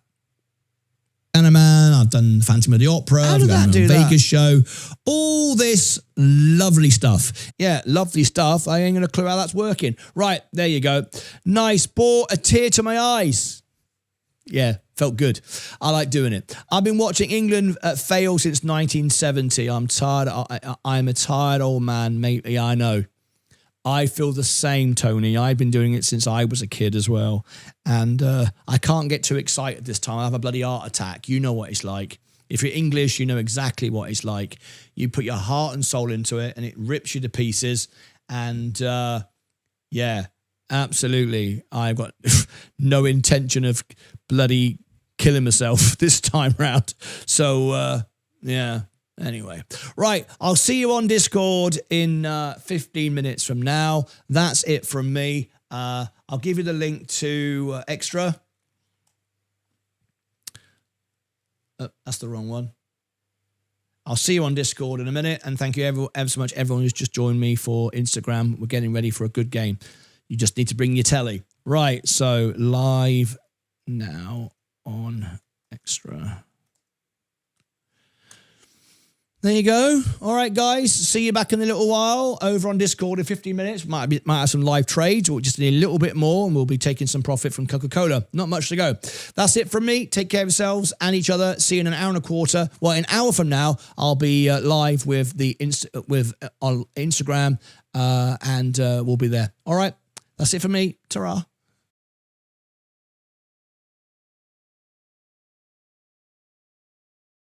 Man, I've done Phantom of the Opera. How did that do that? Vegas show. All this lovely stuff. Yeah, lovely stuff. I ain't got a clue how that's working. Right, there you go. Nice. Brought a tear to my eyes. yeah, felt good. I like doing it. I've been watching England fail since 1970. I'm tired. I'm a tired old man, mate. Yeah, I know. I feel the same, Tony. I've been doing it since I was a kid as well. And I can't get too excited this time. I have a bloody heart attack. You know what it's like. If you're English, you know exactly what it's like. You put your heart and soul into it and it rips you to pieces. And yeah, absolutely. I've got no intention of bloody killing myself this time round. So yeah. Anyway, right, I'll see you on Discord in 15 minutes from now. That's it from me. I'll give you the link to Extra. That's the wrong one. I'll see you on Discord in a minute. And thank you ever so much, everyone who's just joined me for Instagram. We're getting ready for a good game. You just need to bring your telly. Right, so live now on Extra. There you go. All right, guys. See you back in a little while over on Discord in 15 minutes. Might have some live trades or just need a little bit more, and we'll be taking some profit from Coca-Cola. Not much to go. That's it from me. Take care of yourselves and each other. See you in an hour and a quarter. Well, an hour from now, I'll be live with on Instagram, and we'll be there. All right. That's it for me. Ta-ra.